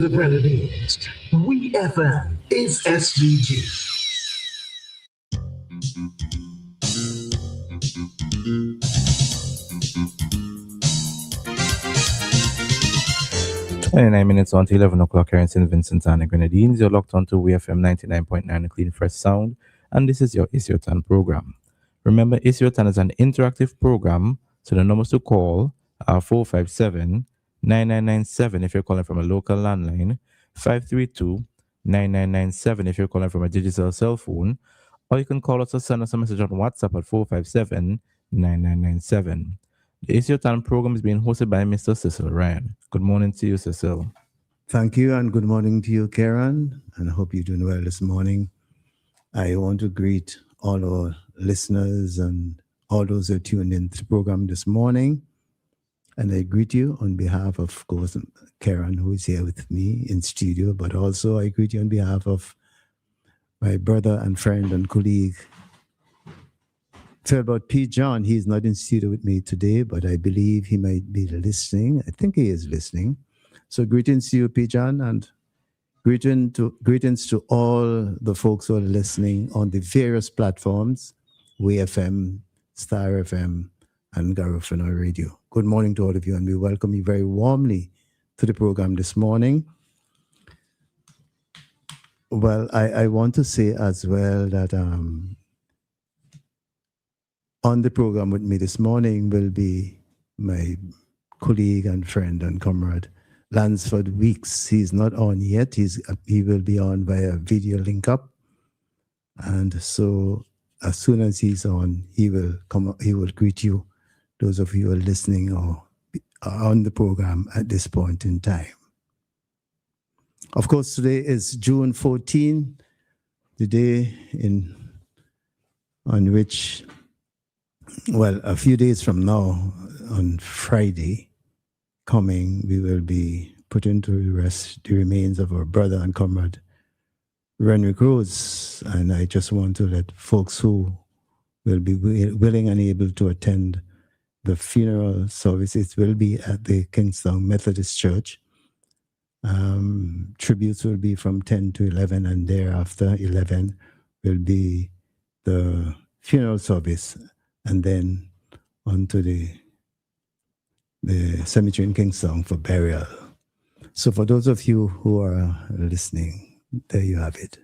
The Grenadines. WEFM is SDG. 29 minutes on to 11 o'clock here in St. Vincent and the Grenadines. You're locked on to WEFM 99.9 Clean Fresh Sound, and this is your It's Your Turn program. Remember, It's Your Turn is an interactive program, so the numbers to call are 457-9997 if you're calling from a local landline, 532-9997 if you're calling from a digital cell phone, or you can call us or send us a message on WhatsApp at 457-9997. The It's Your Turn program is being hosted by Mr. Cecil Ryan. Good morning to you, Cecil. Thank you, and good morning to you, Karen, and I hope you're doing well this morning. I want to greet all our listeners and all those who are tuned in to the program this morning. And I greet you on behalf of course, Karen, who is here with me in studio, but also I greet you on behalf of my brother and friend and colleague, Tell about P. John. He's not in studio with me today, but I believe he might be listening. I think he is listening. So greetings to you, P. John, and greetings to all the folks who are listening on the various platforms, WEFM, Star FM, and Garofino Radio. Good morning to all of you, and we welcome you very warmly to the program this morning. Well, I want to say as well that on the program with me this morning will be my colleague and friend and comrade, Lansford Weeks. He's not on yet. He will be on via video link up. And so as soon as he's on, he will greet you, those of you who are listening or on the program at this point in time. Of course, today is June 14, the day on which, well, a few days from now, on Friday coming, we will be putting to rest the remains of our brother and comrade, Renwick Rose. And I just want to let folks who will be willing and able to attend the funeral services will be at the Kingstown Methodist Church. Tributes will be from 10 to 11, and thereafter 11 will be the funeral service, and then on to the cemetery in Kingstown for burial. So for those of you who are listening, there you have it.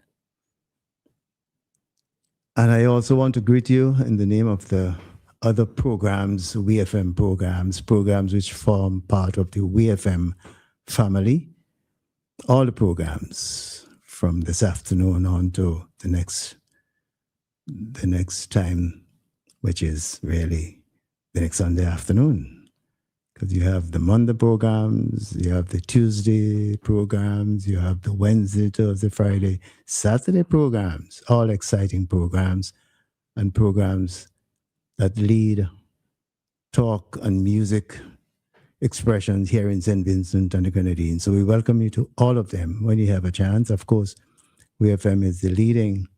And I also want to greet you in the name of the other programs, WEFM programs which form part of the WEFM family. All the programs from this afternoon on to the next time, which is really the next Sunday afternoon. Because you have the Monday programs, you have the Tuesday programs, you have the Wednesday, Thursday, Friday, Saturday programs, all exciting programs, and programs that lead talk and music expressions here in St. Vincent and the Grenadines. So we welcome you to all of them when you have a chance. Of course, WEFM is the leading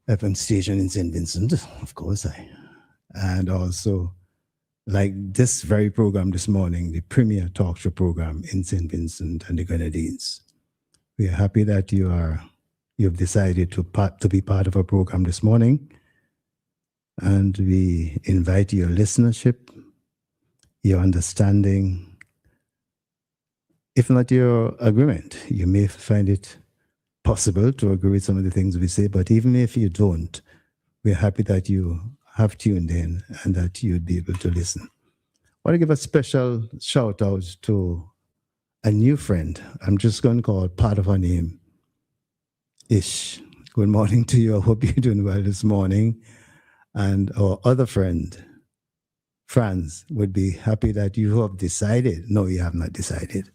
FM station in St. Vincent, of course. And also, like this very program this morning, the premier talk show program in St. Vincent and the Grenadines. We are happy that you've decided to be part of our program this morning. And we invite your listenership, your understanding, if not your agreement. You may find it possible to agree with some of the things we say, but even if you don't, we're happy that you have tuned in and that you'd be able to listen. I want to give a special shout out to a new friend. I'm just going to call part of her name Ish. Good morning to you. I hope you're doing well this morning. And our other friend, Franz, would be happy that you have decided, no, you have not decided,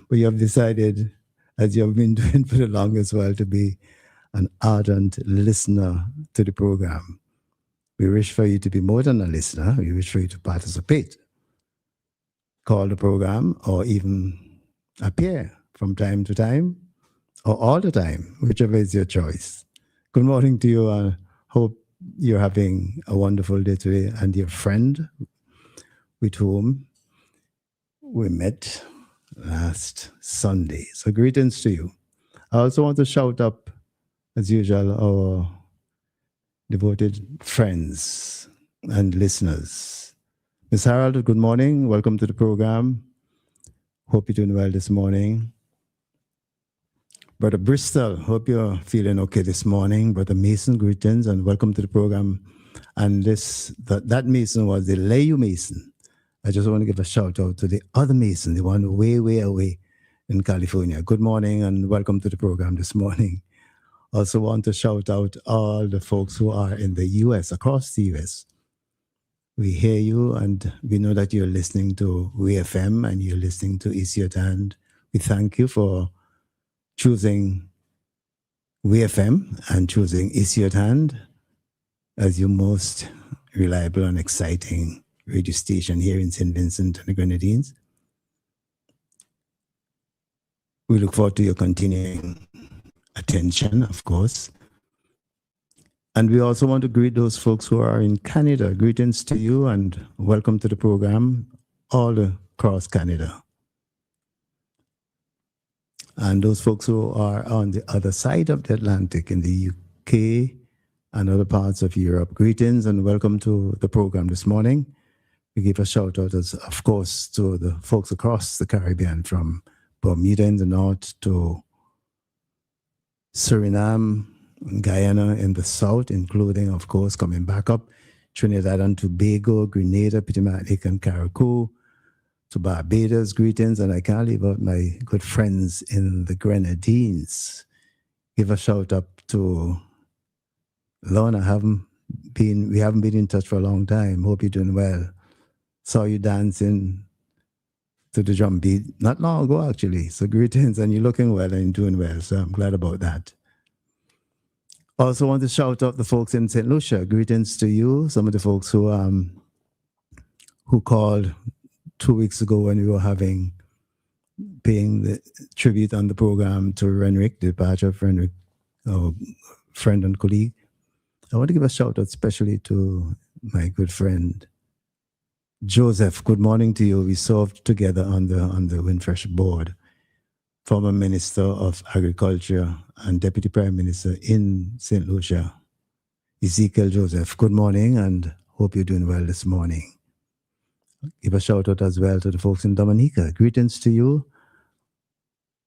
but you have decided, as you have been doing for the longest while, to be an ardent listener to the program. We wish for you to be more than a listener. We wish for you to participate. Call the program or even appear from time to time or all the time, whichever is your choice. Good morning to you. I hope you're having a wonderful day today, and your friend with whom we met last Sunday. So greetings to you. I also want to shout up, as usual, our devoted friends and listeners. Ms. Harold, good morning. Welcome to the program. Hope you're doing well this morning. Brother Bristol, hope you're feeling okay this morning. Brother Mason, greetings and welcome to the program. And that Mason was the Layu Mason. I just want to give a shout out to the other Mason, the one way, way away in California. Good morning and welcome to the program this morning. Also want to shout out all the folks who are in the US, across the US. We hear you and we know that you're listening to WEFM and you're listening to Isiot. We thank you for choosing WEFM and choosing Isiot as your most reliable and exciting radio station here in St. Vincent and the Grenadines. We look forward to your continuing attention, of course. And we also want to greet those folks who are in Canada. Greetings to you and welcome to the program all across Canada. And those folks who are on the other side of the Atlantic in the UK and other parts of Europe, greetings and welcome to the program this morning. We give a shout out, of course, to the folks across the Caribbean, from Bermuda in the north to Suriname, Guyana in the south, including, of course, coming back up, Trinidad and Tobago, Grenada, Pitamatic and Carriacou, to Barbados, greetings, and I can't leave out my good friends in the Grenadines. Give a shout out to Lorna. We haven't been in touch for a long time. Hope you're doing well. Saw you dancing to the drum beat not long ago, actually. So greetings, and you're looking well and doing well. So I'm glad about that. Also want to shout out the folks in St. Lucia. Greetings to you. Some of the folks who called 2 weeks ago when we were paying the tribute on the program to Renwick, the departure of Renwick, our friend and colleague. I want to give a shout out especially to my good friend Joseph. Good morning to you. We served together on the Windfresh board. Former Minister of Agriculture and Deputy Prime Minister in St. Lucia, Ezekiel Joseph. Good morning and hope you're doing well this morning. Give a shout out as well to the folks in Dominica. Greetings to you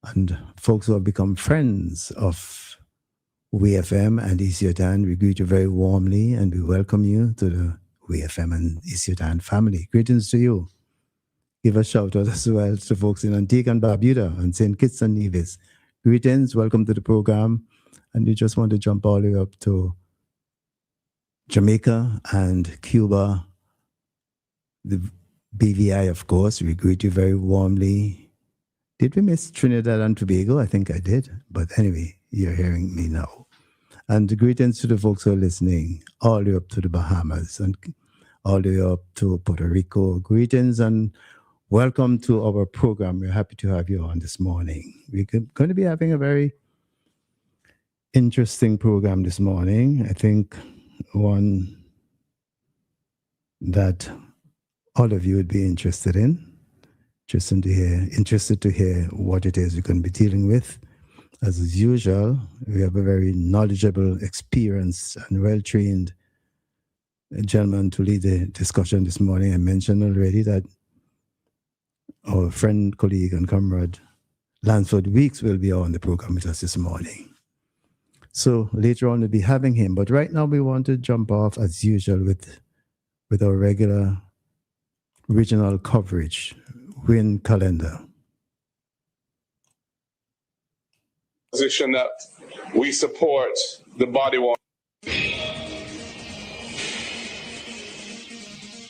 and folks who have become friends of WEFM and Isiot. We greet you very warmly and we welcome you to the WEFM and Isiot family. Greetings to you. Give a shout out as well to folks in Antigua and Barbuda and St. Kitts and Nevis. Greetings, welcome to the program. And we just want to jump all the way up to Jamaica and Cuba, the BVI, of course. We greet you very warmly. Did we miss Trinidad and Tobago? I think I did. But anyway, you're hearing me now. And greetings to the folks who are listening all the way up to the Bahamas and all the way up to Puerto Rico. Greetings and welcome to our program. We're happy to have you on this morning. We're going to be having a very interesting program this morning. I think one that all of you would be interested in. Interested to hear what it is we're going to be dealing with. As usual, we have a very knowledgeable, experienced, and well-trained gentleman to lead the discussion this morning. I mentioned already that our friend, colleague, and comrade Lansford Weeks will be on the program with us this morning. So later on, we'll be having him. But right now, we want to jump off, as usual, with our regular regional coverage, WIN calendar. Position that we support the body worn.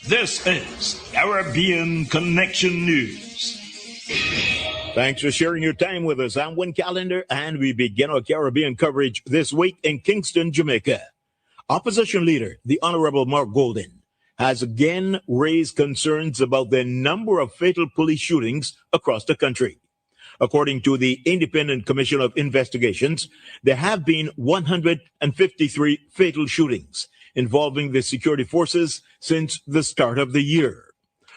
This is Caribbean Connection News. Thanks for sharing your time with us. I'm Win Calendar, and we begin our Caribbean coverage this week in Kingston, Jamaica. Opposition leader, the Honorable Mark Golden, has again raised concerns about the number of fatal police shootings across the country. According to the Independent Commission of Investigations, there have been 153 fatal shootings involving the security forces since the start of the year.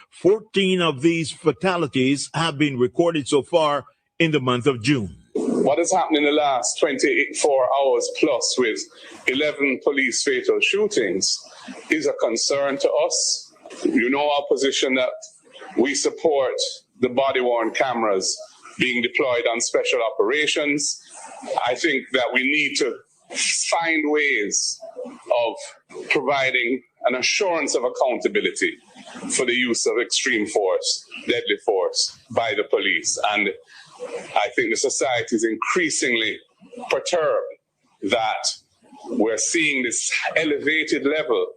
14 of these fatalities have been recorded so far in the month of June. What has happened in the last 24 hours plus with 11 police fatal shootings is a concern to us. You know our position that we support the body-worn cameras being deployed on special operations. I think that we need to find ways of providing an assurance of accountability for the use of extreme force, deadly force by the police. And I think the society is increasingly perturbed that we're seeing this elevated level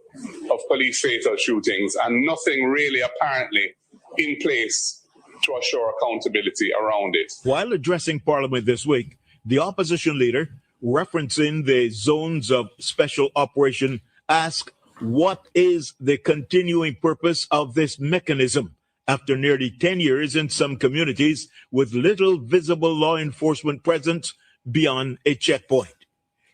of police fatal shootings and nothing really apparently in place to assure accountability around it. While addressing Parliament this week, the opposition leader, referencing the zones of special operation, asked what is the continuing purpose of this mechanism after nearly 10 years in some communities with little visible law enforcement presence beyond a checkpoint.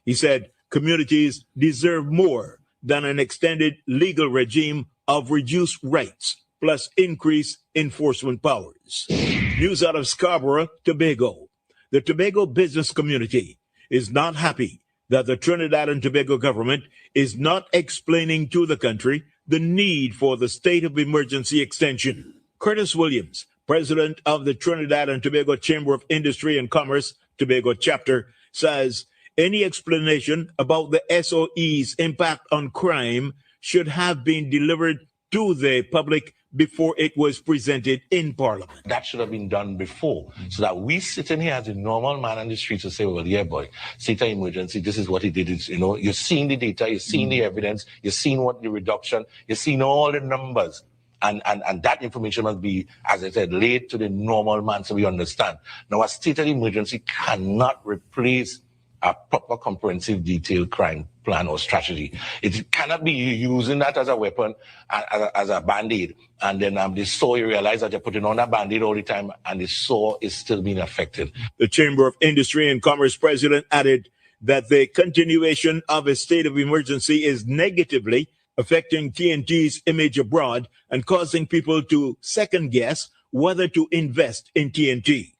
He said communities deserve more than an extended legal regime of reduced rights plus increased enforcement powers. News out of Scarborough, Tobago. The Tobago business community is not happy that the Trinidad and Tobago government is not explaining to the country the need for the state of emergency extension. Curtis Williams, president of the Trinidad and Tobago Chamber of Industry and Commerce, Tobago chapter, says any explanation about the SOE's impact on crime should have been delivered to the public before it was presented in Parliament. That should have been done before, so that we sit in here as a normal man on the street to say, well, yeah, boy, state of emergency, this is what he did. It's, you're seeing the data, you're seeing the evidence, you're seeing what the reduction, you're seeing all the numbers. And that information must be, as I said, laid to the normal man so we understand. Now, a state of emergency cannot replace a proper comprehensive detailed crime plan or strategy. It cannot be using that as a weapon, as a band-aid. And then the saw, you realize that you're putting on a band-aid all the time and the saw is still being affected. The Chamber of Industry and Commerce president added that the continuation of a state of emergency is negatively affecting TNT's image abroad and causing people to second guess whether to invest in TNT.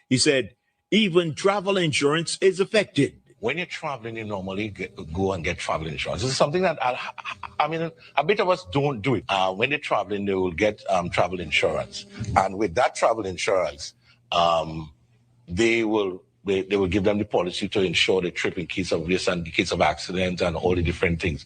He said, even travel insurance is affected. When you're traveling, you normally go and get travel insurance. This is something that, a bit of us don't do it. When they're traveling, they will get travel insurance. And with that travel insurance, they will give them the policy to insure the trip in case of risk and in case of accident and all the different things.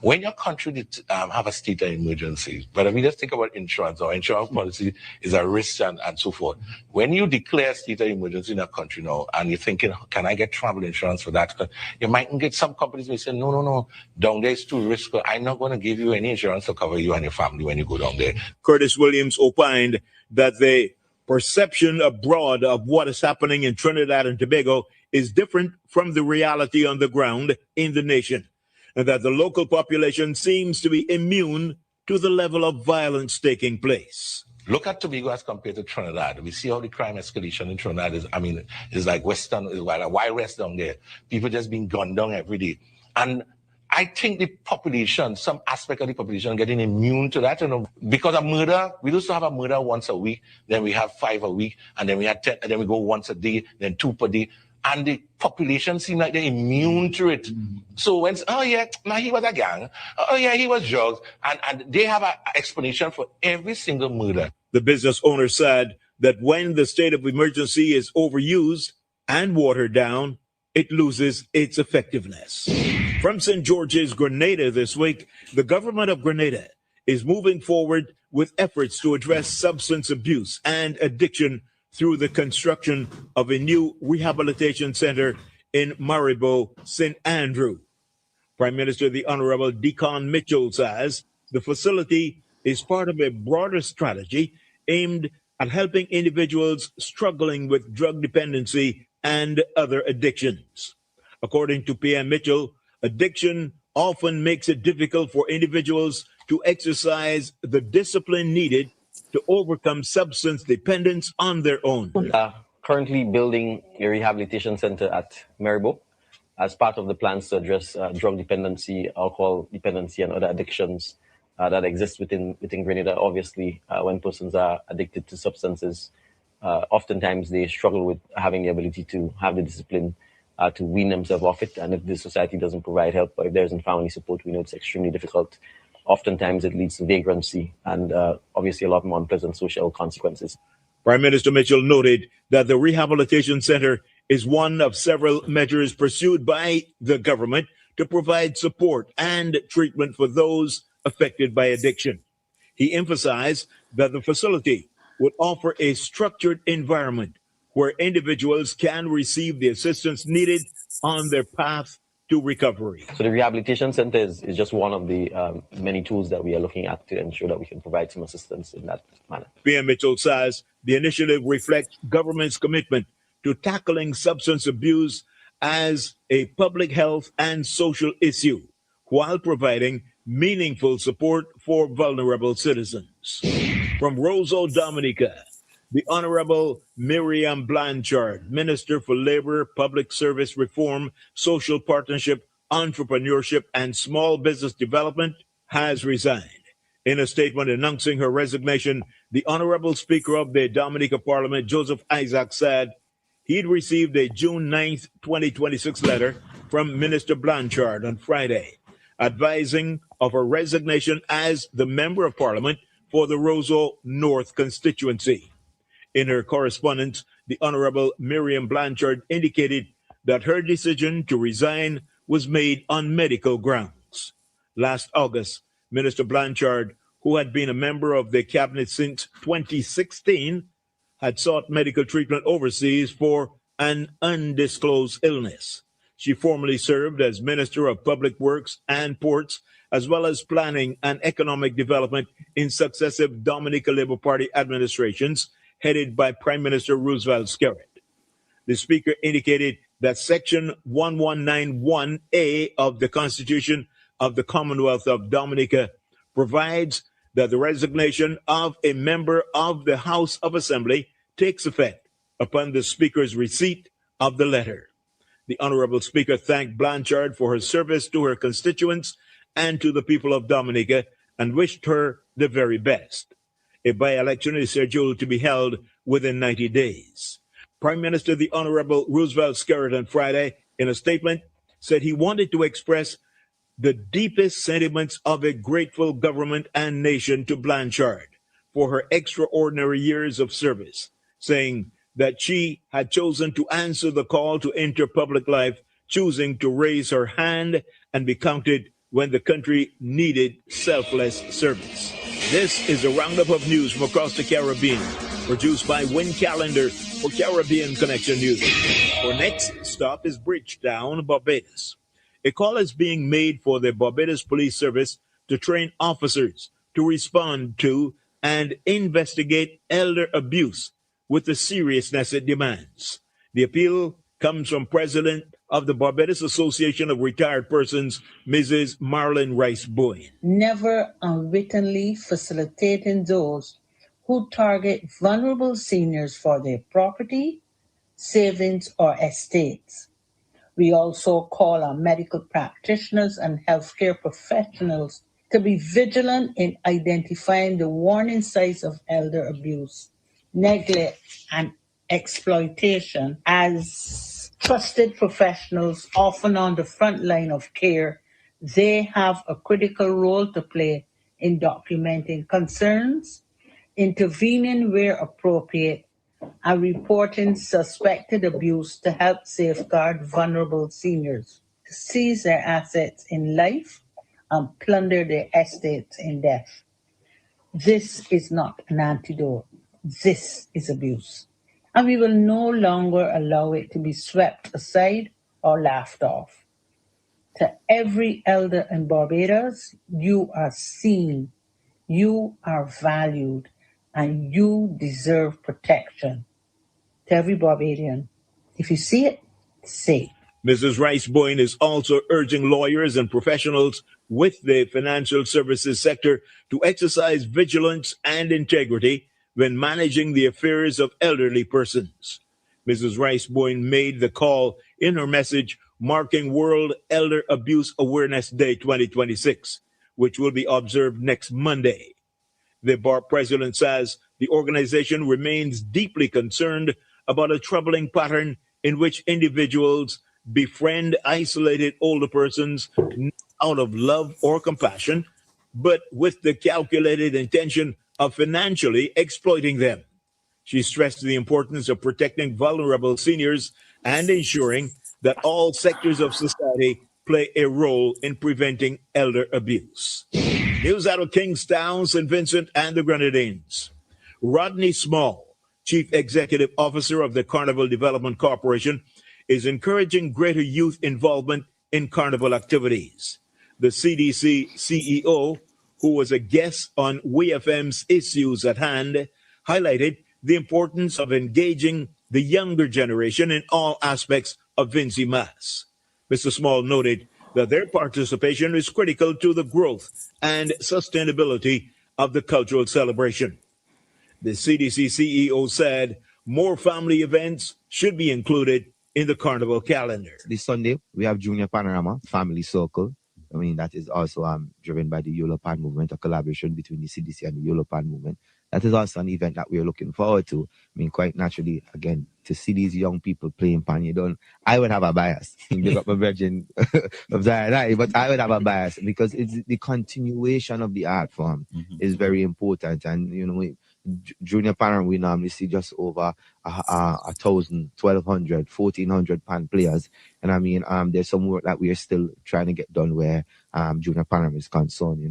When your country have a state of emergency, but if we just think about insurance, or insurance policy is a risk and so forth. When you declare state of emergency in a country now, and you're thinking, can I get travel insurance for that? You might get some companies may say, no, down there is too risky. I'm not going to give you any insurance to cover you and your family when you go down there. Curtis Williams opined that the perception abroad of what is happening in Trinidad and Tobago is different from the reality on the ground in the nation, and that the local population seems to be immune to the level of violence taking place. Look at Tobago as compared to Trinidad. We see how the crime escalation in Trinidad is like like Wild West down there. People just being gunned down every day. And I think the population, some aspect of the population getting immune to that, because of murder, we used to have a murder once a week, then we have 5 a week, and then we had 10, and then we go once a day, then 2 per day. And the population seem like they're immune to it. So when, he was a gang. Oh yeah, he was drugs. And they have an explanation for every single murder. The business owner said that when the state of emergency is overused and watered down, it loses its effectiveness. From St. George's, Grenada this week, the government of Grenada is moving forward with efforts to address substance abuse and addiction through the construction of a new rehabilitation center in Maribo, St. Andrew. Prime Minister the Honorable Deacon Mitchell says the facility is part of a broader strategy aimed at helping individuals struggling with drug dependency and other addictions. According to PM Mitchell, addiction often makes it difficult for individuals to exercise the discipline needed to overcome substance dependence on their own. Currently building a rehabilitation center at Maribo as part of the plans to address drug dependency, alcohol dependency, and other addictions that exists within Grenada. Obviously, when persons are addicted to substances, oftentimes they struggle with having the ability to have the discipline to wean themselves off it. And if the society doesn't provide help, or if there isn't family support, we know it's extremely difficult. Oftentimes it leads to vagrancy and obviously a lot more unpleasant social consequences. Prime Minister Mitchell noted that the Rehabilitation Center is one of several measures pursued by the government to provide support and treatment for those affected by addiction. He emphasized that the facility would offer a structured environment where individuals can receive the assistance needed on their path to recovery. So the Rehabilitation Center is just one of the many tools that we are looking at to ensure that we can provide some assistance in that manner. PM Mitchell says the initiative reflects government's commitment to tackling substance abuse as a public health and social issue while providing meaningful support for vulnerable citizens. From Roseau, Dominica, the Honorable Miriam Blanchard, Minister for Labor, Public Service Reform, Social Partnership, Entrepreneurship, and Small Business Development, has resigned. In a statement announcing her resignation, the Honorable Speaker of the Dominica Parliament, Joseph Isaac, said he'd received a June 9th, 2026 letter from Minister Blanchard on Friday, advising of her resignation as the Member of Parliament for the Roseau North constituency. In her correspondence, the Honorable Miriam Blanchard indicated that her decision to resign was made on medical grounds. Last August, Minister Blanchard, who had been a member of the cabinet since 2016, had sought medical treatment overseas for an undisclosed illness. She formerly served as Minister of Public Works and Ports, as well as Planning and Economic Development in successive Dominica Labour Party administrations, headed by Prime Minister Roosevelt Skerrit. The Speaker indicated that Section 1191A of the Constitution of the Commonwealth of Dominica provides that the resignation of a member of the House of Assembly takes effect upon the Speaker's receipt of the letter. The Honorable Speaker thanked Blanchard for her service to her constituents and to the people of Dominica and wished her the very best. A by-election is scheduled to be held within 90 days. Prime Minister the Honorable Roosevelt Skerrit on Friday, in a statement, said he wanted to express the deepest sentiments of a grateful government and nation to Blanchard for her extraordinary years of service, saying that she had chosen to answer the call to enter public life, choosing to raise her hand and be counted when the country needed selfless service. This is a roundup of news from across the Caribbean, produced by Win Calendar for Caribbean Connection News. Our next stop is Bridgetown, Barbados. A call is being made for the Barbados Police Service to train officers to respond to and investigate elder abuse with the seriousness it demands. The appeal comes from President of the Barbados Association of Retired Persons, Mrs. Marlon Rice Boyne. Never unwittingly facilitating those who target vulnerable seniors for their property, savings, or estates. We also call on medical practitioners and healthcare professionals to be vigilant in identifying the warning signs of elder abuse, neglect, and exploitation as trusted professionals, often on the front line of care. They have a critical role to play in documenting concerns, intervening where appropriate, and reporting suspected abuse to help safeguard vulnerable seniors, to seize their assets in life and plunder their estates in death. This is not an antidote. This is abuse. And we will no longer allow it to be swept aside or laughed off. To every elder in Barbados, you are seen, you are valued, and you deserve protection. To every Barbadian, if you see it, say it. Mrs. Rice Boyne is also urging lawyers and professionals with the financial services sector to exercise vigilance and integrity when managing the affairs of elderly persons. Mrs. Rice Boyne made the call in her message marking World Elder Abuse Awareness Day 2026, which will be observed next Monday. The bar president says the organization remains deeply concerned about a troubling pattern in which individuals befriend isolated older persons not out of love or compassion, but with the calculated intention of financially exploiting them. She stressed the importance of protecting vulnerable seniors and ensuring that all sectors of society play a role in preventing elder abuse. News out of Kingstown, St. Vincent, and the Grenadines. Rodney Small, Chief Executive Officer of the Carnival Development Corporation, is encouraging greater youth involvement in carnival activities. The CDC CEO, who was a guest on WEFM's Issues at Hand, highlighted the importance of engaging the younger generation in all aspects of Vinci Mass. Mr. Small noted that their participation is critical to the growth and sustainability of the cultural celebration. The CDC CEO said more family events should be included in the carnival calendar. This Sunday, we have Junior Panorama Family Circle. I mean, that is also driven by the Yolo Pan movement, a collaboration between the CDC and the Yolo Pan movement. That is also an event that we're looking forward to. I mean, quite naturally, again, to see these young people playing pan, I would have a bias. Big up my virgin of Zion, but I would have a bias because it's the continuation of the art form is very important. And, Junior Panorama, we normally see just over 1,000, 1,200, 1,400 pan players. And I mean, there's some work that we are still trying to get done where Junior Panorama is concerned,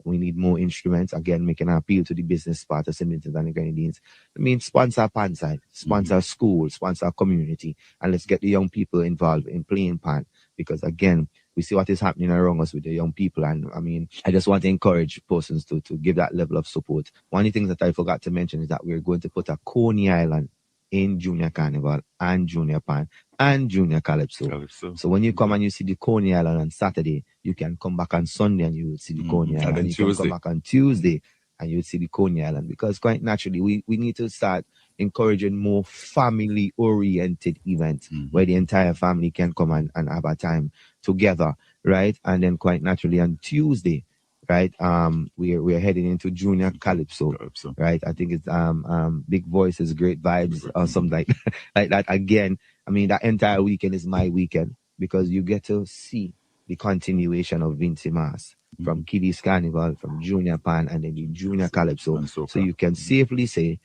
We need more instruments, again, making an appeal to the business part of St. Vincent and the Grenadines. I mean, sponsor pan side, sponsor school, sponsor community, and let's get the young people involved in playing pan. Because again, we see what is happening around us with the young people. And I mean, I just want to encourage persons to give that level of support. One of the things that I forgot to mention is that we're going to put a Coney Island in Junior Carnival and Junior Pan and Junior Calypso. So when you come and you see the Coney Island on Saturday, you can come back on Sunday and you will see the Coney Island. And you can come back on Tuesday and you will see the Coney Island. Because quite naturally, we need to start encouraging more family-oriented events where the entire family can come and have a time together, right? And then quite naturally on Tuesday, right, we're heading into Junior Calypso, right? I think it's Big Voices, Great Vibes, or something like that. Again, I mean, that entire weekend is my weekend because you get to see the continuation of Vinci Mass from Kiddies Carnival, from Junior Pan, and then the Junior Calypso. So you can safely say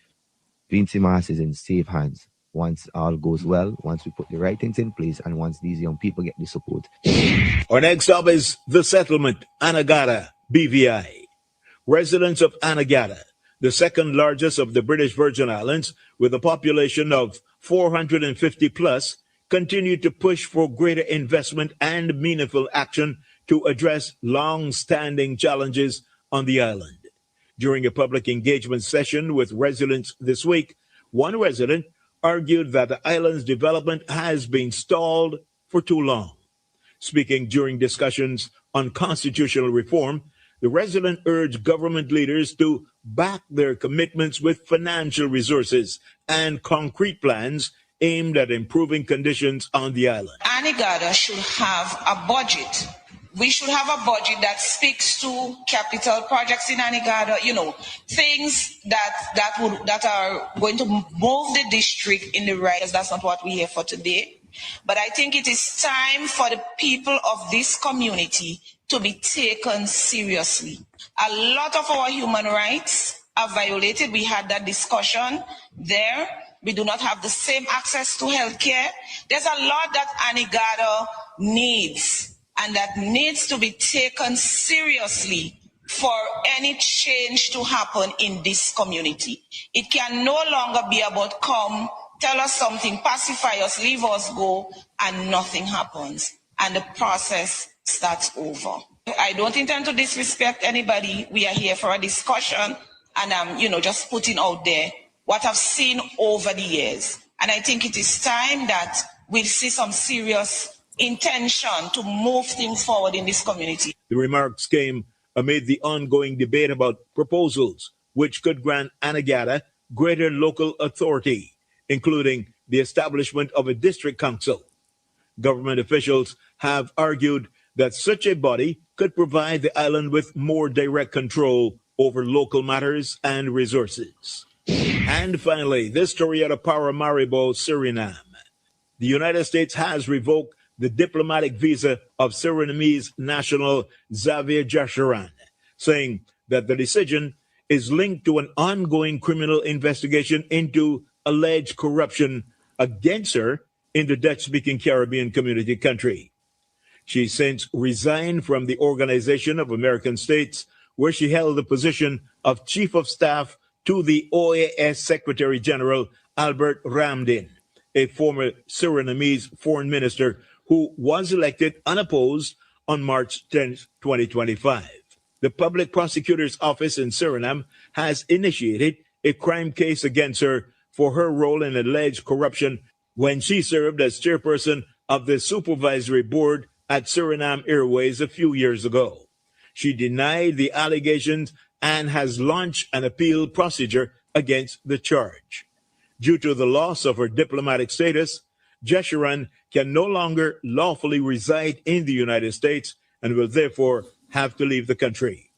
Vinci Mass is in safe hands once all goes well, once we put the right things in place, and once these young people get the support. Our next up is the settlement, Anegada, BVI. Residents of Anegada, the second largest of the British Virgin Islands, with a population of 450 plus, continue to push for greater investment and meaningful action to address long-standing challenges on the island. During a public engagement session with residents this week, one resident argued that the island's development has been stalled for too long. Speaking during discussions on constitutional reform, the resident urged government leaders to back their commitments with financial resources and concrete plans aimed at improving conditions on the island. Anegada should have a budget. We should have a budget that speaks to capital projects in Anegada, things that are going to move the district in the right. That's not what we're here for today. But I think it is time for the people of this community to be taken seriously. A lot of our human rights are violated. We had that discussion there. We do not have the same access to healthcare. There's a lot that Anegada needs, and that needs to be taken seriously for any change to happen in this community. It can no longer be about come, tell us something, pacify us, leave us go, and nothing happens. And the process starts over. I don't intend to disrespect anybody. We are here for a discussion, and I'm, just putting out there what I've seen over the years. And I think it is time that we'll see some serious intention to move things forward in this community. The remarks came amid the ongoing debate about proposals which could grant Anegada greater local authority, including the establishment of a district council. Government officials have argued that such a body could provide the island with more direct control over local matters and resources. And finally, this story out of Paramaribo, Suriname. The United States has revoked the diplomatic visa of Surinamese national Xavier Jasharan, saying that the decision is linked to an ongoing criminal investigation into alleged corruption against her in the Dutch-speaking Caribbean community country. She since resigned from the Organization of American States, where she held the position of Chief of Staff to the OAS Secretary General Albert Ramdin, a former Surinamese foreign minister who was elected unopposed on March 10, 2025. The Public Prosecutor's Office in Suriname has initiated a crime case against her for her role in alleged corruption when she served as chairperson of the supervisory board at Suriname Airways a few years ago. She denied the allegations and has launched an appeal procedure against the charge. Due to the loss of her diplomatic status, Jasharan can no longer lawfully reside in the United States and will therefore have to leave the country.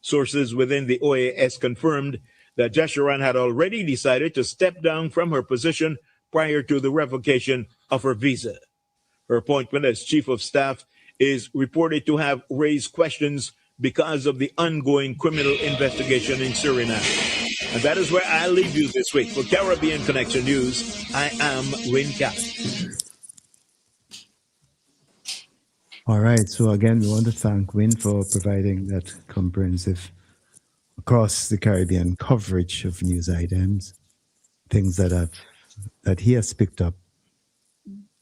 Sources within the OAS confirmed that Jasharan had already decided to step down from her position prior to the revocation of her visa. Her appointment as Chief of Staff is reported to have raised questions because of the ongoing criminal investigation in Suriname. And that is where I leave you this week. For Caribbean Connection News, I am Win Callan. All right. So again, we want to thank Win for providing that comprehensive across the Caribbean coverage of news items, things that he has picked up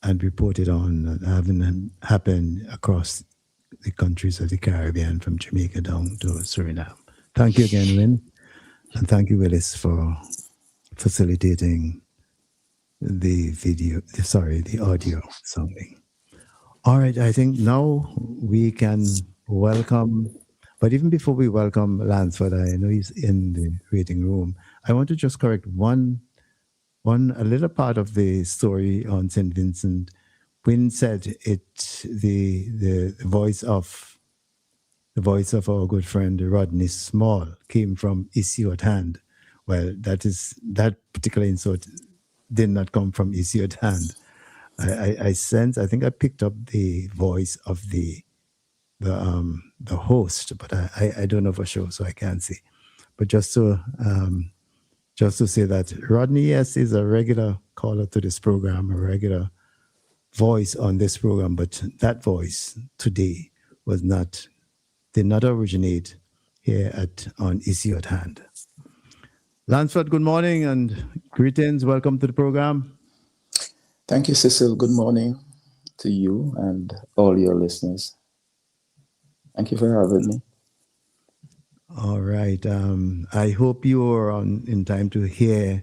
and reported on that haven't happened across the countries of the Caribbean, from Jamaica down to Suriname. Thank you again, Win. And thank you, Willis, for facilitating the audio sounding. All right, I think now we can welcome, but even before we welcome Lansford, I know he's in the waiting room. I want to just correct a little part of the story on St. Vincent. Win said the voice of our good friend Rodney Small came from issue at hand. Well, that particular insult did not come from issue at hand. I think I picked up the voice of the host, but I don't know for sure, so I can't see. But just to say that Rodney, yes, is a regular caller to this program, a regular voice on this program, but that voice today did not originate here on Issue at Hand. Lansford, good morning and greetings. Welcome to the program. Thank you, Cecil. Good morning to you and all your listeners. Thank you for having me. All right. I hope you are in time to hear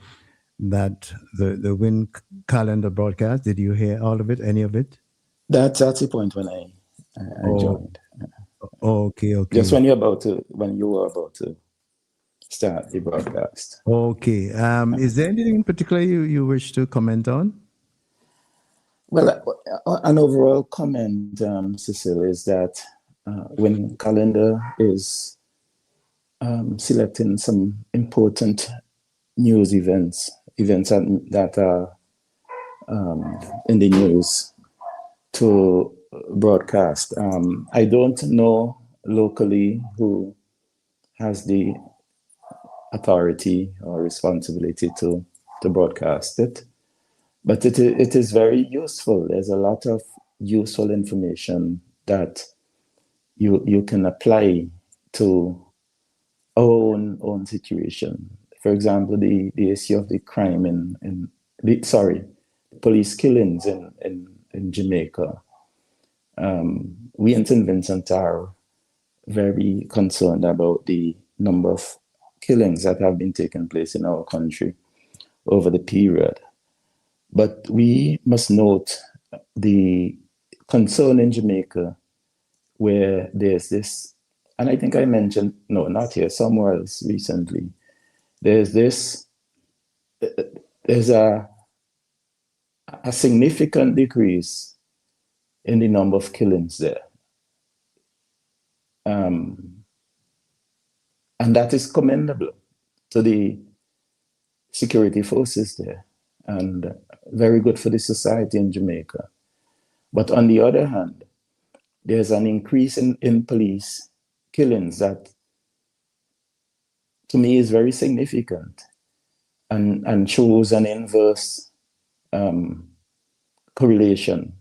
that the Win calendar broadcast. Did you hear all of it? Any of it? That's the point when I joined. Okay. Just when you were about to start the broadcast. Okay. Is there anything in particular you wish to comment on? Well, an overall comment, Cecil, is that when calendar is selecting some important news events that are in the news to broadcast. I don't know locally who has the authority or responsibility to broadcast it, but it is very useful. There's a lot of useful information that you can apply to our own situation. For example, the issue of the crime police killings in Jamaica. We in St. Vincent are very concerned about the number of killings that have been taking place in our country over the period. But we must note the concern in Jamaica where there's this, and I think I mentioned, no, not here, somewhere else recently, there's a significant decrease in the number of killings there. And that is commendable to the security forces there, and very good for the society in Jamaica. But on the other hand, there's an increase in police killings that, to me, is very significant and shows an inverse correlation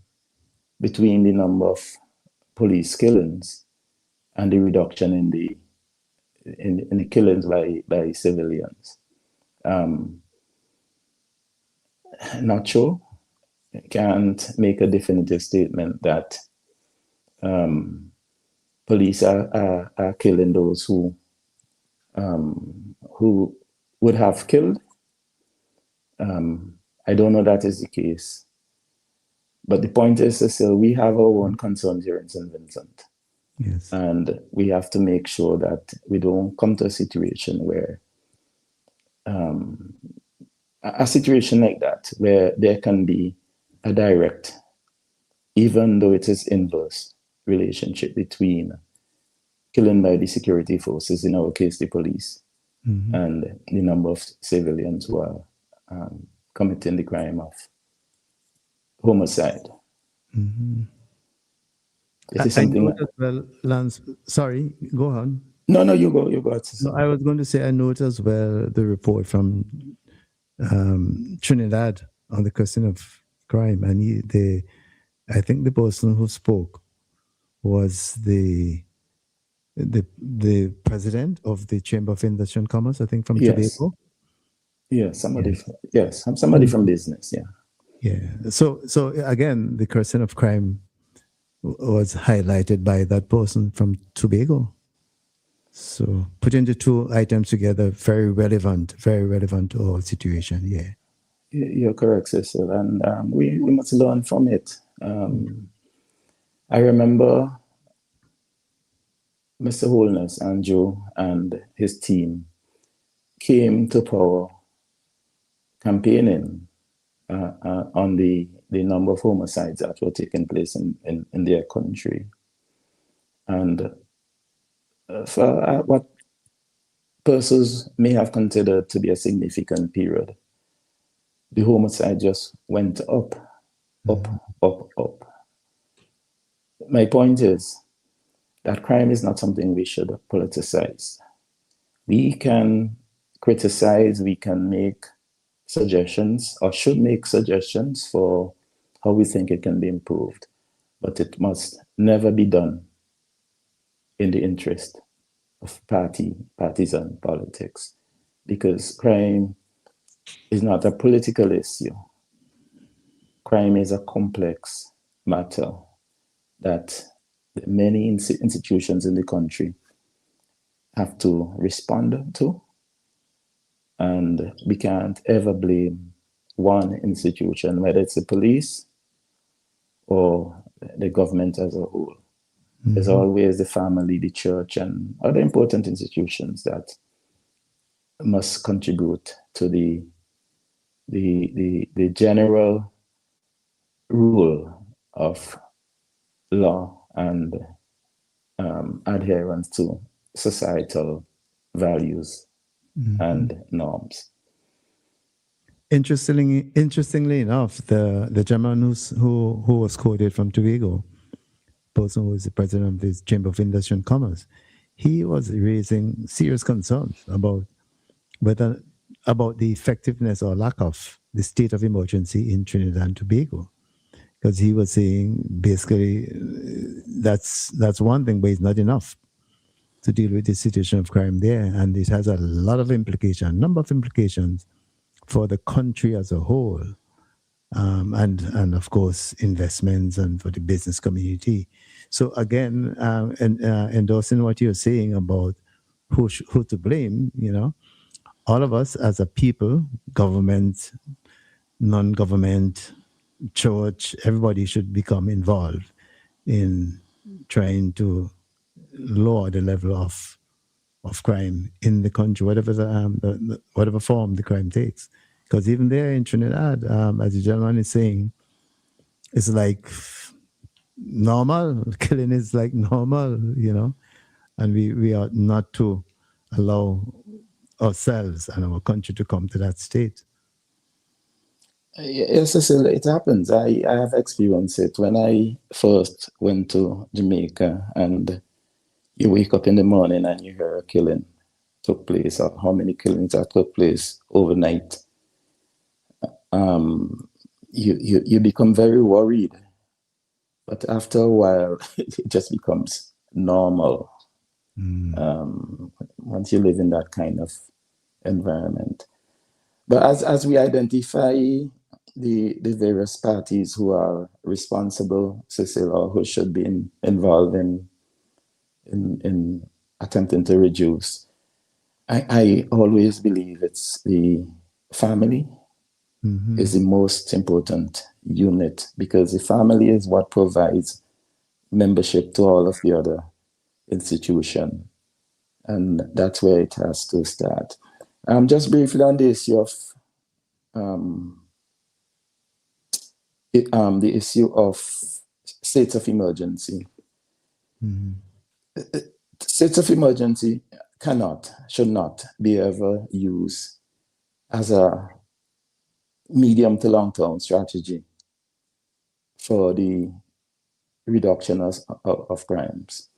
between the number of police killings and the reduction in the killings by civilians. Not sure. Can't make a definitive statement that police are killing those who would have killed. I don't know that is the case. But the point is, Cecil, we have our own concerns here in St. Vincent. Yes. And we have to make sure that we don't come to a situation where a situation like that, where there can be a direct, even though it is inverse, relationship between killing by the security forces, in our case, the police, and the number of civilians who are committing the crime of homicide. It is something. I know as well, Lance. Sorry, go on. No, you go. You go. No, I was going to say I note as well the report from Trinidad on the question of crime, and I think the person who spoke was the president of the Chamber of Industry and Commerce, I think, from Tobago. Yes, somebody from business. Yeah. Yeah. So again, the question of crime was highlighted by that person from Tobago. So putting the two items together, very relevant to our situation. Yeah. You're correct, Cecil, and we must learn from it. I remember Mr. Holness, Andrew, and his team came to power campaigning on the number of homicides that were taking place in their country. And for what persons may have considered to be a significant period, the homicide just went up. My point is that crime is not something we should politicize. We can criticize, we can make suggestions, or should make suggestions for how we think it can be improved, but it must never be done in the interest of partisan politics, because crime is not a political issue. Crime is a complex matter that many institutions in the country have to respond to, and we can't ever blame one institution, whether it's the police or the government as a whole. There's always the family, the church, and other important institutions that must contribute to the general rule of law and adherence to societal values and norms. Interestingly enough, the gentleman who was quoted from Tobago, person who was the president of the Chamber of Industry and Commerce, he was raising serious concerns about the effectiveness or lack of the state of emergency in Trinidad and Tobago, because he was saying basically that's one thing, but it's not enough to deal with the situation of crime there, and it has a number of implications for the country as a whole, and of course investments and for the business community. So again, endorsing what you're saying about who to blame, all of us as a people, government, non-government, church, everybody should become involved in trying to lower the level of crime in the country, whatever form the crime takes. Because even there in Trinidad, as the gentleman is saying, it's like normal. Killing is like normal, And we ought not to allow ourselves and our country to come to that state. Yes, Cecil, it happens. I have experienced it when I first went to Jamaica, and you wake up in the morning and you hear a killing took place, or how many killings that took place overnight. You become very worried, but after a while, it just becomes normal. Once you live in that kind of environment. But as we identify the various parties who are responsible, Cecil, or who should be involved in attempting to reduce, I always believe it's the family is the most important unit, because the family is what provides membership to all of the other institutions. And that's where it has to start. Just briefly on the issue of the issue of states of emergency. States of emergency should not be ever used as a medium to long-term strategy for the reduction of crimes.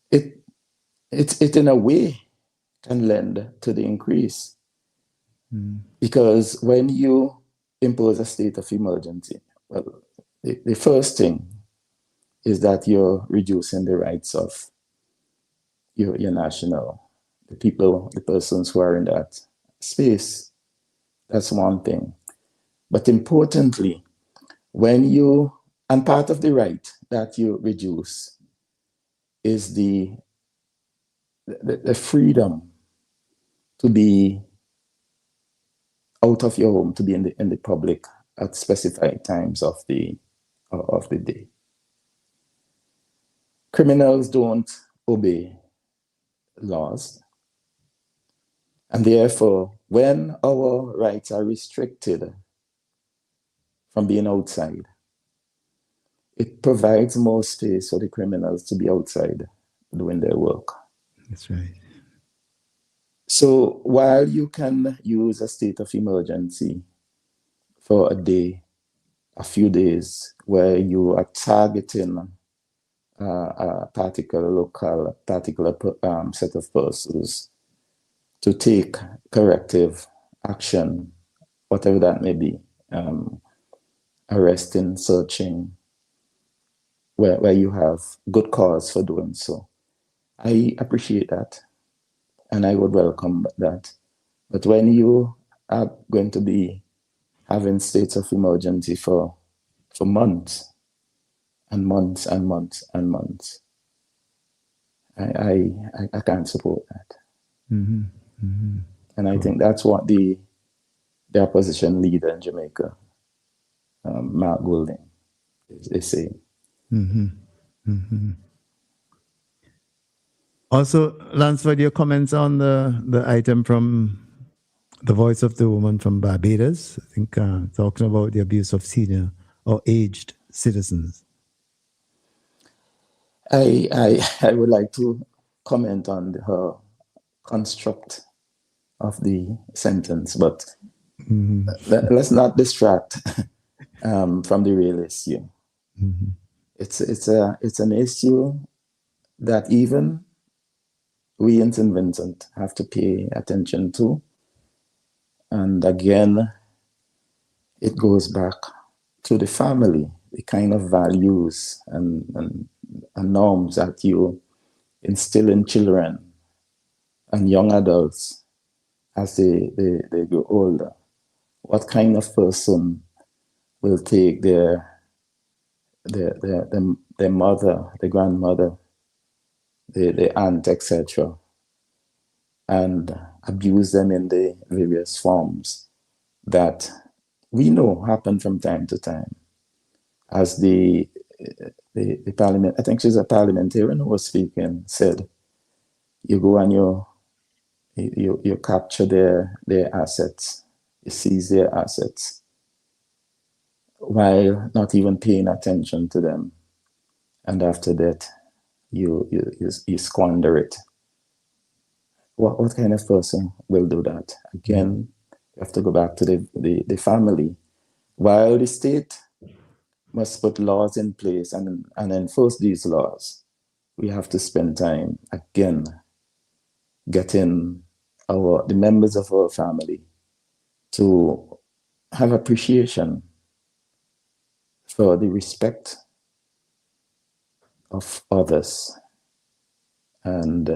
It in a way can lend to the increase, because when you impose a state of emergency, well, the first thing is that you're reducing the rights of your national, the persons who are in that space. That's one thing. But importantly, and part of the right that you reduce is the freedom to be out of your home, to be in the public at specified times of the day. Criminals don't obey laws, and therefore, when our rights are restricted from being outside, it provides more space for the criminals to be outside doing their work. That's right. So while you can use a state of emergency for a day, a few days, where you are targeting a particular set of persons to take corrective action, whatever that may be, arresting, searching, where you have good cause for doing so. I appreciate that, and I would welcome that. But when you are going to be having states of emergency for months and months and months and months, I can't support that. And I think that's what the opposition leader in Jamaica, Mark Goulding, is saying. Also, Lansford, your comments on the item from the Voice of the Woman from Barbados, I think, talking about the abuse of senior or aged citizens. I would like to comment on her construct of the sentence, but let's not distract from the real issue. It's an issue that even we in St. Vincent have to pay attention to. And again, it goes back to the family, the kind of values and norms that you instill in children and young adults as they grow older. What kind of person will take their mother, the grandmother, the aunt, etc., and abuse them in the various forms that we know happen from time to time? As the parliament, I think she's a parliamentarian who was speaking, said, you go and you capture their assets, you seize their assets, while not even paying attention to them. And after that, you squander it. What kind of person will do that? Again, you have to go back to the family. While the state must put laws in place and enforce these laws, we have to spend time, again, getting the members of our family to have appreciation for the respect of others and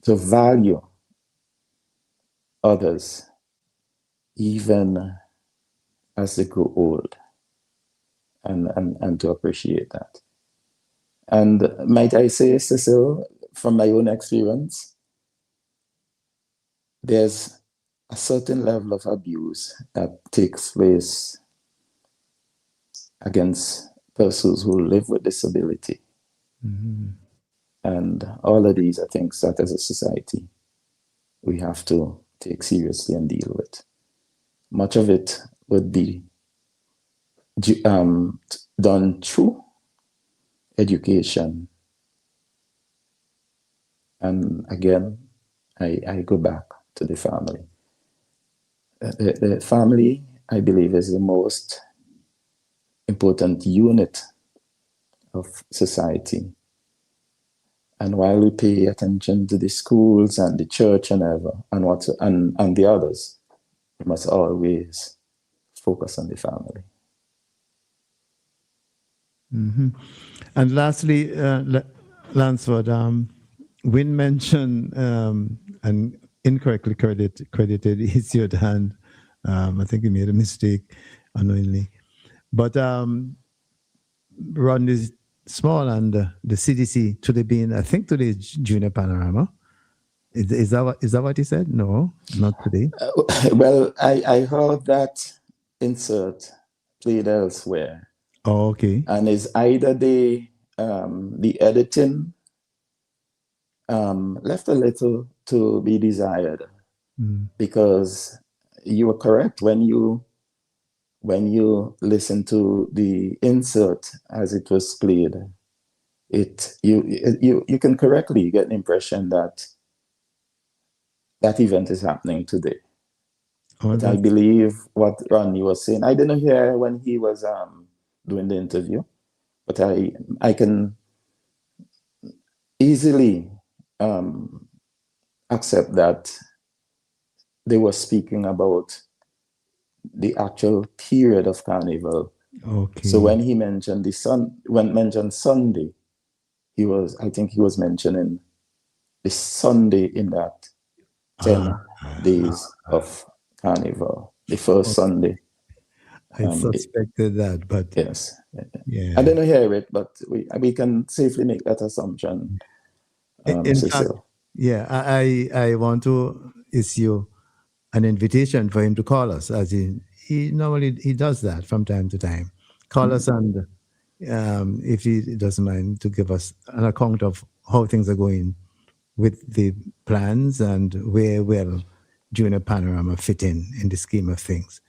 to value others even as they grow old, and to appreciate that. And might I say, Cecil, from my own experience, there's a certain level of abuse that takes place against persons who live with disability. And all of these are things that as a society we have to take seriously and deal with. Much of it would be done through education. And again, I go back to the family. The family, I believe, is the most important unit of society. And while we pay attention to the schools and the church and the others, we must always focus on the family. And lastly, Lansford, Wynne mentioned and incorrectly credited Isiotan. I think he made a mistake unknowingly. But Rodney Small and the CDC today being, I think today is Junior Panorama. Is that what he said? No, not today. Well, I heard that insert played elsewhere. Oh, okay. And it's either the editing left a little to be desired, because you were correct when you listen to the insert as it was played. You can correctly get the impression that event is happening today. But I believe what Ronnie was saying, I didn't hear when he was doing the interview, but I can easily accept that they were speaking about the actual period of Carnival. Okay. So when he mentioned mentioned Sunday, I think he was mentioning the Sunday in that 10 days of Carnival, the first Sunday. I suspected that, but yes, yeah, I didn't hear it, but we can safely make that assumption. In fact, yeah, I want to issue an invitation for him to call us, as he normally does that from time to time. Call us, and if he doesn't mind, to give us an account of how things are going with the plans and where will Junior Panorama fit in the scheme of things.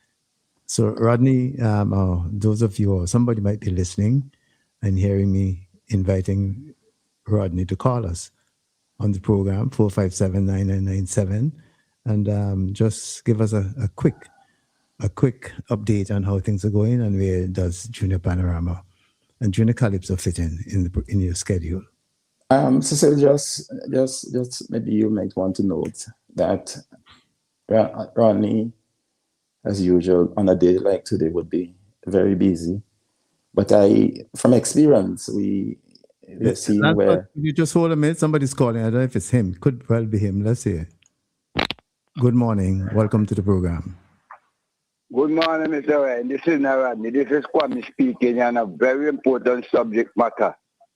So Rodney, or those of you, or somebody might be listening and hearing me inviting Rodney to call us on the program, 457-9997, and just give us a quick update on how things are going and where does Junior Panorama and Junior Calypso fit in your schedule. Cecil, just maybe you might want to note that Ronnie, as usual, on a day like today would be very busy. But from experience, we've seen where... You just hold a minute, somebody's calling. I don't know if it's him. Could well be him. Let's see. Good morning. Welcome to the program. Good morning, Mr. Ryan. This is Rodney. This is Kwame speaking on a very important subject matter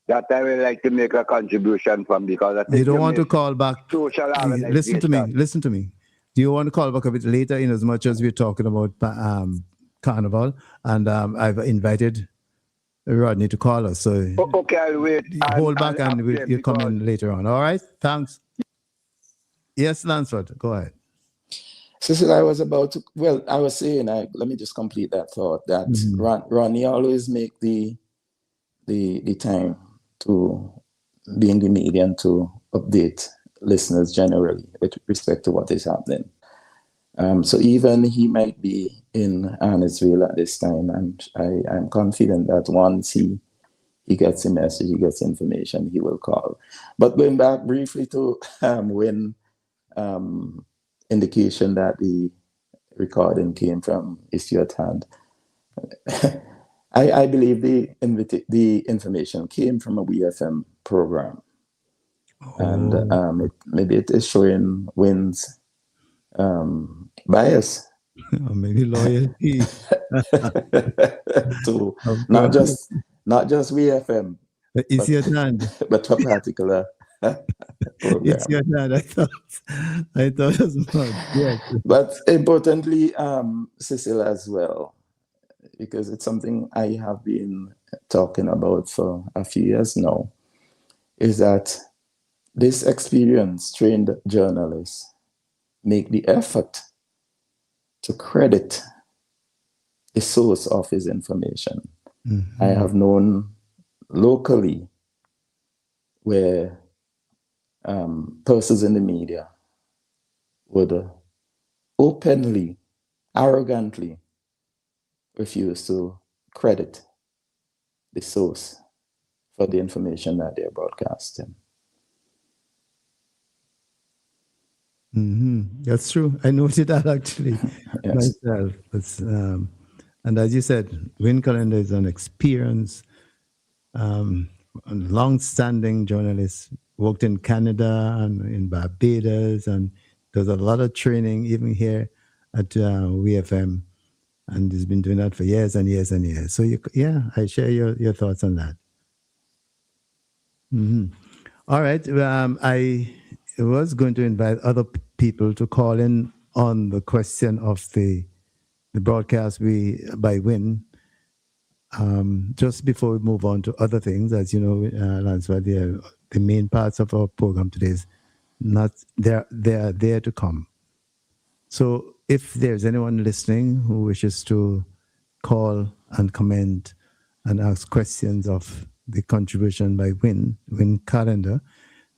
that I would like to make a contribution from, because I think you don't want to call back. Social Listen to me. Do you want to call back a bit later, in as much as we're talking about Carnival? And I've invited Rodney to call us. So okay, I'll wait. Hold back and we'll come in later on. All right? Thanks. Yes, Lansford, go ahead. Cecil, I was saying, let me just complete that thought, that Ronnie always make the the time to be in the media and to update listeners generally with respect to what is happening. So even he might be in Annisville at this time, and I'm confident that once he gets a message, he gets information, he will call. But going back briefly to when indication that the recording came from Isiot Hand, I believe the information came from a WEFM program. And maybe it is showing Wynn's bias. Or maybe loyalty. To not just WEFM, but to a particular program. It's your hand. I thought it was not. Yes. But importantly, Cecil as well, because it's something I have been talking about for a few years now, is that this experienced trained journalists make the effort to credit the source of his information. Mm-hmm. I have known locally where persons in the media would openly, arrogantly refuse to credit the source for the information that they're broadcasting. Mm-hmm. That's true. I noted that actually myself. And as you said, Win Calendar is an experienced, long-standing journalist. Worked in Canada and in Barbados, and does a lot of training even here at WEFM, and he's been doing that for years and years and years. So I share your thoughts on that. Mm-hmm. All right. I was going to invite other people to call in on the question of the broadcast by Win. Just before we move on to other things, as you know, Lancelot, the main parts of our program today is not they're there to come. So if there's anyone listening who wishes to call and comment and ask questions of the contribution by Win Calendar,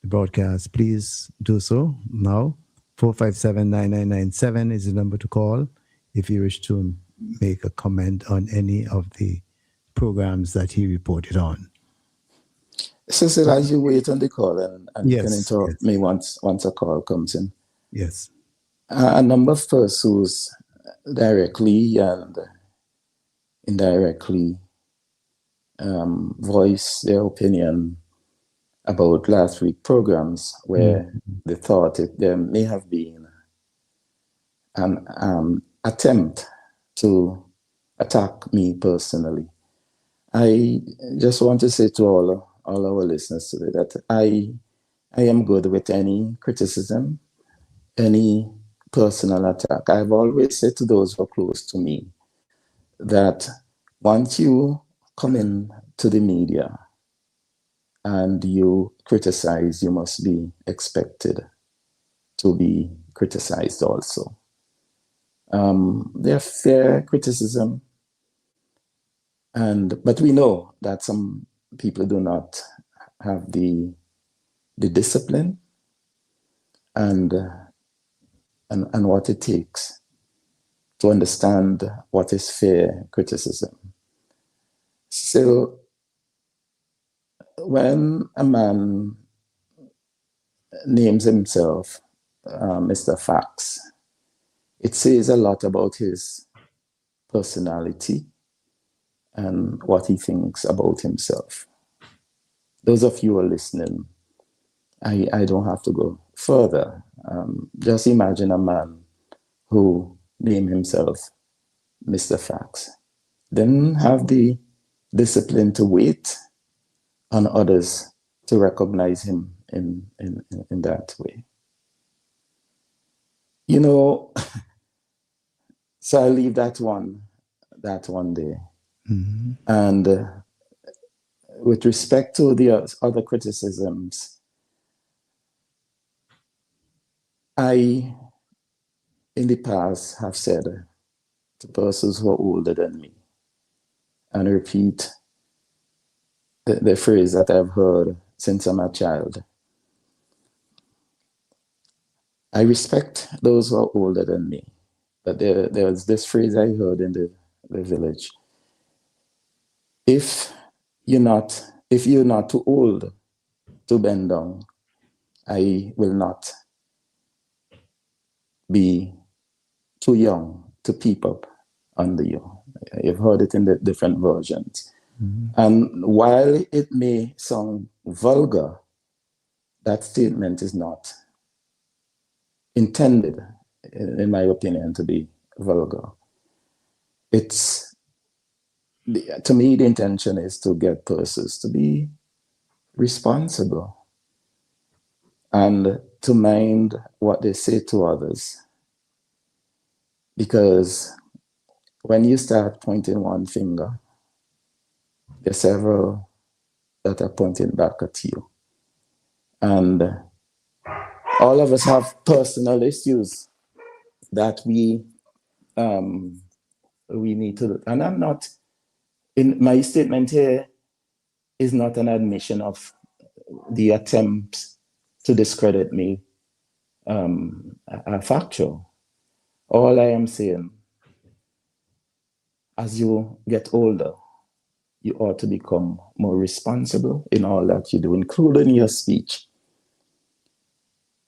the broadcast, please do so now. 457-9997 is the number to call if you wish to make a comment on any of the programs that he reported on. Cecil, as you wait on the call and Yes, you can interrupt me once a call comes in. Yes. A number of persons directly and indirectly voice their opinion about last week's programs where they thought there may have been an attempt to attack me personally. I just want to say to all our listeners today that I am good with any criticism, any personal attack. I've always said to those who are close to me that once you come in to the media and you criticize, you must be expected to be criticized also. They're fair criticism, but we know that some people do not have the discipline and what it takes to understand what is fair criticism. So when a man names himself Mr. Facts, it says a lot about his personality and what he thinks about himself. Those of you who are listening, I don't have to go further. Just imagine a man who named himself Mr. Facts, then have the discipline to wait on others to recognize him in that way. You know, so I leave that one day. Mm-hmm. And with respect to the other criticisms, I, in the past, have said to persons who are older than me, and repeat the phrase that I've heard since I'm a child. I respect those who are older than me, but there was this phrase I heard in the village. If you're not too old to bend down, I will not be too young to peep up under you. You've heard it in the different versions. Mm-hmm. And while it may sound vulgar, that statement is not intended, in my opinion, to be vulgar. It's, to me, the intention is to get persons to be responsible and to mind what they say to others. Because when you start pointing one finger, there's several that are pointing back at you. And all of us have personal issues that we need to, and I'm not, in my statement here is not an admission of the attempts to discredit me are factual. All I am saying, as you get older, you ought to become more responsible in all that you do, including your speech.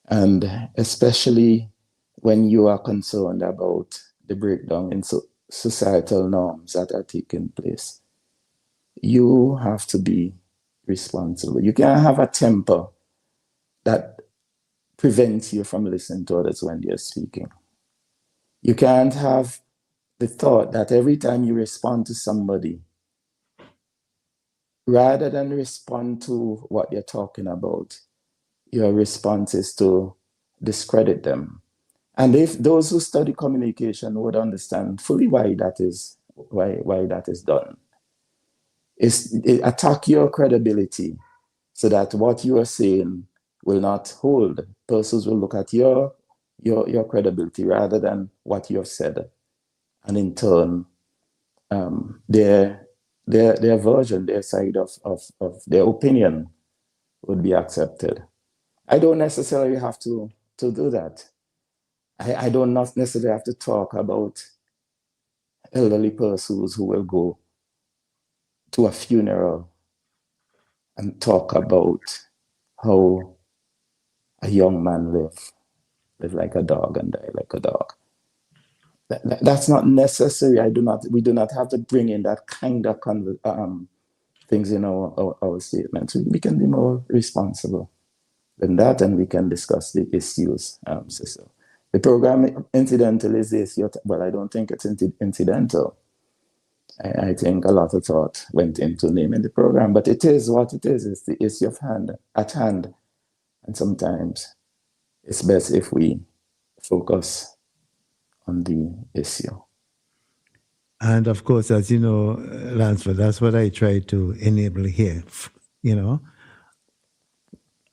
And especially when you are concerned about the breakdown in societal norms that are taking place, you have to be responsible. You can't have a temper that prevents you from listening to others when they're speaking. You can't have the thought that every time you respond to somebody, rather than respond to what they're talking about, your response is to discredit them. And if those who study communication would understand fully why that is done, it attack your credibility so that what you are saying will not hold. Persons will look at your credibility rather than what you have said. And in turn, their version, their side of their opinion would be accepted. I don't necessarily have to do that. I don't not necessarily have to talk about elderly persons who will go to a funeral and talk about how a young man live like a dog and die like a dog. That's not necessary. We do not have to bring in that kind of things in our statements. We can be more responsible than that, and we can discuss the issues, Cecil. The program, incidental, is the issue. Well, I don't think it's incidental. I think a lot of thought went into naming the program, but it is what it is. It's the issue at hand. And sometimes it's best if we focus on the issue. And of course, as you know, Lansford, that's what I try to enable here.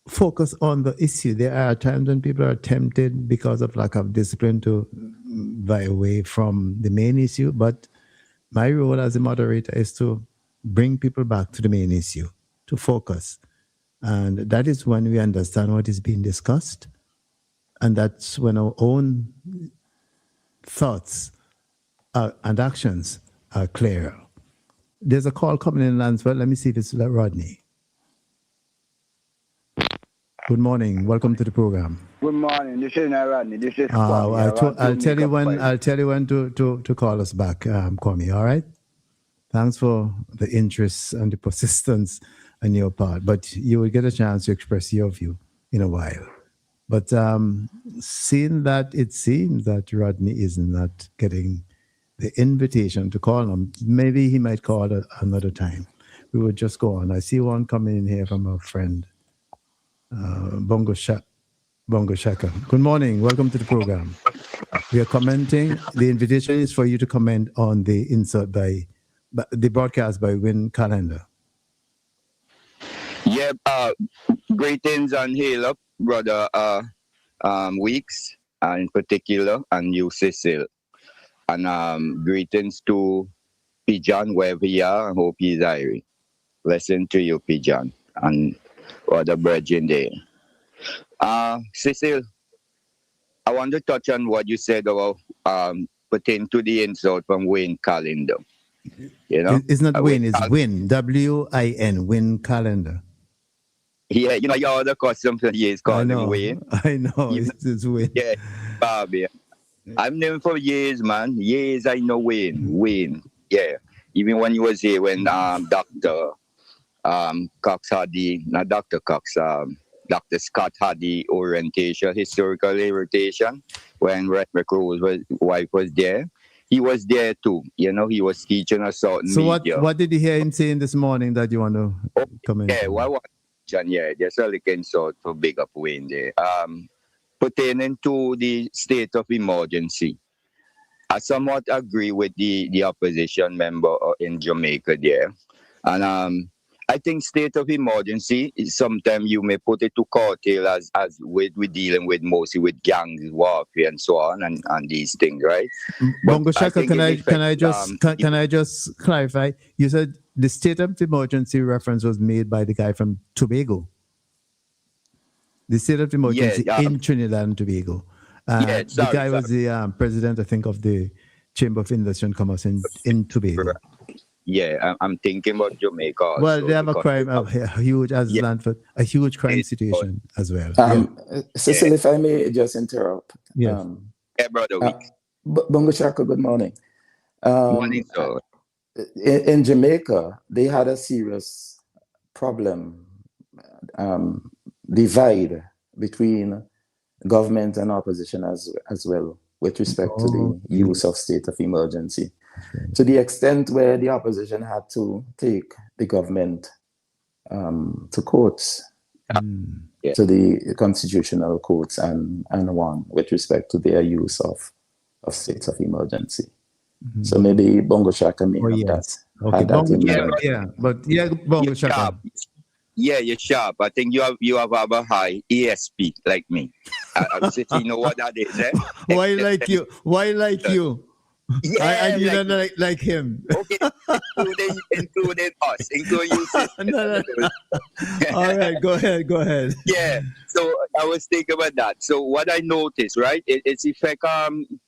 Focus on the issue. There are times when people are tempted because of lack of discipline to buy away from the main issue. But my role as a moderator is to bring people back to the main issue, to focus. And that is when we understand what is being discussed. And that's when our own thoughts and actions are clearer. There's a call coming in, Lansford. Let me see if it's Rodney. Good morning. Welcome to the program. Good morning. This is Rodney. This is Kwame. I'll tell you when to call us back, Kwame. All right. Thanks for the interest and the persistence on your part. But you will get a chance to express your view in a while. But seeing that it seems that Rodney is not getting the invitation to call him, maybe he might call another time. We would just go on. I see one coming in here from a friend. Bongo Shaka. Good morning. Welcome to the program. We are commenting. The invitation is for you to comment on the insert by the broadcast by Win Calendar. Yeah. Greetings and hail up, brother Weeks, in particular, and you, Cecil. And greetings to Pijan, wherever you are. I hope he's Irie. Listen to you, Pigeon, and other brethren there. Cecil, I want to touch on what you said about pertaining to the insult from Wayne Calendar. You know, It's not Win, it's Win. WIN, Win Calendar. Yeah, you know, your other custom for years called him Wayne. I know, it's Win. Yeah, Bobby. I've known him for years, man. Years I know Wayne. Yeah. Even when he was here, when Dr. Cox had not Dr. Cox, Dr. Scott had the historical orientation, when Red McCrow's wife was there. He was there too. You know, he was teaching us certain media. What did you hear him saying this morning that you want to comment on? Yeah, well, just a little insult for big up Wayne there. Pertaining to the state of emergency, I somewhat agree with the opposition member in Jamaica there. And I think state of emergency is sometimes you may put it to curtail as we're dealing with mostly with gangs, warfare, and so on, and these things, right? Bongo Shaka, can I just clarify? You said the state of emergency reference was made by the guy from Tobago. The state of emergency in Trinidad and Tobago. The guy was the president, I think, of the Chamber of Industry and Commerce in Tobago. Yeah, I'm thinking about Jamaica also. Well, they have a crime, a huge crime situation as well. Cecil, if I may just interrupt. Yes. Brother Weeks. Bongo Shaka, good morning. Morning, sir. In Jamaica, they had a serious problem, divide between government and opposition as well with respect to the use of state of emergency. To the extent where the opposition had to take the government to courts, to the constitutional courts and won with respect to their use of states of emergency. Mm-hmm. So maybe Bongo Shaka may have that. Okay, Bongo Shaka. Yeah, you're sharp. I think you have a high ESP like me. You know what that is, eh? Why like you? Why like you? Yeah, and you don't like him. Okay, including us, including you. No. All right, go ahead. Yeah, so I was thinking about that. So what I noticed, right, it's affect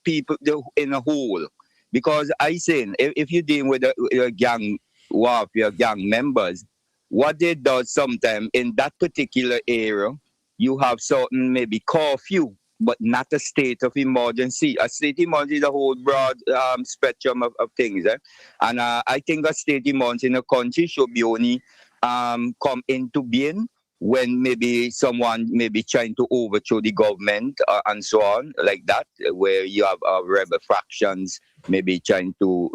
people in a whole. Because I say, if you're dealing with a gang warfare, gang members, what they do sometimes in that particular area, you have certain maybe curfew, but not a state of emergency. A state of emergency is a whole broad spectrum of things. And I think a state of emergency in a country should be only come into being when maybe someone may be trying to overthrow the government and so on, like that, where you have rebel factions maybe trying to,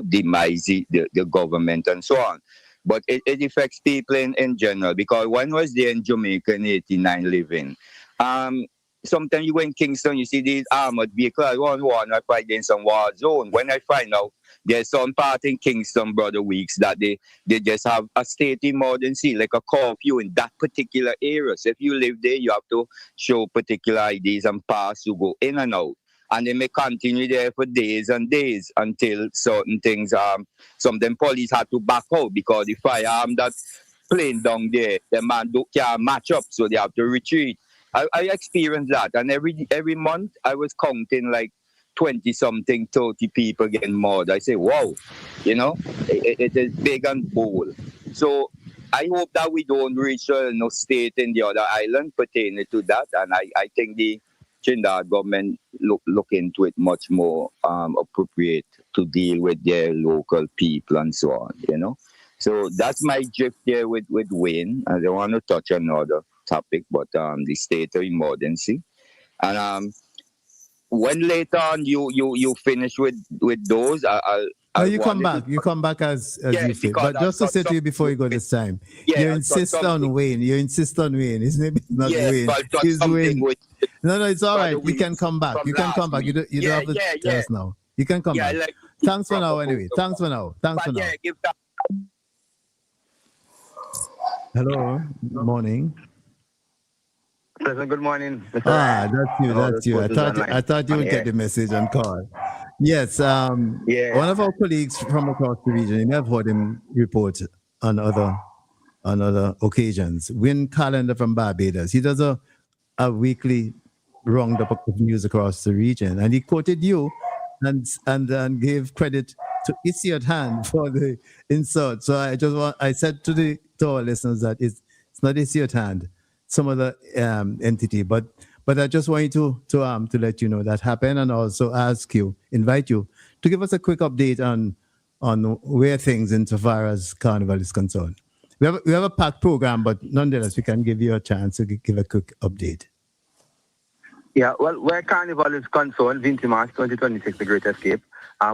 demise the government and so on. But it affects people in general, because when I was there in Jamaica in 89 living, sometimes you go in Kingston, you see these armored vehicles, I fight in some war zone. When I find out there's some part in Kingston, Brother Weeks, that they just have a state emergency, like a curfew in that particular area. So if you live there, you have to show particular IDs and pass to go in and out. And they may continue there for days and days until certain things, some of them police had to back out because the firearm that's playing down there, the man can't match up, so they have to retreat. I experienced that, and every month I was counting like 20-something, 30 people getting murdered. I say, wow, it is big and bold. So I hope that we don't reach no state in the other island pertaining to that, and I think the Trinidad government look into it much more appropriate to deal with their local people and so on, So that's my drift there with Wayne. I don't want to touch another topic, but the state of emergency. And when later on you finish with those, you come back. You come back as you feel. But just to say to you before you go this time, you insist on Wayne. You insist on Wayne. His name is not Wayne. He's Wayne. No, it's all right. You can come back. You can come back. You don't have to tell us now. You can come back. Thanks for now anyway. Thanks for now. Hello. Good morning. Pleasant good morning. That's you. I thought you would get the message and call. Yes. One of our colleagues from across the region, you may have heard him report on other occasions. Win Calendar from Barbados. He does a weekly roundup of news across the region, and he quoted you and gave credit to Isiot Hand for the insult. So I said to our listeners that it's not Isiot Hand, some other entity, but I just want you to let you know that happened, and also invite you to give us a quick update on where things insofar as Carnival is concerned. We have a packed program, but nonetheless, we can give you a chance to give a quick update. Yeah, well, where Carnival is concerned, Vintimas 2026, The Great Escape,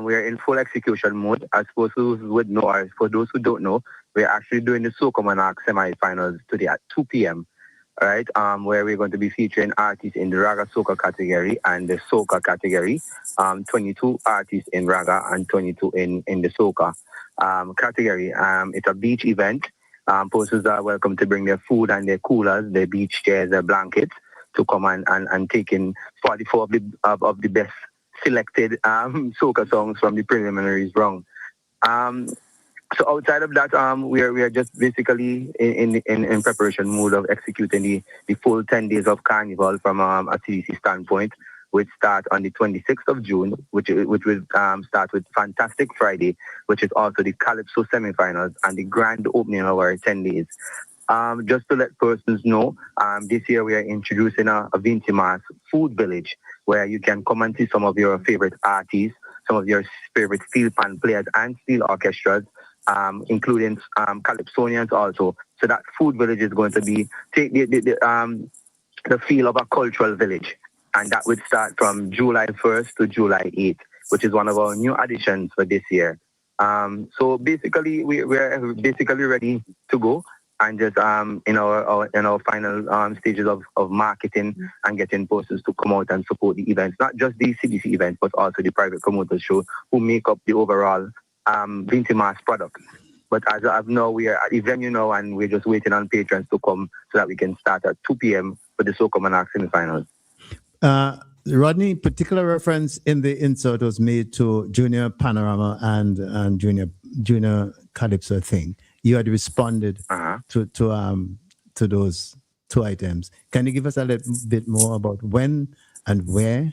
we are in full execution mode. As for those who would know, or for those who don't know, we're actually doing the Soca Monarch semi-finals today at 2 p.m., right? Where we're going to be featuring artists in the Raga Soca category and the Soca category, 22 artists in Raga and 22 in the Soca category. It's a beach event. Persons are welcome to bring their food and their coolers, their beach chairs, their blankets, to come and take in 44 of the best selected soca songs from the preliminaries round. So outside of that, we are just basically in preparation mode of executing the full 10 days of Carnival from a CDC standpoint, which start on the 26th of June, which will start with Fantastic Friday, which is also the Calypso semifinals and the grand opening of our 10 days. Just to let persons know, this year we are introducing a Vintimas food village where you can come and see some of your favorite artists, some of your favorite steel pan players and steel orchestras, including Calypsonians also. So that food village is going to be take the feel of a cultural village, and that would start from July 1st to July 8th, which is one of our new additions for this year. So basically, we're basically ready to go. And just in our final stages of marketing and getting persons to come out and support the events, not just the CDC events, but also the private promoters show who make up the overall Vintimas product. But as of now, we are at the venue now, and we're just waiting on patrons to come so that we can start at 2 p.m. for the Soca Monarch semifinals. Rodney, particular reference in the insert was made to Junior Panorama and Junior Calypso thing. You had responded to those two items. Can you give us a little bit more about when and where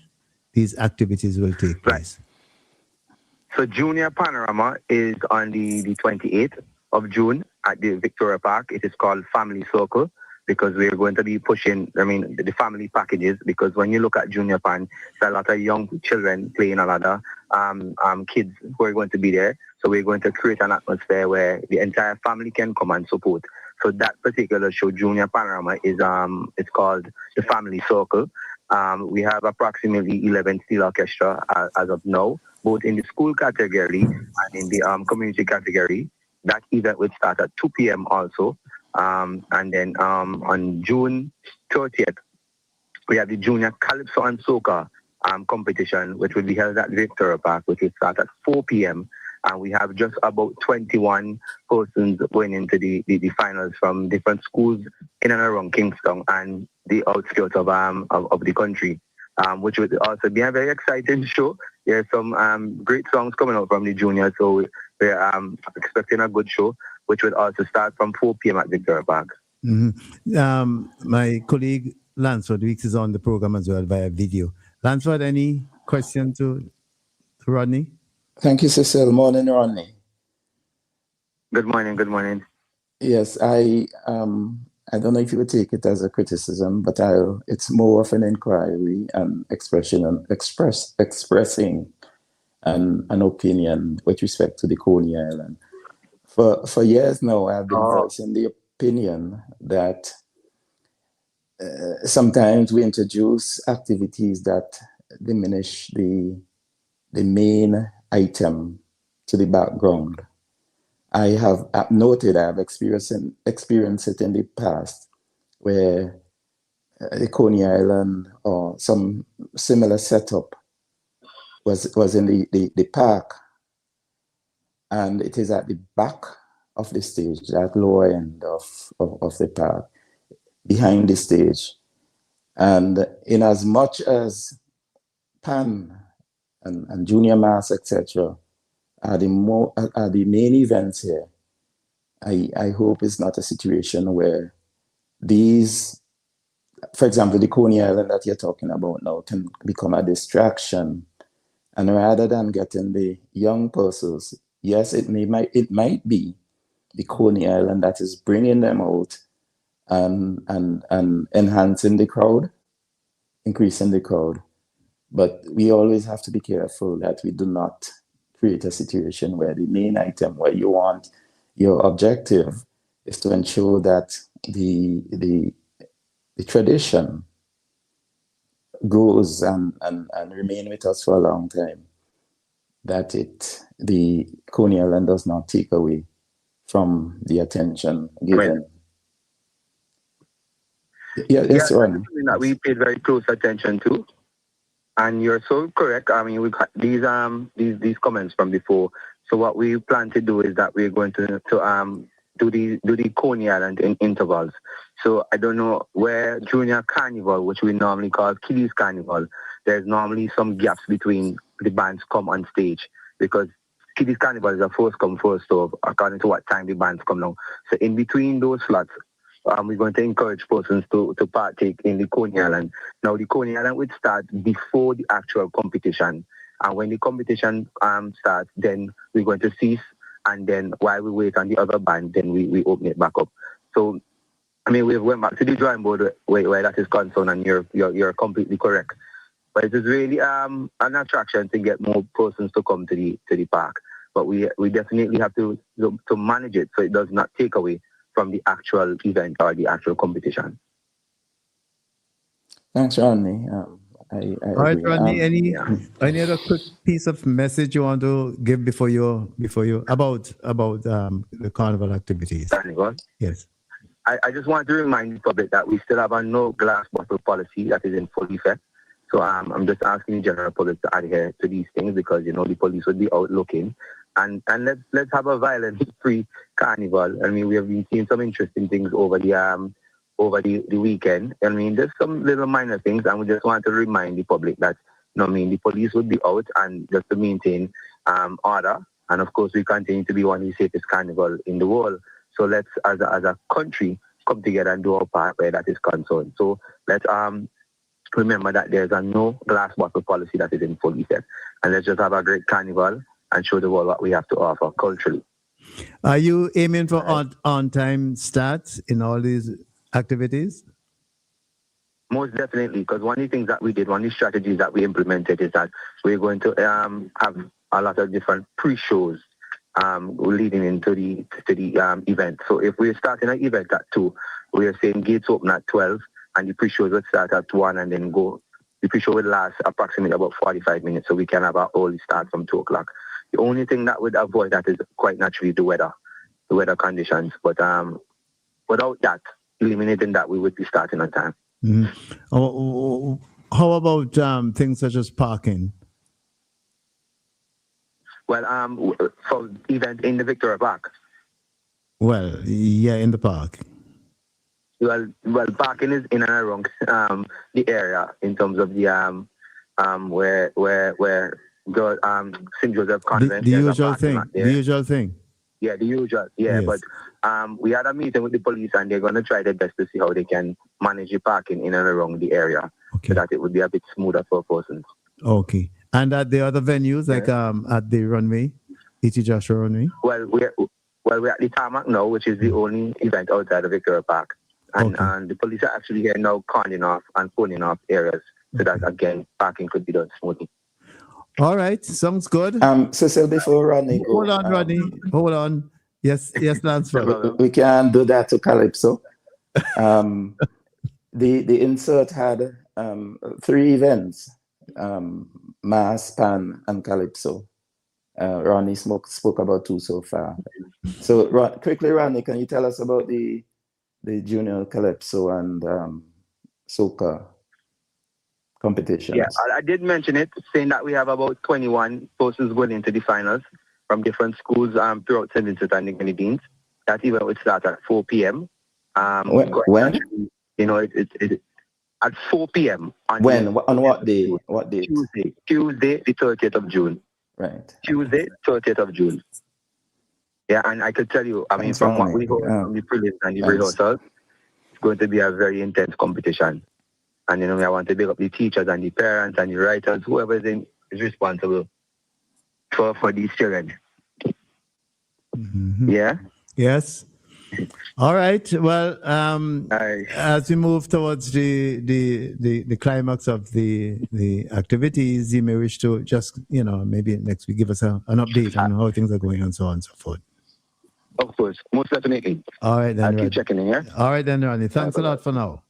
these activities will take place? Right. So Junior Panorama is on the 28th of June at the Victoria Park. It is called Family Circle because we're going to be pushing, the family packages, because when you look at Junior Pan, there's a lot of young children playing, a lot of kids who are going to be there. So we're going to create an atmosphere where the entire family can come and support. So that particular show, Junior Panorama, is it's called the Family Circle. We have approximately 11 steel orchestra as of now, both in the school category and in the community category. That event will start at 2 p.m. also. And then on June 30th, we have the Junior Calypso and Soca competition, which will be held at Victoria Park, which will start at 4 p.m. And we have just about 21 persons going into the finals from different schools in and around Kingston and the outskirts of the country, which would also be a very exciting show. There's some great songs coming out from the juniors, so we're expecting a good show, which would also start from 4 p.m. at Victoria Park. Mm-hmm. My colleague Lansford Weeks is on the program as well via video. Lansford, any question to Rodney? Thank you, Cecil. Morning, Rodney. Good morning. Good morning. Yes, I don't know if you would take it as a criticism, but it's more of an inquiry and expressing an opinion with respect to the Coney Island. For years now, I've been voicing the opinion that sometimes we introduce activities that diminish the main item to the background. I have noted, I have experienced it in the past where the Coney Island or some similar setup was in the park, and it is at the back of the stage, that lower end of the park, behind the stage. And in as much as Pan and Junior Mass, etc., are the main events here, I hope it's not a situation where these, for example, the Coney Island that you're talking about now can become a distraction. And rather than getting the young persons, yes, it might be the Coney Island that is bringing them out and enhancing the crowd, increasing the crowd. But we always have to be careful that we do not create a situation where the main item, where you want your objective, is to ensure that the tradition grows and remain with us for a long time. That the Coney Island does not take away from the attention given. Yeah, That's Ron. something that we paid very close attention to. And you're so correct. I mean, we've got these comments from before. So what we plan to do is that we're going to do the Coney Island in intervals. So I don't know where Junior Carnival, which we normally call Kiddies Carnival, there's normally some gaps between the bands come on stage, because Kiddies Carnival is a first come first serve according to what time the bands come now. So in between those slots, we're going to encourage persons to partake in the Coney Island. Now, the Coney Island would start before the actual competition. And when the competition starts, then we're going to cease. And then while we wait on the other band, then we open it back up. So, I mean, we went back to the drawing board where that is concerned, and you're completely correct. But it is really an attraction to get more persons to come to the park. But we definitely have to manage it so it does not take away from the actual event or the actual competition. Thanks, Rodney. I All right, agree. Rodney. Any other quick piece of message you want to give before you about the carnival activities? Carnival. Yes. I just want to remind the public that we still have a no glass bottle policy that is in full effect. So I'm just asking the general public to adhere to these things, because the police would be out looking. And let's have a violence-free carnival. I mean, we have been seeing some interesting things over the weekend. I mean, there's some little minor things, and we just want to remind the public that the police would be out and just to maintain order. And of course, we continue to be one of the safest carnival in the world. So let's, as a country, come together and do our part where that is concerned. So let's remember that there's a no glass bottle policy that is in full effect, and let's just have a great carnival and show the world what we have to offer culturally. Are you aiming for on-time starts in all these activities? Most definitely, because one of the things that we did, one of the strategies that we implemented is that we're going to have a lot of different pre-shows leading into the event. So if we're starting an event at 2, we're saying gates open at 12, and the pre-shows would start at 1 and then go. The pre-show would last approximately about 45 minutes, so we can have our early start from 2 o'clock. The only thing that would avoid that is quite naturally the weather conditions. But without that, eliminating that, we would be starting on time. Mm-hmm. How about things such as parking? Well, for event in the Victoria Park. Well, yeah, in the park. Well, parking is in and around the area in terms of the where St. Joseph Convent. The usual thing. The usual thing. Yeah, the usual. Yeah, yes. But we had a meeting with the police, and they're going to try their best to see how they can manage the parking in and around the area, so that it would be a bit smoother for persons. Okay. And at the other venues, like at the runway, E.T. Joshua runway? Well, we're at the tarmac now, which is the only event outside of Victoria Park. And the police are actually here now calling off and phoning off areas so that, again, parking could be done smoothly. All right. Sounds good. Cecil, before Rodney go. Hold on, Rodney. Hold on. Yes, Lansford. We can do that to Calypso. The insert had 3 events, Mass, Pan, and Calypso. Ronnie spoke about 2 so far. So quickly, Ronnie, can you tell us about the Junior Calypso and Soca competitions? Yeah, I did mention it, saying that we have about 21 persons going into the finals from different schools throughout St. Vincent and the Grenadines. That event would start at 4 p.m. When? It's at 4 p.m. On what day? What day? Tuesday, the 30th of June. Right. Tuesday, 30th of June. Yeah, and I could tell you, I mean, Thanks, from what Kwame. we heard from the prelims and the Thanks. rehearsals, it's going to be a very intense competition. And, I want to big up the teachers and the parents and the writers, whoever is responsible for these children. Mm-hmm. Yeah? Yes. All right. Well, as we move towards the climax of the activities, you may wish to just, maybe next week give us an update on how things are going and so on and so forth. Of course. Most definitely. All right, then. I'll keep checking in, yeah? All right, then, Ronnie. Thanks a lot for now.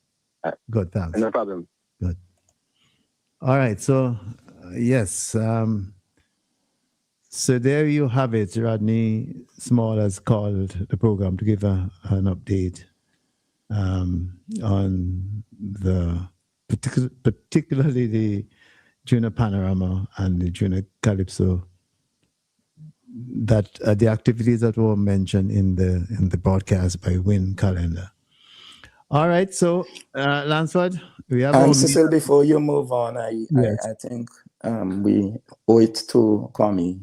Good, thanks. No problem. Good. All right. So, yes. So there you have it. Rodney Small has called the program to give an update on the particularly the Junior Panorama and the Junior Calypso, that the activities that were mentioned in the broadcast by Win Calendar. All right, so Lansford, we have Cecil, before you move on, I think we owe it to Kwame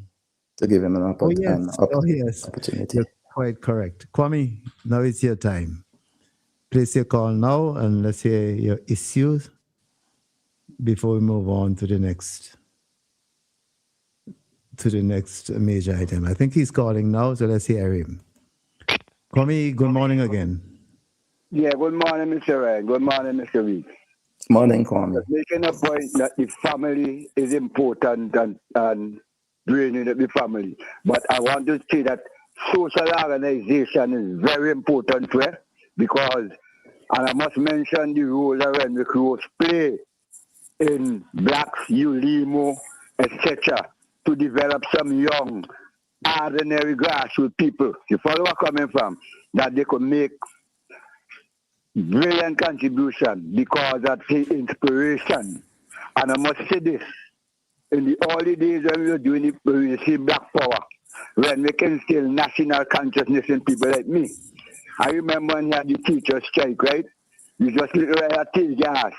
to give him an opportunity. You're quite correct. Kwame, now it's your time. Place your call now and let's hear your issues before we move on to the next major item. I think he's calling now, so let's hear him. Kwame, good morning again. Yeah, good morning, Mr. Ryan. Good morning, Mr. Reed. Morning, Kwame. Making a point that the family is important and draining the family. But I want to say that social organization is very important to it because, and I must mention the role that Renwick Rose play in Blacks, ULIMO, etc., to develop some young, ordinary grassroots people. You follow where I'm coming from? That they could make brilliant contribution because of his inspiration. And I must say this, in the early days when we were doing it, we see Black Power, when we can instill national consciousness in people like me. I remember when he had the teacher strike, right? You just look at tear gas.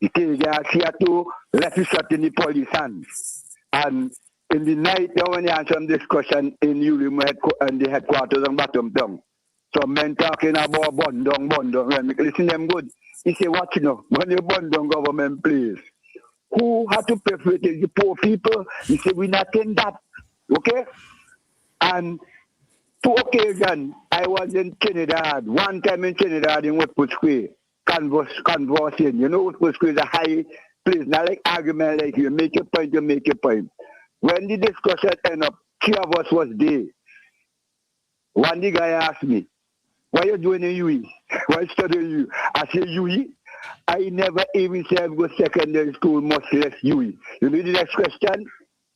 The tear gas, he had to let it shut in the police hands. And in the night, when he had some discussion in ULIM and the headquarters on Bottom Town, some men talking about Bondong, when we listen them good. He say, what when you Bondong government place, who had to pay for it? The poor people. He said, we're not in that. Okay? And two occasions, I was in Trinidad. One time in Trinidad in Woodford Square, conversing. You know, Woodford Square is a high place. Not like argument like you make your point, you make your point. When the discussion ended up, 3 of us was there. One the guy asked me, what are you doing in UE? Why you studying UE? I say, UE? I never even said I go secondary school, much less UE. You know the next question?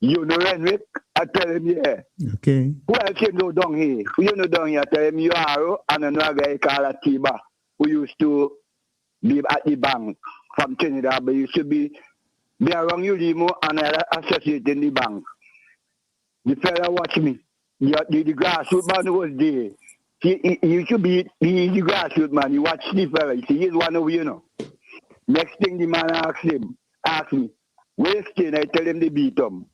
You know Renwick? I tell him, yeah. Okay. Who else you know down here? Who you know down here? I tell him, you are, and another guy called Atiba, who used to be at the bank from Trinidad, but used to be around ULIMO and associated in the bank. The fella watched me. The grassroots man who was there. He should be the grassroots man. He watched the fella. He said, he's one of you, Next thing the man asked me, where you staying? I tell him they beat him.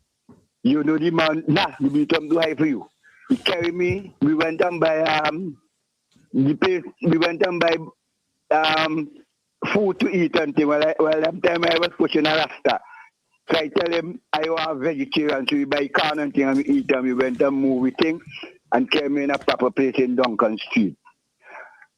You know the man, the beat him too high for you. He carried me, we went and buy the place, we went and buy food to eat and thing. Well, that time I was pushing a rasta. So I tell him I was vegetarian, so we buy corn and thing and we eat and we went and movie thing and came in a proper place in Duncan Street.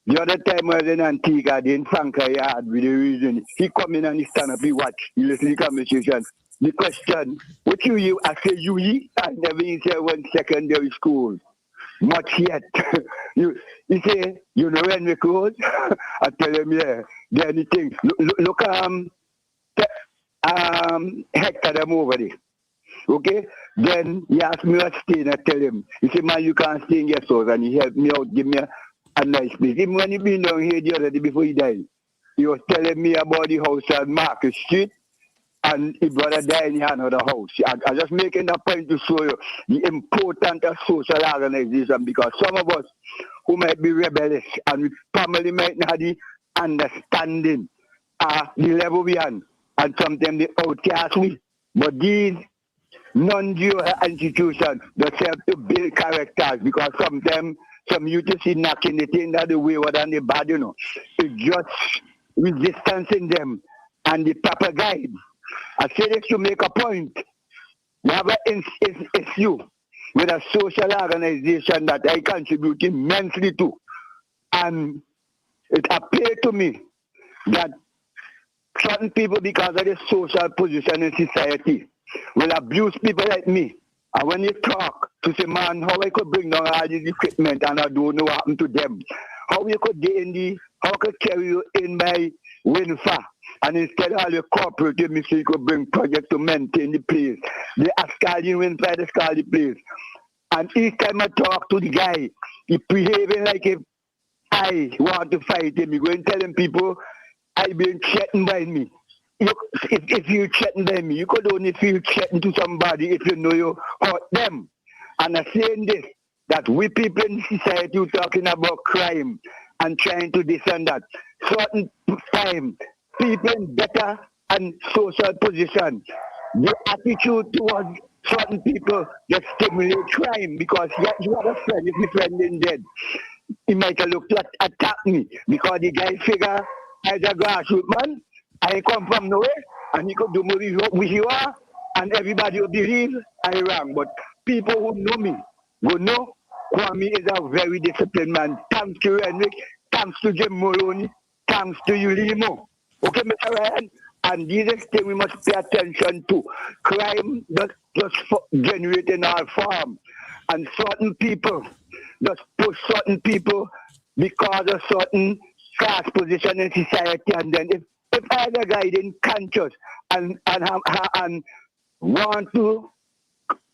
The other time I was in Antigua, in Franca yard with the reason. He come in and he stand up, he watch, he listen to the conversation. The question, what you? I say you, I never even say one secondary school. Much yet. He say, you know when we close? I tell him, yeah. Then he thinks, look Hector them over there. Okay? Then he asked me to stay and I tell him, he said, man, you can't stay in guest house, and he helped me out, give me a nice place. Even when he been down here the other day before he died, he was telling me about the house on Market Street, and his brother died in another house. I just making that point to show you the importance of social organization, because some of us who might be rebellious and we probably might not have the understanding the level we are, and sometimes they outcast we. But these non-geo institution that help to build characters because sometimes some youth see knocking the thing that the wayward and the bad, it's just resistance in them and the proper guide. I say this to make a point. You have an issue with a social organization that I contribute immensely to. And it appeared to me that certain people, because of their social position in society, will abuse people like me. And when you talk to say, man, how I could bring down all this equipment and I don't know what happened to them. How you could get in how I could carry you in my WINFA. And instead of all your cooperative, me say you could bring project to maintain the place. They ask all you WINFA, they call the place. And each time I talk to the guy, he behaving like if I want to fight him. He going to tell them people, I been threatened by me. If you threatened by me, you could only feel threatened to somebody if you know you hurt them. And I'm saying this, that we people in society who talking about crime and trying to this and that. Certain time, people in better and social position, the attitude towards certain people just stimulate crime because you have a friend, if my friend is dead, he might have looked to attack me because the guy figure as a grassroots man, I come from nowhere and he could do more with you are and everybody will believe I wrong. But people who know me will know Kwame is a very disciplined man. Thanks to Henrik, thanks to Jim Mulroney, thanks to Ulimo. Okay, Mr. Ryan? And these things we must pay attention to. Crime does just generate in our farm. And certain people just push certain people because of certain class position in society. And then if either guy didn't conscious and want to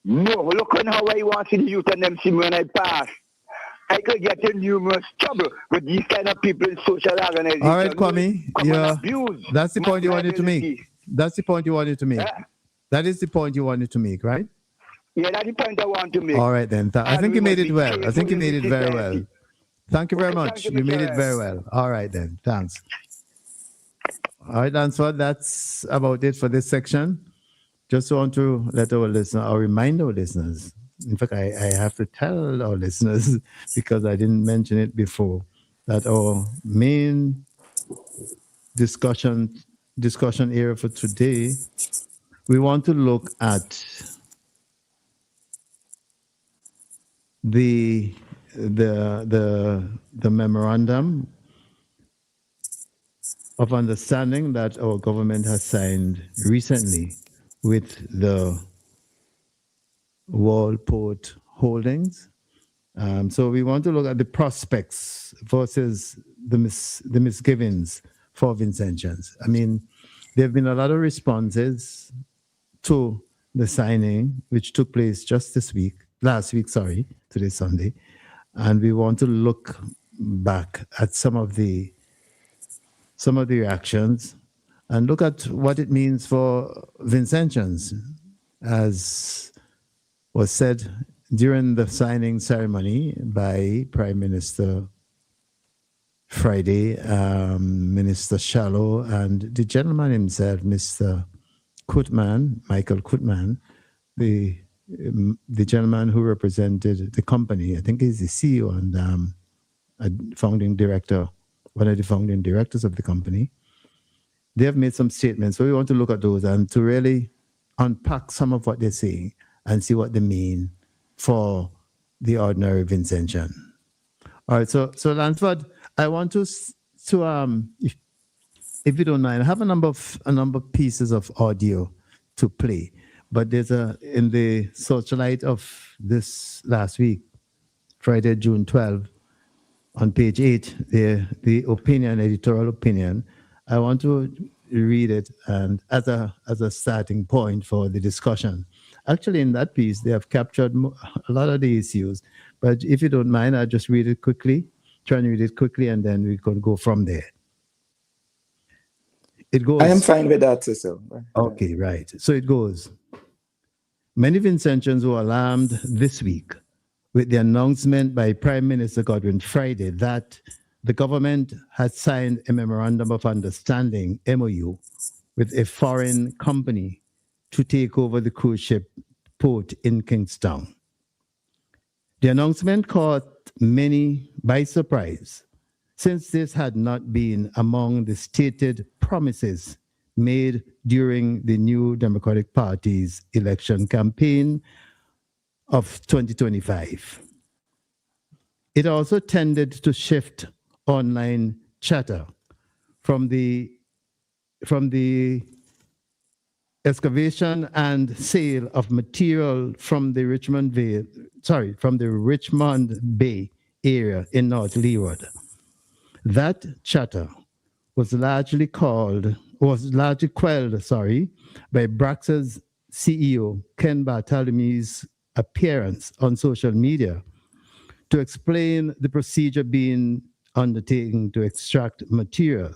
know, look on how I want to see the youth and them see me when I pass. I could get in numerous trouble with these kind of people in social organizations. All right, Kwame. Yeah, that's the point you wanted to make. liability. That's the point you wanted to make. Yeah. That is the point you wanted to make, right? Yeah, that's the point I want to make. All right, then. I And think we you made must it be well. I think you careful made in it very society. well. Thank you very Okay, much. thank you, You made Mr. it very well. All right, then. Thanks. All right, Lansford, that's about it for this section. Just want to let our listeners, or remind our listeners, in fact, I have to tell our listeners, because I didn't mention it before, that our main discussion area for today, we want to look at the memorandum of understanding that our government has signed recently with the Wallport Holdings. So we want to look at the prospects versus the misgivings for Vincentians. I mean, there have been a lot of responses to the signing, which took place just last week, today Sunday. And we want to look back at some of the reactions and look at what it means for Vincentians, as was said during the signing ceremony by Prime Minister Friday, Minister Shallow, and the gentleman himself, Mr. Michael Kutman, the gentleman who represented the company. I think he's the CEO and a founding director, one of the founding directors of the company. They have made some statements. So we want to look at those and to really unpack some of what they're saying and see what they mean for the ordinary Vincentian. All right, so Lansford, I want to if you don't mind, I have a number of pieces of audio to play, but there's in the Socialite of this last week, Friday, June 12, on page 8, the editorial opinion. I want to read it and as a starting point for the discussion. Actually, in that piece, they have captured a lot of the issues, but if you don't mind, I'll just read it quickly, try and read it quickly, and then we can go from there. It goes. I am fine with that, Cecil. Okay, right. So it goes. Many Vincentians were alarmed this week with the announcement by Prime Minister Godwin Friday that the government had signed a memorandum of understanding, MOU, with a foreign company to take over the cruise ship port in Kingstown. The announcement caught many by surprise, since this had not been among the stated promises made during the New Democratic Party's election campaign of 2025. It also tended to shift online chatter from the excavation and sale of material from the Richmond Bay area in North Leeward. That chatter was largely quelled, by Brax's CEO Ken Barthelme's appearance on social media to explain the procedure being undertaken to extract material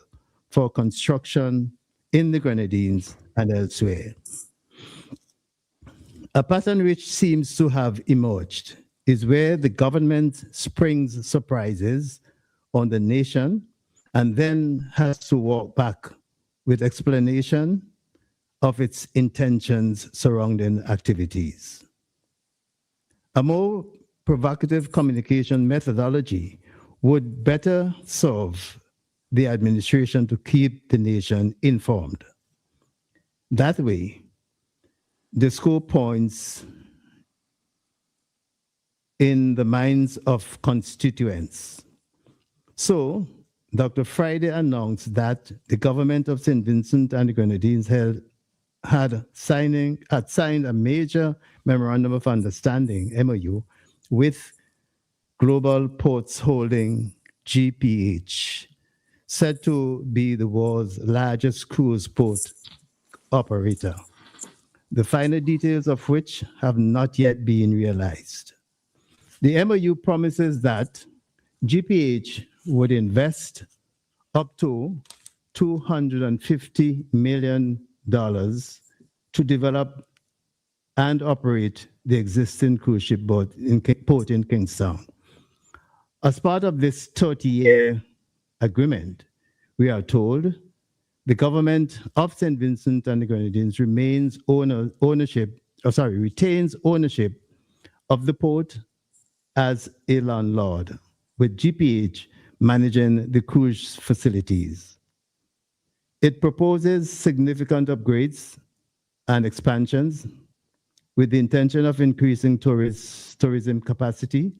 for construction in the Grenadines and elsewhere. A pattern which seems to have emerged is where the government springs surprises on the nation and then has to walk back with explanation of its intentions surrounding activities. A more provocative communication methodology would better serve the administration to keep the nation informed. That way, the score points in the minds of constituents. So, Dr. Friday announced that the government of St. Vincent and the Grenadines had signed a major memorandum of understanding, MOU, with Global Ports Holding, GPH, said to be the world's largest cruise port operator, the final details of which have not yet been realized. The MOU promises that GPH would invest up to $250 million to develop and operate the existing cruise ship port in Kingstown. As part of this 30-year agreement, we are told the government of St. Vincent and the Grenadines retains ownership of the port as a landlord, with GPH managing the cruise facilities. It proposes significant upgrades and expansions with the intention of increasing tourism capacity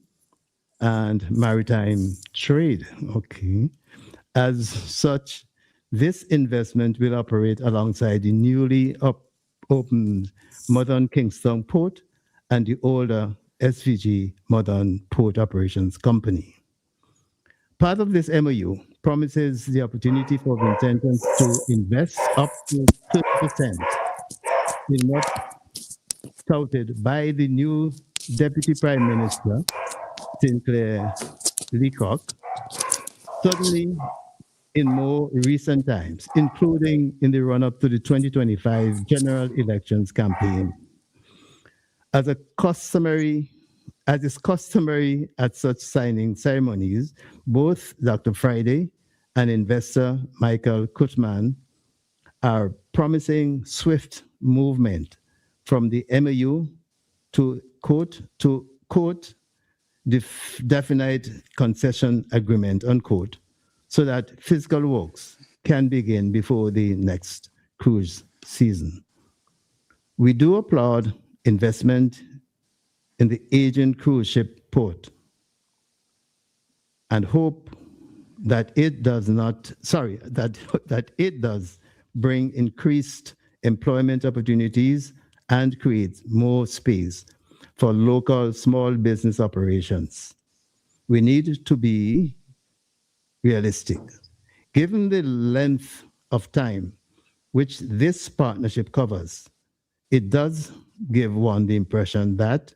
and maritime trade. Okay. As such, this investment will operate alongside the newly opened Modern Kingstown Port and the older SVG Modern Port Operations Company. Part of this MOU promises the opportunity for Vincentians to invest up to 30% in what touted by the new Deputy Prime Minister, Sinclair Leacock, certainly in more recent times, including in the run-up to the 2025 general elections campaign. As is customary at such signing ceremonies, both Dr. Friday and investor Michael Kutman are promising swift movement from the MOU to quote, definite concession agreement, unquote, so that physical works can begin before the next cruise season. We do applaud investment in the aging cruise ship port and hope that it does bring increased employment opportunities and create more space for local small business operations. We need to be realistic. Given the length of time which this partnership covers, it does give one the impression that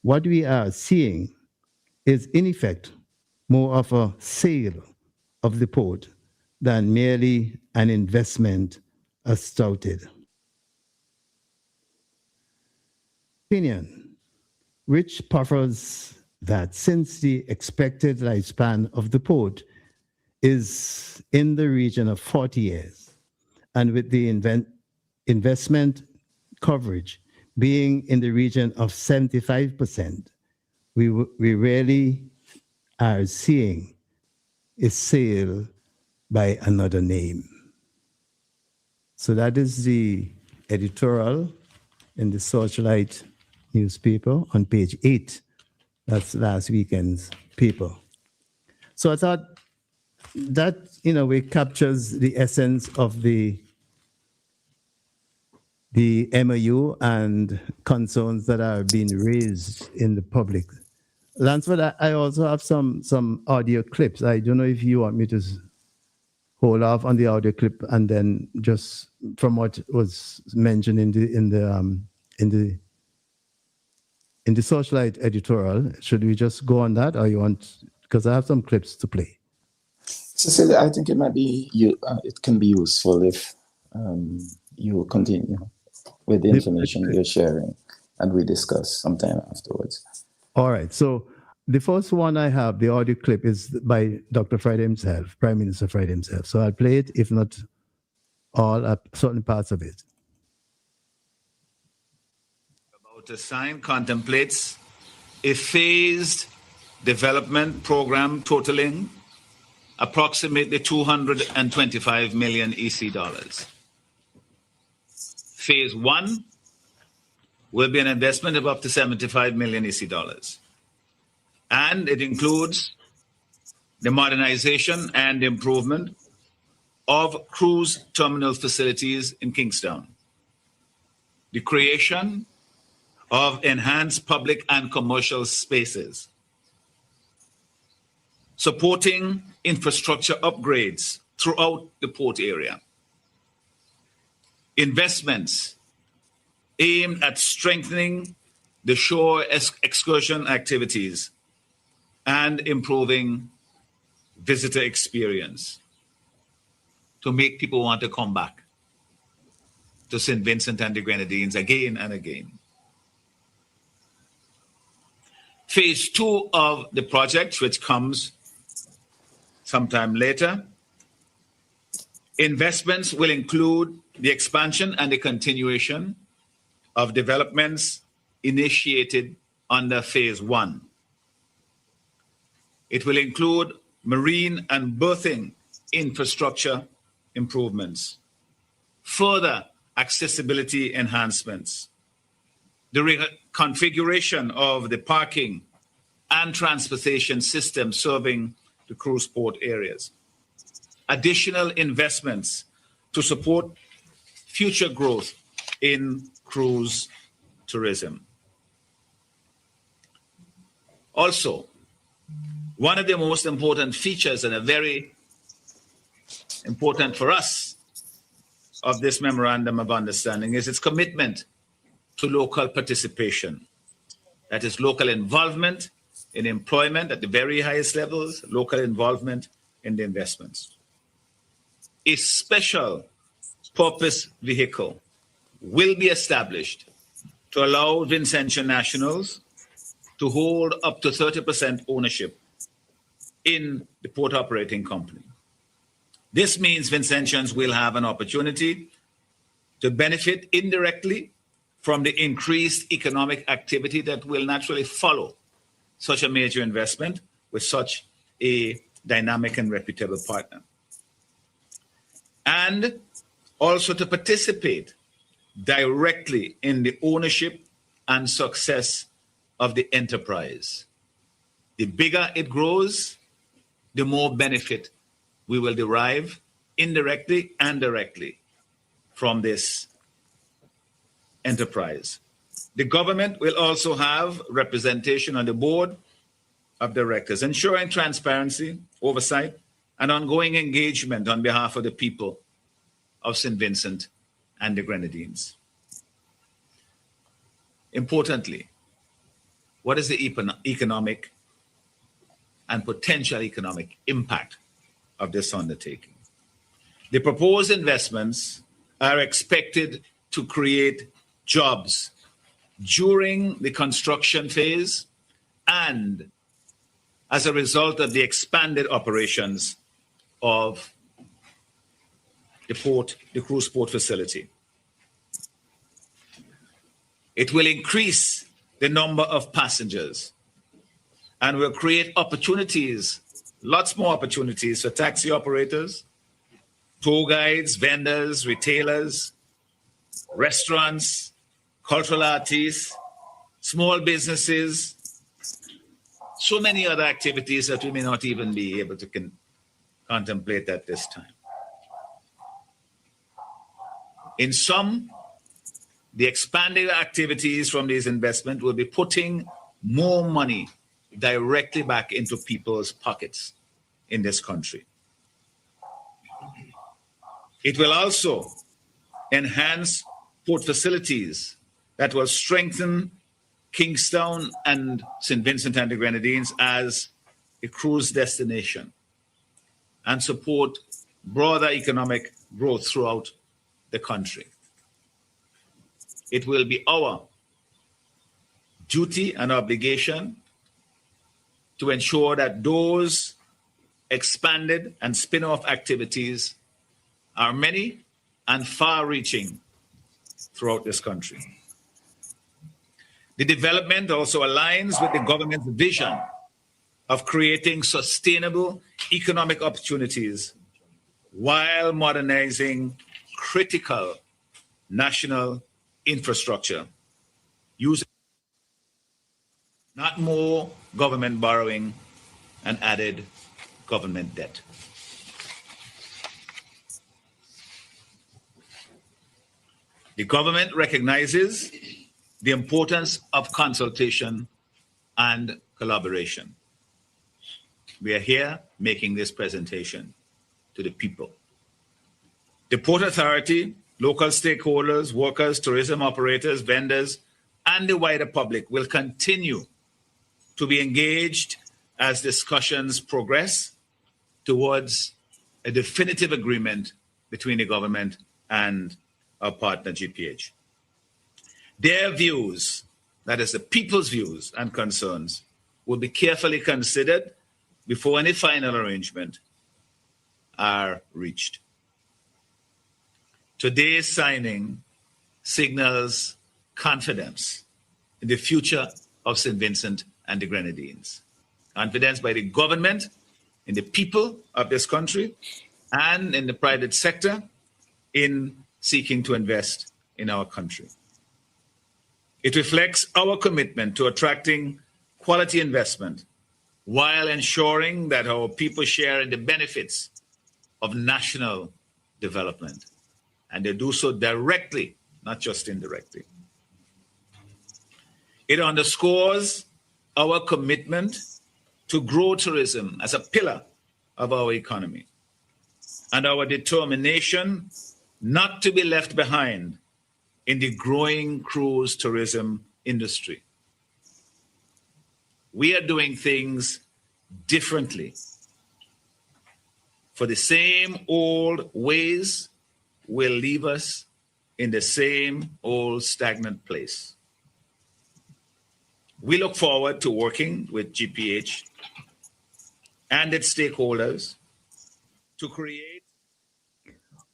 what we are seeing is in effect more of a sale of the port than merely an investment as touted. Opinion, which proffers that since the expected lifespan of the port is in the region of 40 years, and with the investment coverage being in the region of 75%, we really are seeing a sale by another name. So that is the editorial in the Searchlight newspaper on page 8. That's last weekend's paper. So I thought that, in a way, captures the essence of the MOU and concerns that are being raised in the public. Lansford, I also have some audio clips. I don't know if you want me to hold off on the audio clip and then just from what was mentioned in the Searchlight editorial. Should we just go on that, or you want? Because I have some clips to play. Cecil, I think it might be it can be useful if you continue with the information you're sharing and we discuss sometime afterwards. All right. So the first one I have, the audio clip, is by Dr. Friday himself, Prime Minister Friday himself. So I'll play it, if not all, certain parts of it. About to sign contemplates a phased development program totaling approximately 225 million EC dollars. Phase 1 will be an investment of up to 75 million EC dollars. And it includes the modernization and improvement of cruise terminal facilities in Kingstown, the creation of enhanced public and commercial spaces, supporting infrastructure upgrades throughout the port area, investments aimed at strengthening the shore excursion activities and improving visitor experience to make people want to come back to St. Vincent and the Grenadines again and again. Phase 2 of the project, which comes sometime later, investments will include the expansion and the continuation of developments initiated under Phase 1. It will include marine and berthing infrastructure improvements, further accessibility enhancements, the reconfiguration of the parking and transportation system serving the cruise port areas, additional investments to support future growth in cruise tourism. Also, one of the most important features, and a very important for us, of this memorandum of understanding is its commitment to local participation. That is local involvement in employment at the very highest levels, local involvement in the investments. A special purpose vehicle will be established to allow Vincentian nationals to hold up to 30% ownership in the port operating company. This means Vincentians will have an opportunity to benefit indirectly from the increased economic activity that will naturally follow such a major investment with such a dynamic and reputable partner. And also to participate directly in the ownership and success of the enterprise. The bigger it grows, the more benefit we will derive indirectly and directly from this enterprise. The government will also have representation on the board of directors, ensuring transparency, oversight, and ongoing engagement on behalf of the people of St. Vincent and the Grenadines. Importantly, what is the economic and potential economic impact of this undertaking? The proposed investments are expected to create jobs during the construction phase and as a result of the expanded operations of the cruise port facility. It will increase the number of passengers and will create opportunities, lots more opportunities for taxi operators, tour guides, vendors, retailers, restaurants, cultural artists, small businesses, so many other activities that we may not even be able to contemplate at this time. In sum, the expanded activities from these investments will be putting more money directly back into people's pockets in this country. It will also enhance port facilities that will strengthen Kingstown and St. Vincent and the Grenadines as a cruise destination and support broader economic growth throughout the country. It will be our duty and obligation to ensure that those expanded and spin-off activities are many and far-reaching throughout this country. The development also aligns with the government's vision of creating sustainable economic opportunities while modernizing critical national infrastructure, using not more government borrowing and added government debt. The government recognizes the importance of consultation and collaboration. We are here making this presentation to the people. The Port Authority, local stakeholders, workers, tourism operators, vendors, and the wider public will continue to be engaged as discussions progress towards a definitive agreement between the government and our partner GPH. Their views, that is the people's views and concerns, will be carefully considered before any final arrangement are reached. Today's signing signals confidence in the future of St. Vincent and the Grenadines. Confidence by the government in the people of this country and in the private sector in seeking to invest in our country. It reflects our commitment to attracting quality investment while ensuring that our people share in the benefits of national development. And they do so directly, not just indirectly. It underscores our commitment to grow tourism as a pillar of our economy and our determination not to be left behind in the growing cruise tourism industry. We are doing things differently. For the same old ways will leave us in the same old stagnant place. We look forward to working with GPH and its stakeholders to create.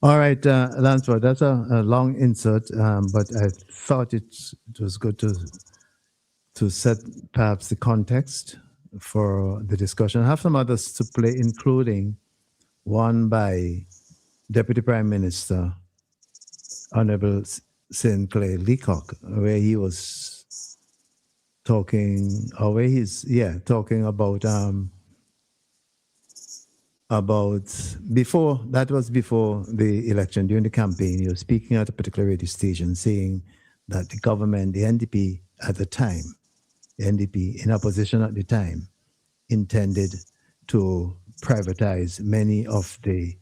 All right, Lansford, that's a long insert, but I thought it was good to set perhaps the context for the discussion. I have some others to play, including one by Deputy Prime Minister Honorable Sinclair Leacock, where he was talking, or where he's talking about before, that was before the election, during the campaign. He was speaking at a particular radio station saying that the government, the NDP at the time, the NDP in opposition at the time, intended to privatize many of the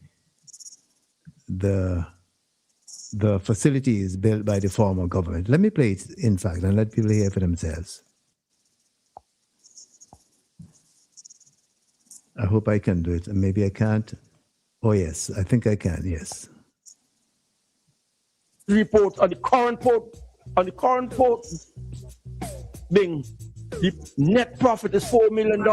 facilities built by the former government. Let me play it, in fact, and let people hear for themselves. I hope I can do it. Maybe I can't. Oh, yes, I think I can, yes. Report on the current port, being the net profit is $4 million.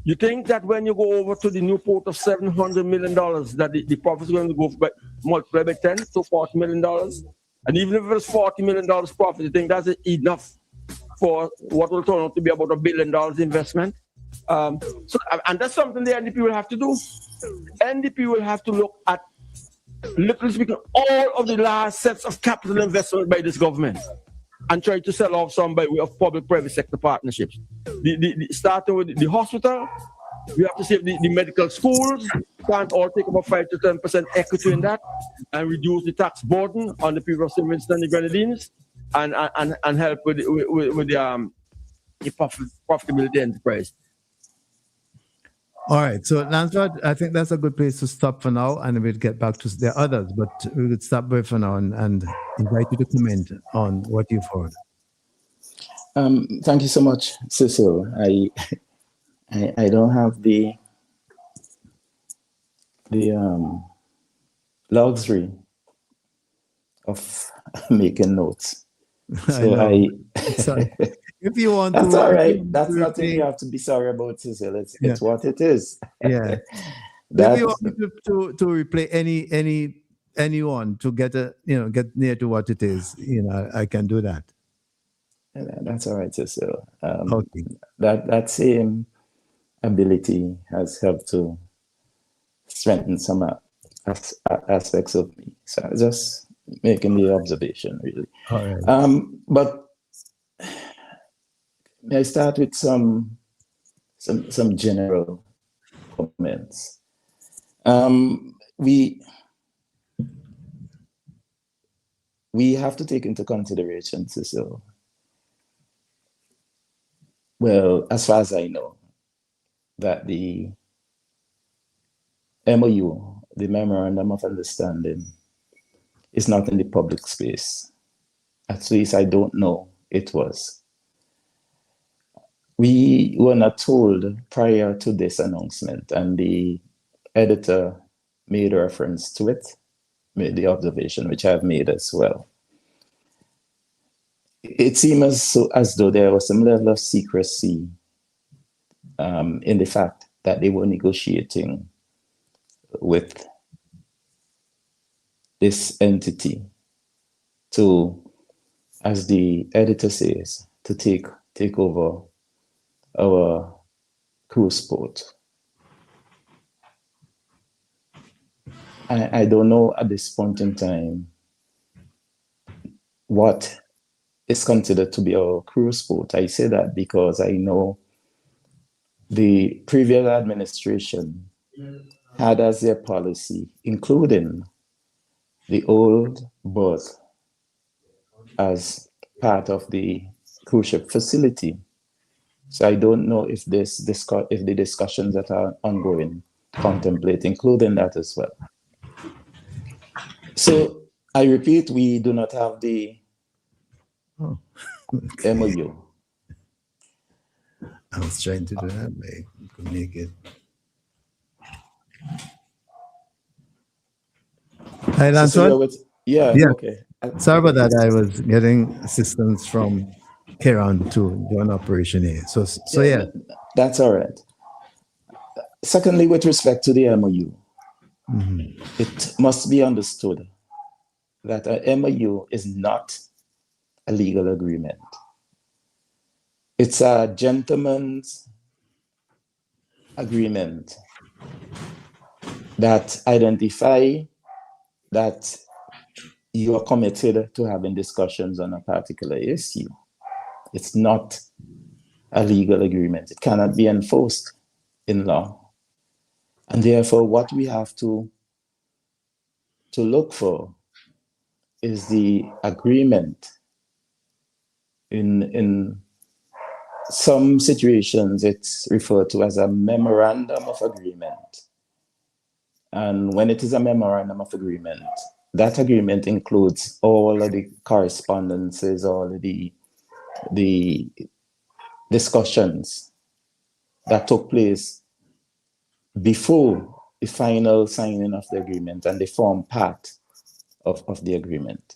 You think that when you go over to the new port of $700 million, that the profit is going to go by, multiply by 10 to $40 million? And even if it was $40 million profit, you think that's enough for what will turn out to be about $1 billion investment? And that's something the NDP will have to do. NDP will have to look at, literally speaking, all of the last sets of capital investment by this government and try to sell off some by way of public-private sector partnerships. Starting with the hospital, we have to see if the medical schools can't all take about 5 to 10% equity in that and reduce the tax burden on the people of St. Vincent and the Grenadines and help with the profitability enterprise. All right, so Lancelot, I think that's a good place to stop for now, and we'll get back to the others, but we would stop there for now and invite you to comment on what you've heard. Thank you so much, Cecil. I don't have the luxury of making notes. So Sorry. If you want that's to, all right. That's nothing you have to be sorry about, Cecil. It's what it is. Yeah. If you want me to replay anyone to get near to what it is, I can do that. That's all right, Cecil. Okay. That same ability has helped to strengthen some aspects of me. So just making the observation, really. All right. But may I start with some general comments? We have to take into consideration, Cecil. Well, as far as I know, that the MOU, the Memorandum of Understanding, is not in the public space. At least I don't know it was. We were not told prior to this announcement, and the editor made reference to it, made the observation, which I've made as well. It seems as though there was some level of secrecy in the fact that they were negotiating with this entity to, as the editor says, to take over our cruise port. I don't know at this point in time what is considered to be our cruise port. I say that because I know the previous administration had as their policy, including the old berth as part of the cruise ship facility. So I don't know if if the discussions that are ongoing contemplate including that as well. So I repeat, we do not have the MOU. I was trying to do that, but I could make it. Hi, Lancelot. Yeah, okay. Sorry about that. I was getting assistance from Kieran to do an operation here. So yeah. That's all right. Secondly, with respect to the MOU, it must be understood that a MOU is not a legal agreement. It's a gentleman's agreement that identify that you are committed to having discussions on a particular issue. It's not a legal agreement. It cannot be enforced in law. And therefore, what we have to look for is the agreement. In some situations, it's referred to as a memorandum of agreement. And when it is a memorandum of agreement, that agreement includes all of the correspondences, all of the discussions that took place before the final signing of the agreement, and they form part of the agreement.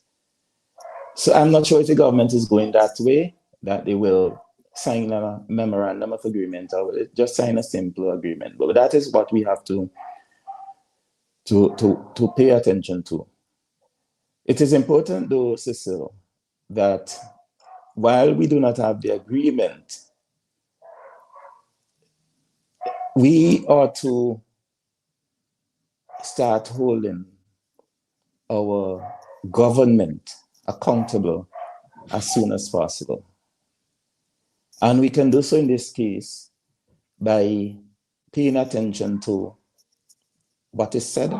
So I'm not sure if the government is going that way, that they will sign a memorandum of agreement or will it just sign a simple agreement. But that is what we have to pay attention to. It is important, though, Cecil, that while we do not have the agreement, we ought to start holding our government accountable as soon as possible. And we can do so in this case by paying attention to what is said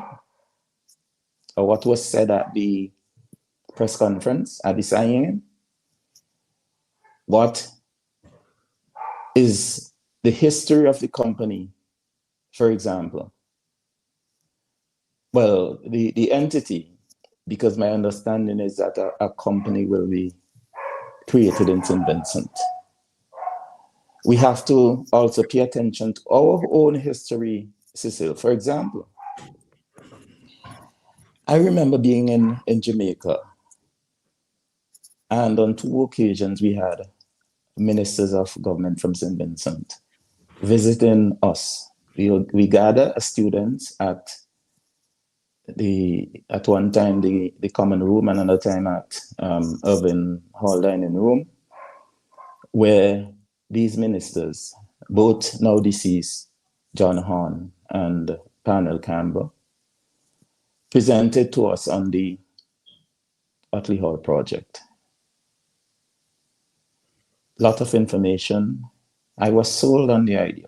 or what was said at the press conference, at the signing, what is the history of the company, for example. Well, the entity, because my understanding is that a company will be created in St. Vincent. We have to also pay attention to our own history, Cecil. For example, I remember being in Jamaica, and on 2 occasions we had ministers of government from St. Vincent visiting us. We gather students at one time the common room and another time at Irving Hall dining room, where these ministers, both now deceased, John Horn and Parnell Campbell, presented to us on the Utley Hall project. Lot of information. I was sold on the idea.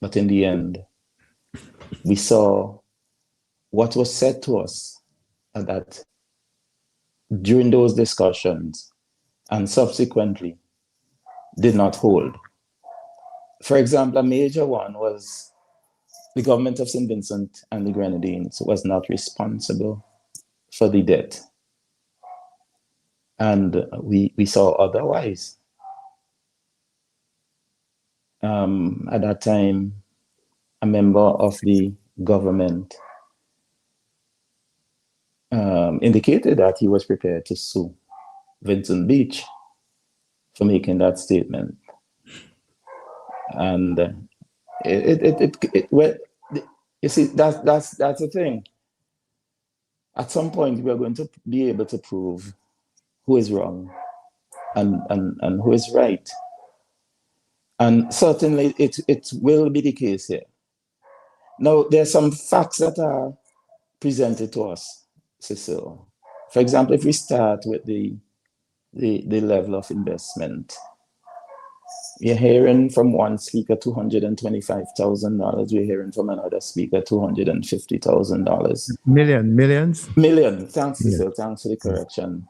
But in the end, we saw what was said to us that during those discussions and subsequently did not hold. For example, a major one was the government of St. Vincent and the Grenadines was not responsible for the debt. And we saw otherwise. At that time, a member of the government indicated that he was prepared to sue Vincent Beach for making that statement. And you see, that's the thing. At some point, we are going to be able to prove who is wrong and who is right. And certainly it will be the case here. Now, there are some facts that are presented to us, Cecil. For example, if we start with the level of investment, we're hearing from one speaker $225,000. We're hearing from another speaker $250,000. Millions? Million. Thanks, Cecil. Thanks for the correction.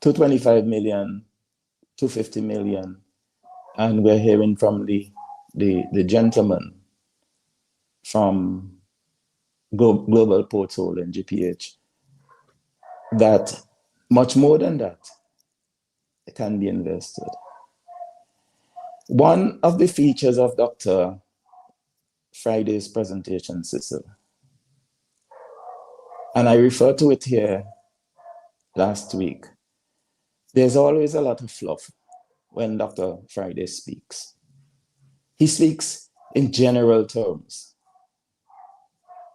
225 million, 250 million. And we're hearing from the gentleman from Global Ports Holding, GPH, that much more than that can be invested. One of the features of Dr. Friday's presentation, Cecil, and I referred to it here last week, there's always a lot of fluff when Dr. Friday speaks. He speaks in general terms.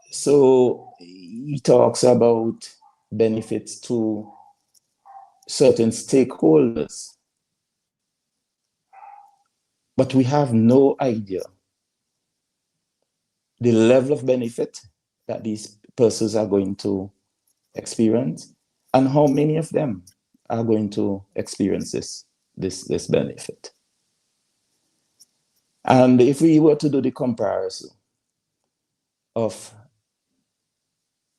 So he talks about benefits to certain stakeholders, but we have no idea the level of benefit that these persons are going to experience and how many of them are going to experience this benefit. And if we were to do the comparison of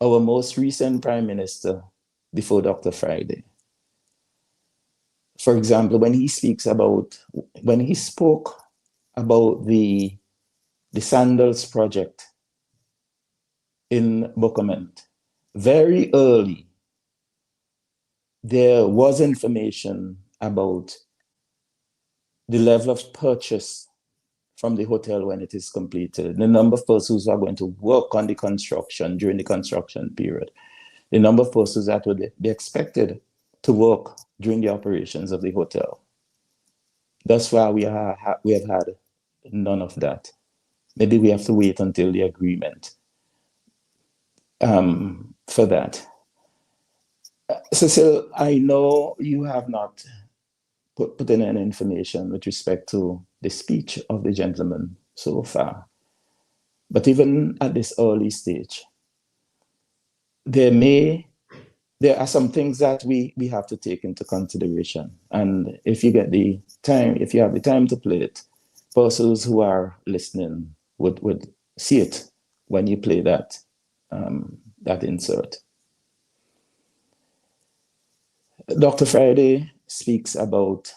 our most recent Prime Minister before Dr. Friday, for example, when he spoke about the Sandals project in Bokoment, very early, there was information about the level of purchase from the hotel when it is completed, the number of persons who are going to work on the construction during the construction period, the number of persons that would be expected to work during the operations of the hotel. Thus far, we have had none of that. Maybe we have to wait until the agreement for that. Cecil, I know you have not put in any information with respect to the speech of the gentleman so far. But even at this early stage, there are some things that we have to take into consideration. And if you have the time to play it, persons who are listening would see it when you play that insert. Dr. Friday speaks about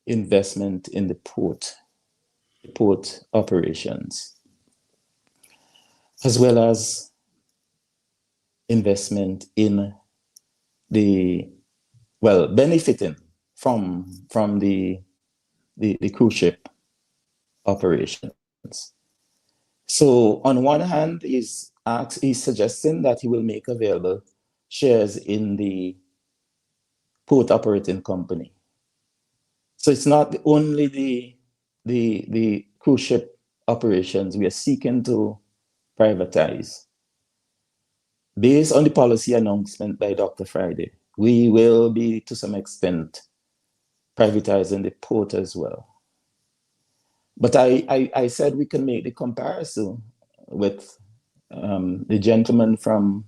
investment in the port operations, as well as investment in benefiting from the cruise ship operations. So on one hand, he's suggesting that he will make available shares in the port operating company. So it's not only the cruise ship operations we are seeking to privatize. Based on the policy announcement by Dr. Friday, we will be, to some extent, privatizing the port as well. But I said we can make the comparison with the gentleman from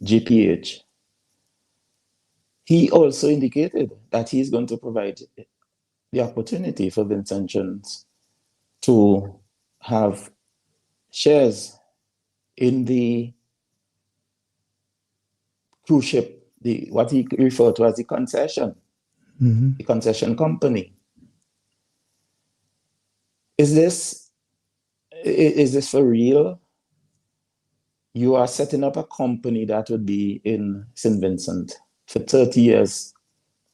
GPH. He also indicated that he's going to provide the opportunity for Vincentians to have shares in the cruise ship, what he referred to as the concession, the concession company. Is this for real? You are setting up a company that would be in St. Vincent for 30 years,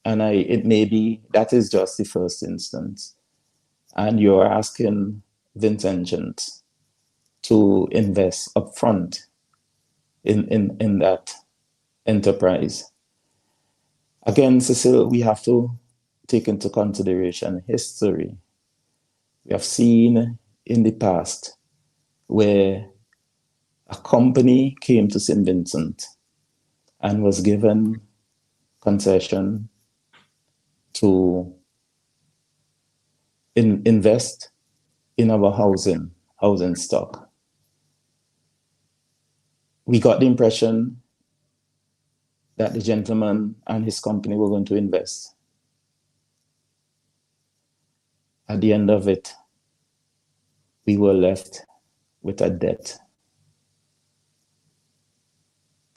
and it may be that is just the first instance, and you're asking Vincentians to invest upfront in that enterprise. Again, Cecil, we have to take into consideration history. We have seen in the past where a company came to St. Vincent and was given concession to invest in our housing stock. We got the impression that the gentleman and his company were going to invest. At the end of it, we were left with a debt.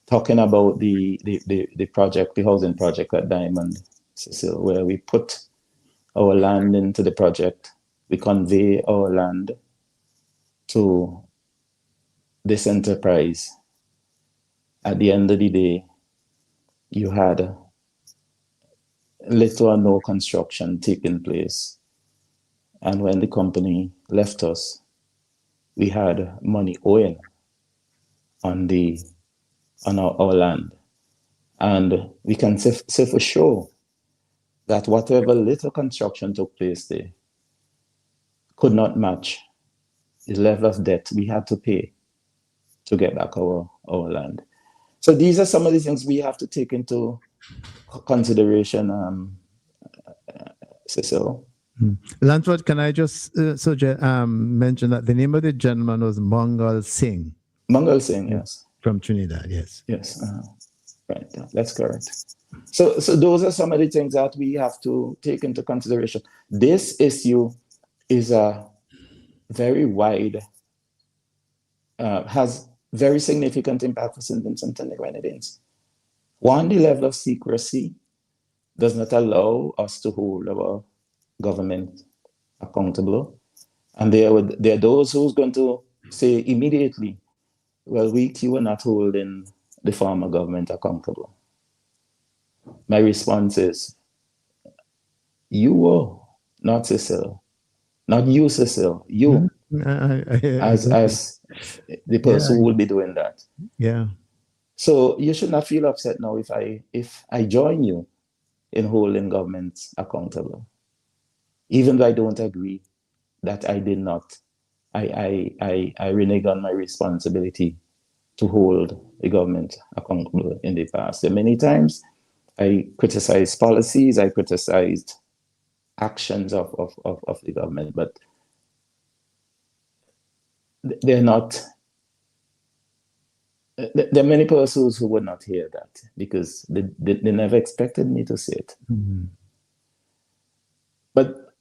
Talking about the project, the housing project at Diamond, Cecil, where we put our land into the project, we convey our land to this enterprise. At the end of the day, you had little or no construction taking place. And when the company left us, we had money owing on our land. And we can say for sure that whatever little construction took place there could not match the level of debt we had to pay to get back our land. So these are some of the things we have to take into consideration, Cecil. Lansford, can I just mention that the name of the gentleman was Mangal Singh? Mangal Singh, yes. From Trinidad, yes. Yes, right, that's correct. So those are some of the things that we have to take into consideration. This issue is a very wide, has very significant impact for St. Vincent and the Grenadines. One, the level of secrecy does not allow us to hold our government accountable. And there are those who's going to say immediately, well, you are not holding the former government accountable. My response is, you were, not Cecil. Not you, Cecil. You, as the person who will be doing that. Yeah. So you should not feel upset now if I join you in holding governments accountable, even though I don't agree that I did not. I renege on my responsibility to hold the government accountable in the past. And many times I criticized policies, I criticized actions of the government, but they're not. There are many persons who would not hear that because they never expected me to say it. Mm-hmm. But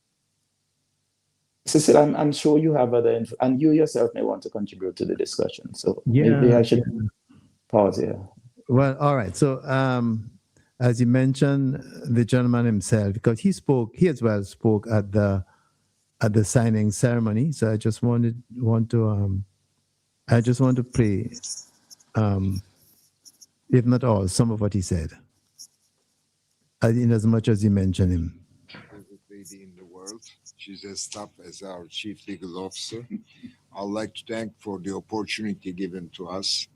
Cecil, I'm sure you have other and you yourself may want to contribute to the discussion. So maybe I should pause here. Well, all right. So as you mentioned, the gentleman himself, because he as well spoke at the signing ceremony. So I just want to play, if not all, some of what he said. In as much as you mentioned him. Favorite lady in the world. She's as tough as our chief legal officer. I'd like to thank for the opportunity given to us.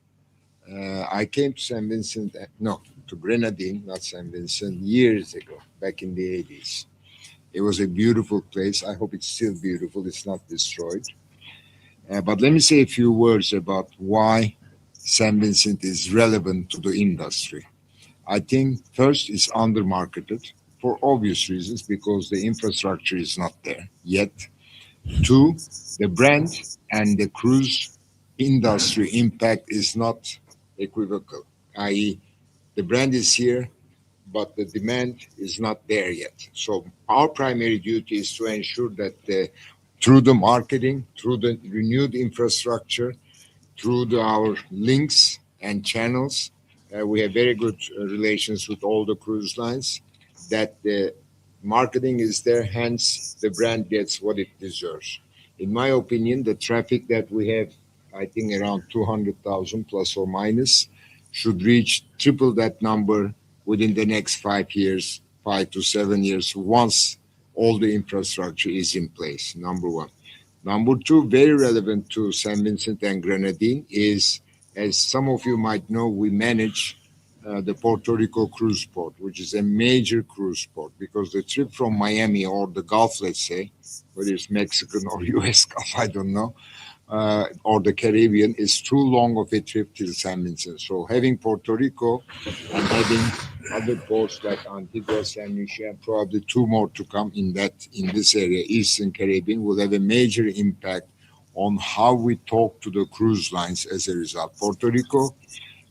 I came to St. Vincent, to Grenadine, not St. Vincent, years ago, back in the 80s. It was a beautiful place. I hope it's still beautiful. It's not destroyed. But let me say a few words about why St. Vincent is relevant to the industry. I think first it's undermarketed for obvious reasons because the infrastructure is not there yet. Two, the brand and the cruise industry impact is not equivocal, i.e., the brand is here, but the demand is not there yet. So our primary duty is to ensure that through the marketing, through the renewed infrastructure, through our links and channels, we have very good relations with all the cruise lines, that the marketing is there, hence the brand gets what it deserves. In my opinion, the traffic that we have, I think around 200,000 plus or minus, should reach triple that number within the next 5 years, 5 to 7 years, once all the infrastructure is in place, number one. Number two, very relevant to St. Vincent and Grenadine is, as some of you might know, we manage the Puerto Rico cruise port, which is a major cruise port, because the trip from Miami or the Gulf, let's say, whether it's Mexican or US Gulf, I don't know, or the Caribbean, is too long of a trip till St. Vincent. So having Puerto Rico and having other ports like Antigua, San Lucia, probably two more to come in this area, Eastern Caribbean, will have a major impact on how we talk to the cruise lines as a result. Puerto Rico,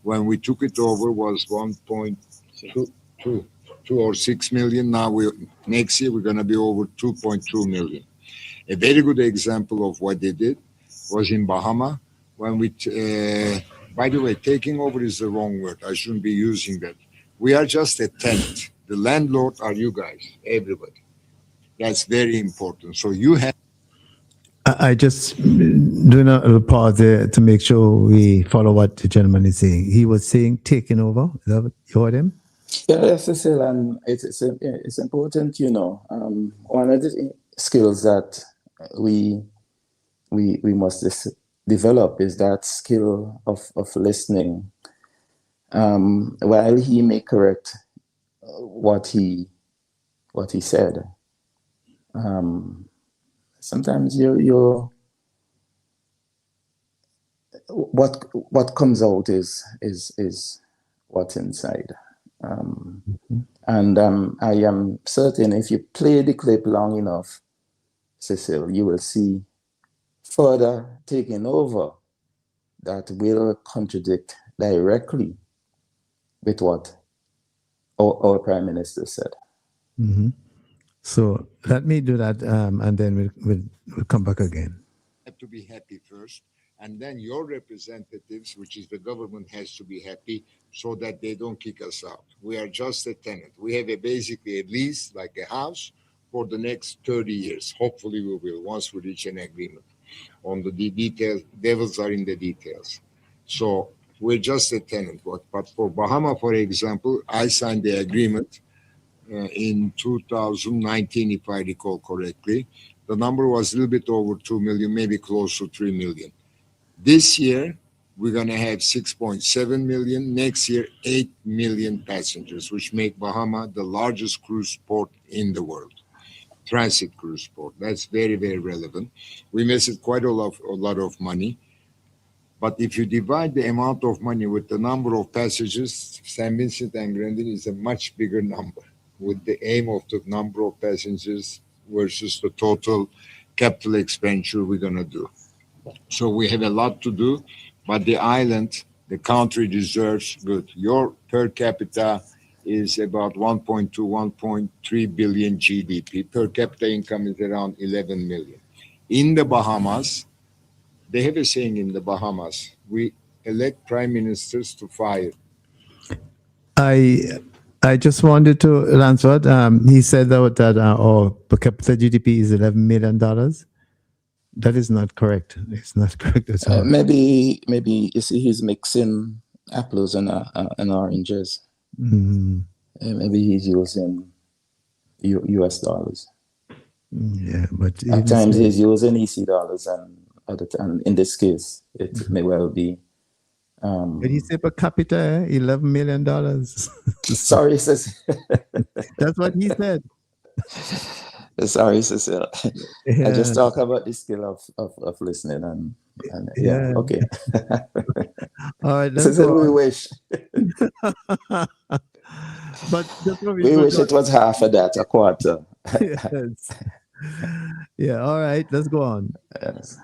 when we took it over, was 1.2 or 6 million. Now next year we're going to be over 2.2 million. A very good example of what they did was in Bahama, when we, by the way, taking over is the wrong word. I shouldn't be using that. We are just a tenant. The landlord are you guys, everybody. That's very important. So you have. I just doing a little pause there to make sure we follow what the gentleman is saying. He was saying taking over. Is that what you heard him? Yeah, yes, Cecil, and it's important, one of the skills that we must develop is that skill of listening. While he may correct what he said, sometimes what comes out is what's inside. And I am certain if you play the clip long enough, Cecil, you will see further taking over that will contradict directly with what our Prime Minister said. Mm-hmm. So let me do that, and then we'll come back again. Have to be happy first, and then your representatives, which is the government, has to be happy so that they don't kick us out. We are just a tenant. We have basically a lease, like a house, for the next 30 years. Hopefully we will, once we reach an agreement. On the details, devils are in the details. So we're just a tenant. But for Bahama, for example, I signed the agreement in 2019, if I recall correctly. The number was a little bit over 2 million, maybe close to 3 million. This year, we're going to have 6.7 million. Next year, 8 million passengers, which make Bahama the largest cruise port in the world. Transit cruise port. That's very, very relevant. We invested quite a lot of money. But if you divide the amount of money with the number of passengers, St. Vincent and Grenadine is a much bigger number, with the aim of the number of passengers versus the total capital expenditure we're going to do. So we have a lot to do, but the island, the country deserves good. Your per capita is about 1.2, 1.3 billion GDP. Per capita income is around 11 million. In the Bahamas, they have a saying in the Bahamas, we elect prime ministers to fire. I just wanted to, Lansford, he said that our per capita GDP is $11 million. That is not correct. It's not correct at all. Maybe you see he's mixing apples and oranges. Mm. Maybe he's using US dollars. Yeah, but at times he's using EC dollars, and other time, in this case, it may well be. Did he say per capita, $11 million? Sorry, Cecil. That's what he said. Sorry, Cecil. Yeah. I just talk about the skill of listening and yeah. Okay. All right, Cecil, we wish. But we wish it was half of that, a quarter. Yes. Yeah, all right, let's go on. Yes.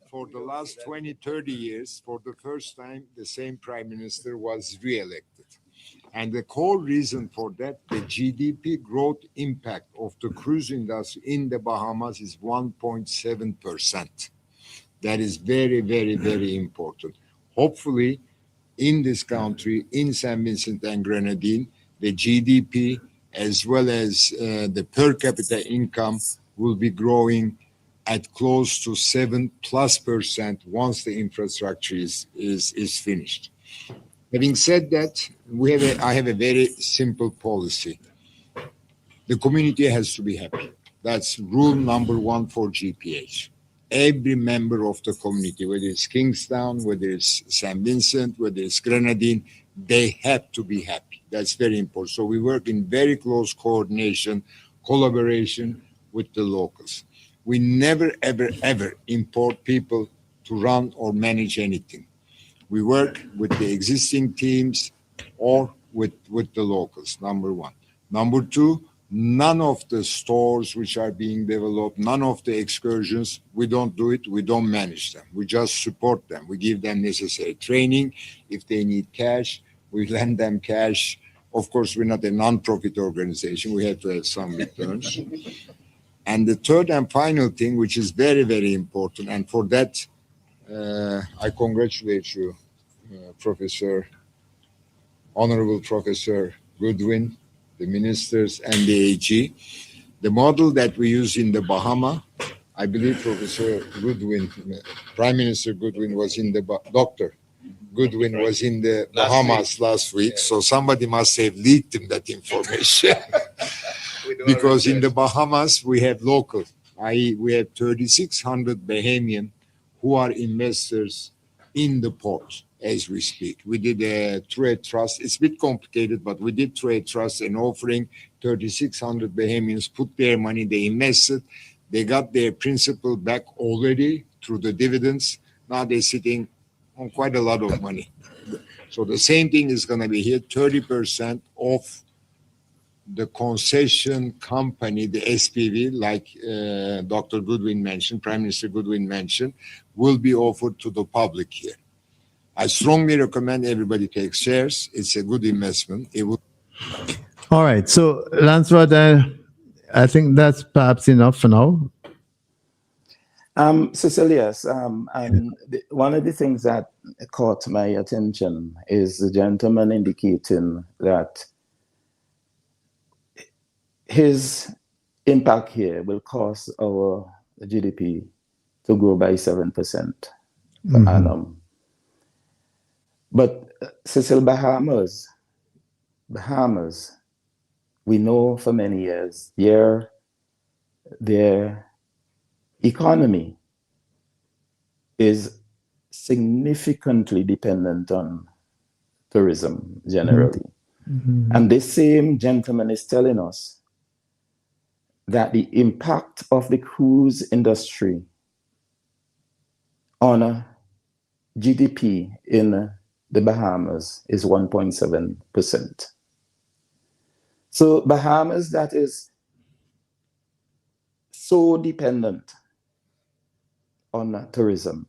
For the last 20, 30 years, for the first time, the same prime minister was re-elected. And the core reason for that, the GDP growth impact of the cruise industry in the Bahamas is 1.7%. That is very, very, very important. Hopefully, in this country, in St. Vincent and Grenadine, the GDP as well as the per capita income will be growing at close to 7+% once the infrastructure is finished. Having said that, I have a very simple policy. The community has to be happy. That's rule number one for GPH. Every member of the community, whether it's Kingstown, whether it's St. Vincent, whether it's Grenadine, they have to be happy. That's very important. So we work in very close coordination, collaboration with the locals. We never, ever, ever import people to run or manage anything. We work with the existing teams or with the locals, number one. Number two, none of the stores which are being developed, none of the excursions, we don't do it, we don't manage them. We just support them. We give them necessary training. If they need cash, we lend them cash. Of course, we're not a non-profit organization. We have to have some returns. And the third and final thing, which is very, very important, and for that, I congratulate you, Honorable Professor Goodwin, the ministers, and the AG. The model that we use in the Bahamas, I believe Professor Goodwin, Prime Minister Goodwin was in the, Dr. Goodwin was in the Bahamas last week, so somebody must have leaked him that information. Because in the Bahamas, we have local, i.e. we have 3,600 Bahamian who are investors in the port as we speak. We did a trade trust. It's a bit complicated, but we did trade trust and offering 3,600 Bahamians put their money, they invested, they got their principal back already through the dividends. Now they're sitting on quite a lot of money. So the same thing is going to be here, 30% of the concession company, the SPV, like Dr. Goodwin mentioned, Prime Minister Goodwin mentioned, will be offered to the public here. I strongly recommend everybody take shares. It's a good investment. It will. All right. So, Lansford, I think that's perhaps enough for now. Cecil, yes. And one of the things that caught my attention is the gentleman indicating that his impact here will cause our GDP to grow by 7% per annum. But Cecil, Bahamas, we know for many years, their economy is significantly dependent on tourism generally. And this same gentleman is telling us that the impact of the cruise industry on GDP in the Bahamas is 1.7%. So Bahamas, that is so dependent on tourism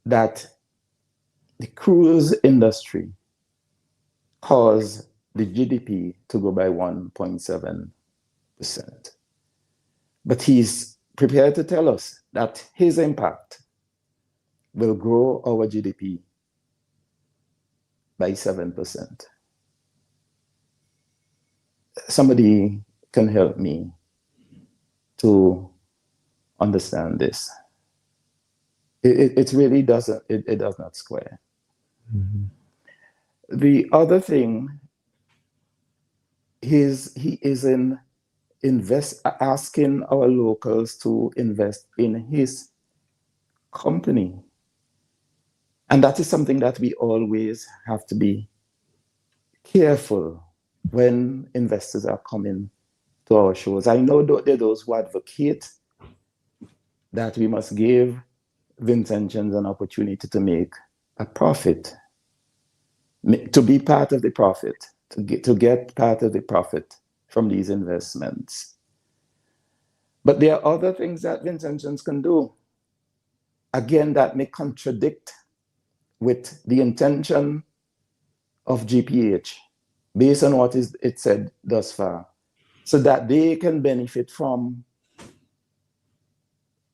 that the cruise industry caused the GDP to go by 1.7%. But he's prepared to tell us that his impact will grow our GDP by 7%. Somebody can help me to understand this. It really doesn't, it does not square. Mm-hmm. The other thing is he is asking our locals to invest in his company. And that is something that we always have to be careful when investors are coming to our shows. I know there are those who advocate that we must give Vincentians an opportunity to make a profit, to be part of the profit, to get part of the profit from these investments. But there are other things that Vincentians can do, again, that may contradict with the intention of GPH, based on what it said thus far, so that they can benefit from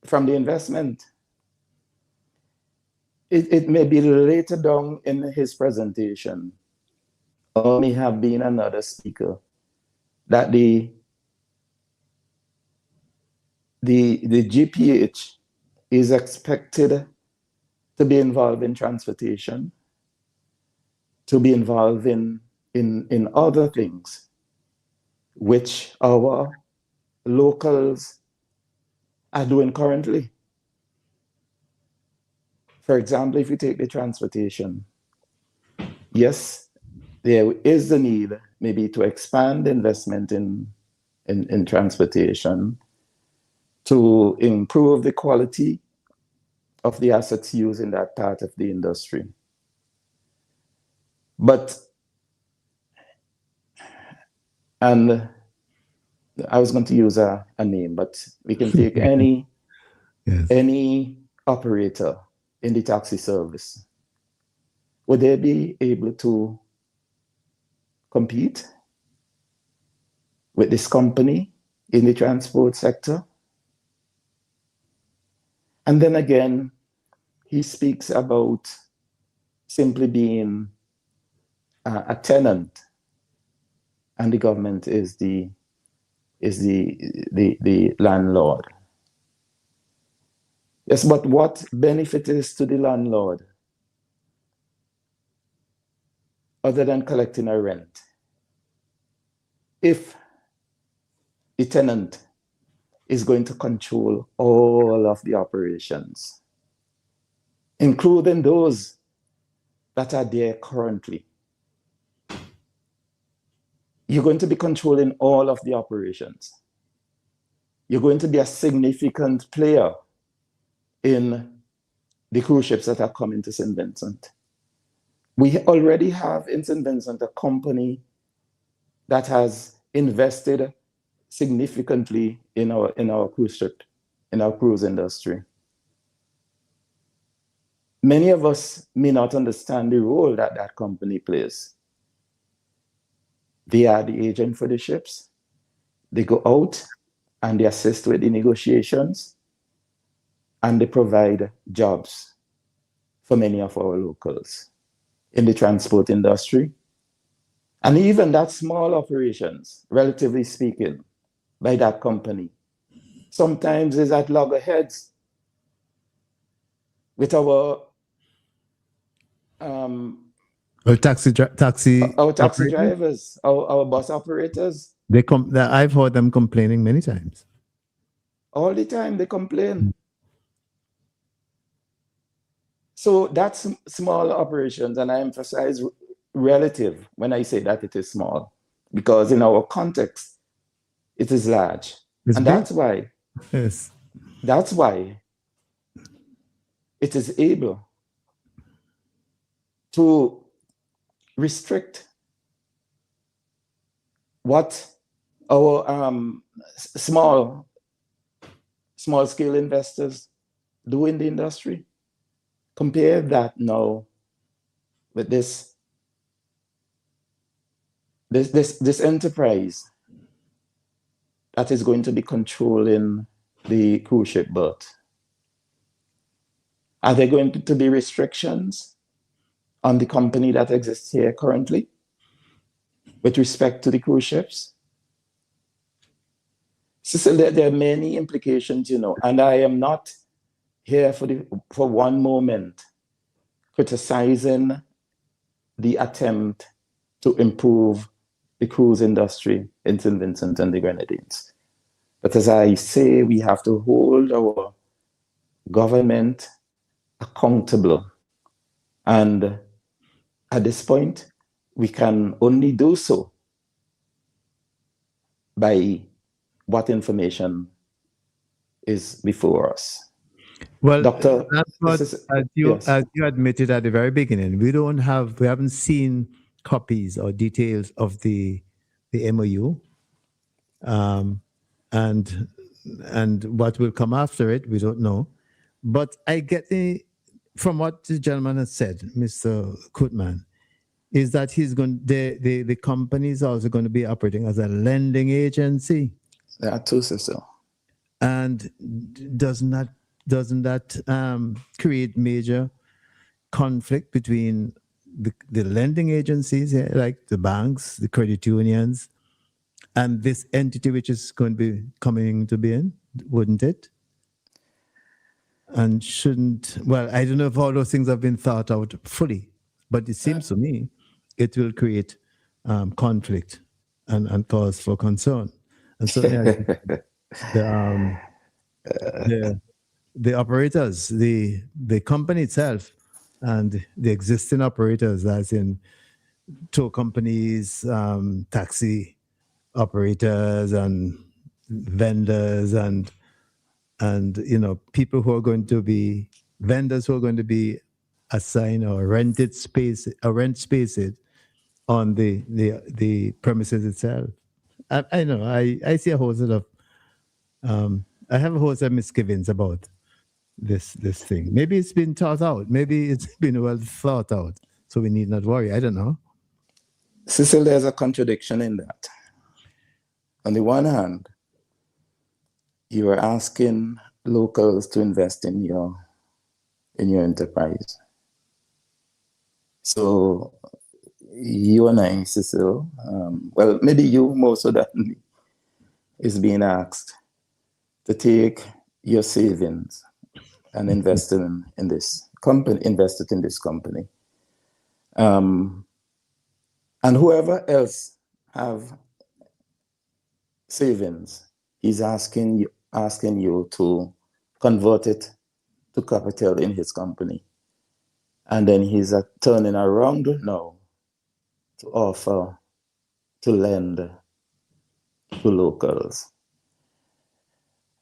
the investment. It may be later down in his presentation, or may have been another speaker, that the GPH is expected to be involved in transportation, to be involved in other things, which our locals are doing currently. For example, if you take the transportation, yes, there is the need maybe to expand investment in transportation, to improve the quality of the assets used in that part of the industry. But, and I was going to use a name, but we can take any operator in the taxi service. Would they be able to compete with this company in the transport sector? And then again, he speaks about simply being a tenant, and the government is the landlord. Yes, but what benefit is to the landlord other than collecting a rent if the tenant is going to control all of the operations, including those that are there currently? You're going to be controlling all of the operations. You're going to be a significant player in the cruise ships that are coming to St. Vincent. We already have in St. Vincent a company that has invested significantly in our cruise ship, in our cruise industry. Many of us may not understand the role that that company plays. They are the agent for the ships. They go out and they assist with the negotiations, and they provide jobs for many of our locals in the transport industry. And even that small operations, relatively speaking, by that company, sometimes is at loggerheads with our taxi drivers, our bus operators. I've heard them complaining many times. All the time they complain. So that's small operations, and I emphasize relative when I say that it is small, because in our context, it is large. It's and big. That's why it is able to restrict what our small scale investors do in the industry. Compare that now with this enterprise that is going to be controlling the cruise ship berth. Are there going to be restrictions on the company that exists here currently with respect to the cruise ships? Cecil, there are many implications, and I am not here for one moment criticizing the attempt to improve the cruise industry in St. Vincent and the Grenadines. But as I say, we have to hold our government accountable. And at this point, we can only do so by what information is before us. Well, Doctor, that's what, as you admitted at the very beginning, we haven't seen copies or details of the MOU, and what will come after it, we don't know. But I get from what the gentleman has said, Mr. Kootman, is that the company is also going to be operating as a lending agency. There are two, Cecil. And doesn't that create major conflict between the lending agencies, like the banks, the credit unions, and this entity which is going to be coming to be in, wouldn't it? And I don't know if all those things have been thought out fully, but it seems to me it will create conflict and cause for concern. And certainly the operators, the company itself, and the existing operators, as in tow companies, taxi operators, and vendors, and people who are going to be vendors who are going to be assigned or rent spaces on the premises itself. I know I see a whole sort of I have a whole set of misgivings about this thing. Maybe it's been thought out. Maybe it's been well thought out, so we need not worry. I don't know. Cecil, there's a contradiction in that. On the one hand, you are asking locals to invest in your enterprise. So you and I, Cecil, well, maybe you more so than me, is being asked to take your savings and invest in this company, and whoever else have savings, he's asking you to convert it to capital in his company. And then he's turning around now to offer to lend to locals.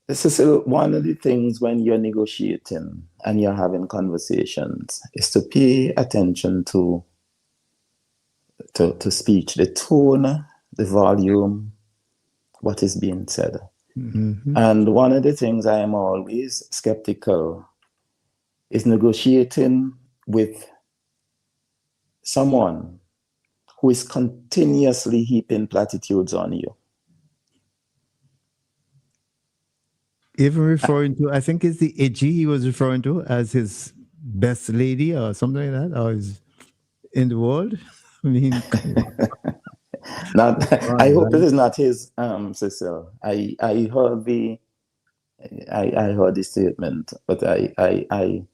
This is one of the things when you're negotiating and you're having conversations is to pay attention to speech, the tone, the volume, what is being said. Mm-hmm. And one of the things I am always skeptical is negotiating with someone who is continuously heaping platitudes on you. Even referring to, I think it's the AG he was referring to as his best lady or something like that, or is in the world. I mean, I hope it is not his, Cecil. I heard I heard the statement, but I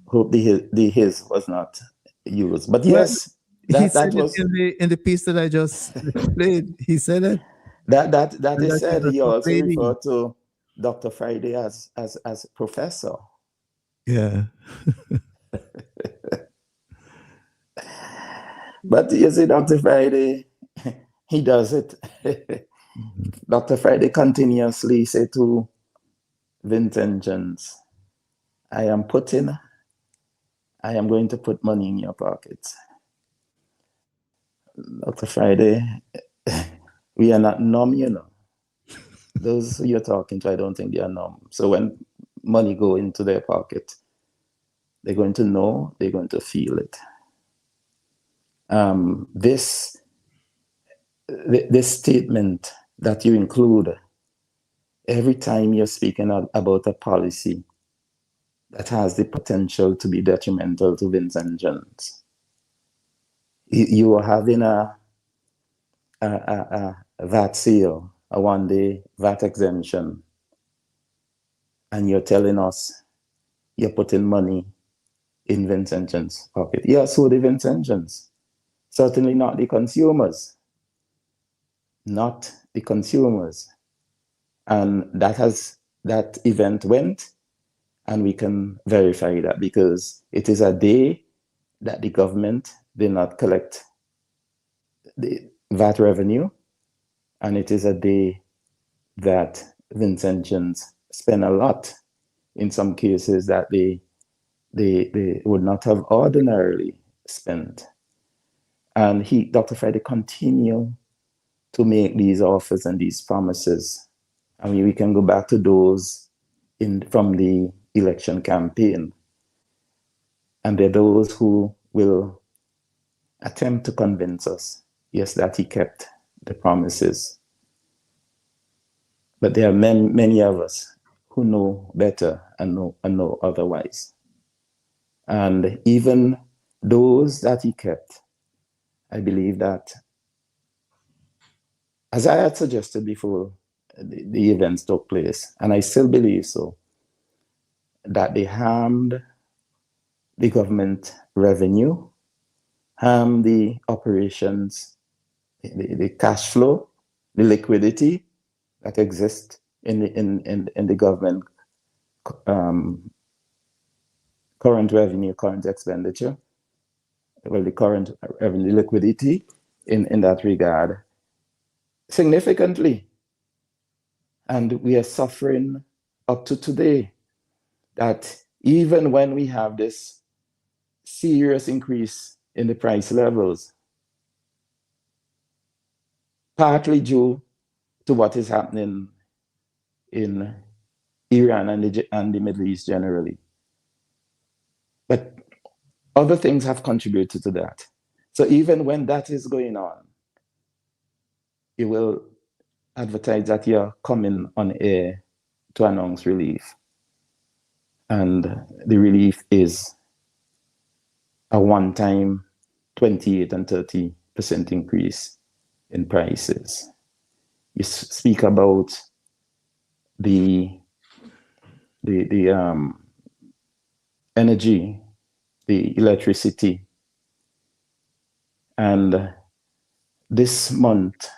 hope the his was not used. But yes, that was in the piece that I just played. He said it. That is said. He also referred to Dr. Friday as professor. Yeah. But you see, Dr. Friday, he does it. Dr. Friday continuously say to Vincennes I am going to put money in your pocket. Dr. Friday, we are not numb, you know. Those who you're talking to, I don't think they are numb. So when money go into their pocket, they're going to know, they're going to feel it. This statement that you include every time you're speaking about a policy that has the potential to be detrimental to Vincent Jones. You are having a VAT sale, a one-day VAT exemption, and you're telling us you're putting money in Vincent Jones' pocket. Yes, so the Vincent Jones. Certainly not the consumers. Not the consumers. And that event went, and we can verify that because it is a day that the government did not collect the VAT revenue, and it is a day that Vincent Jones spent a lot in some cases that they would not have ordinarily spent. And Dr. Friday, continue to make these offers and these promises. I mean, we can go back to those from the election campaign. And there are those who will attempt to convince us, yes, that he kept the promises. But there are many of us who know better and know otherwise. And even those that he kept, I believe that, as I had suggested before the events took place, and I still believe so, that they harmed the government revenue, harmed the operations, the cash flow, the liquidity that exists in the government current revenue, current expenditure, well, the current revenue liquidity in that regard, significantly. And we are suffering up to today that even when we have this serious increase in the price levels, partly due to what is happening in Iran and the Middle East generally. But other things have contributed to that. So even when that is going on, you will advertise that you're coming on air to announce relief. And the relief is a one-time 28 and 30% increase in prices. You speak about the energy, the electricity, and this month,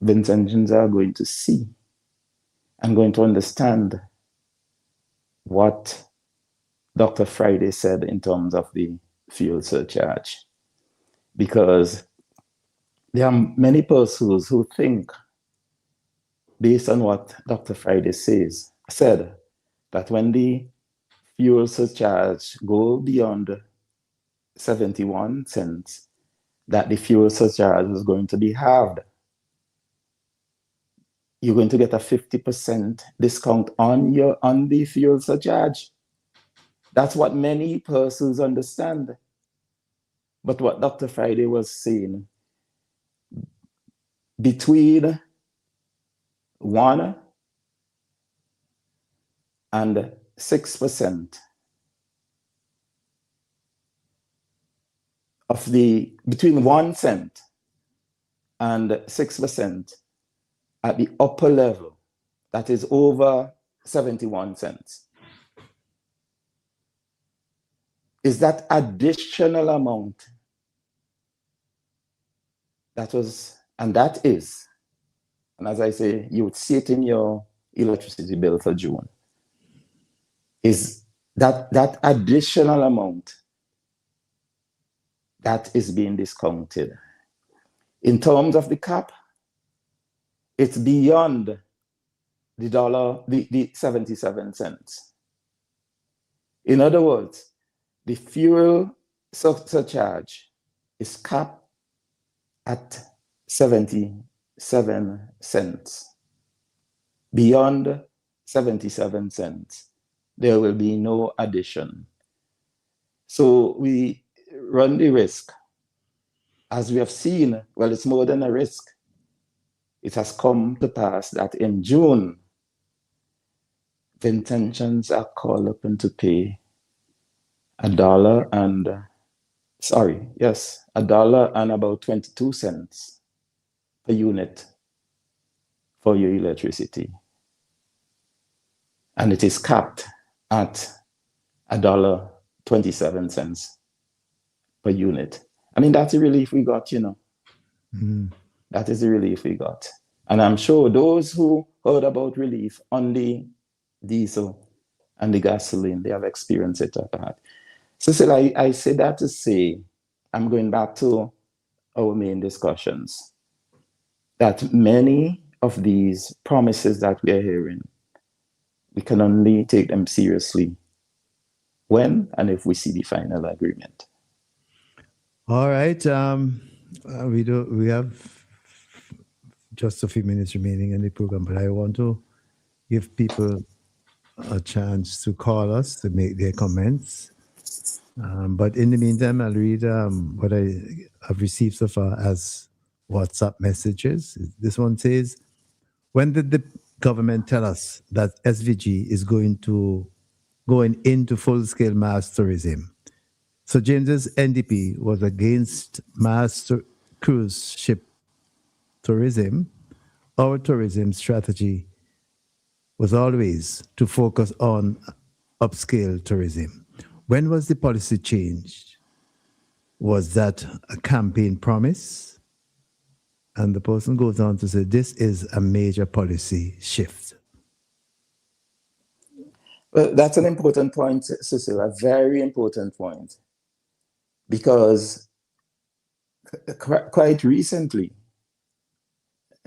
Vincent Jones are going to see and going to understand what Dr. Friday said in terms of the fuel surcharge. Because there are many persons who think, based on what Dr. Friday said, that when the fuel surcharge go beyond 71 cents, that the fuel surcharge is going to be halved. You're going to get a 50% discount on the fuel surcharge. That's what many persons understand. But what Dr. Friday was saying, between 1 and 6% of between 1 cent and 6% at the upper level, that is over 71 cents, is that additional amount that is, and as I say, you would see it in your electricity bill for June, is that additional amount that is being discounted. In terms of the cap, it's beyond the 77 cents. In other words, the fuel surcharge is capped at 77 cents. Beyond 77 cents, there will be no addition. So we run the risk, as we have seen, well, it's more than a risk. It has come to pass that in June, the intentions are called upon to pay $1 and about 22 cents per unit for your electricity. And it is capped at $1.27 per unit. I mean, that's the relief we got, you know. Mm. That is the relief we got. And I'm sure those who heard about relief on the diesel and the gasoline, they have experienced it at that. Cecil, I say that to say, I'm going back to our main discussions, that many of these promises that we are hearing, we can only take them seriously when and if we see the final agreement. All right. We have just a few minutes remaining in the program, but I want to give people a chance to call us to make their comments. But in the meantime, I'll read what I have received so far as WhatsApp messages. This one says, when did the government tell us that SVG is going into full-scale mass tourism? So James's NDP was against mass cruise ship tourism. Our tourism strategy was always to focus on upscale tourism. When was the policy changed? Was that a campaign promise? And the person goes on to say, this is a major policy shift. Well, that's an important point, Cecil, a very important point. Because quite recently,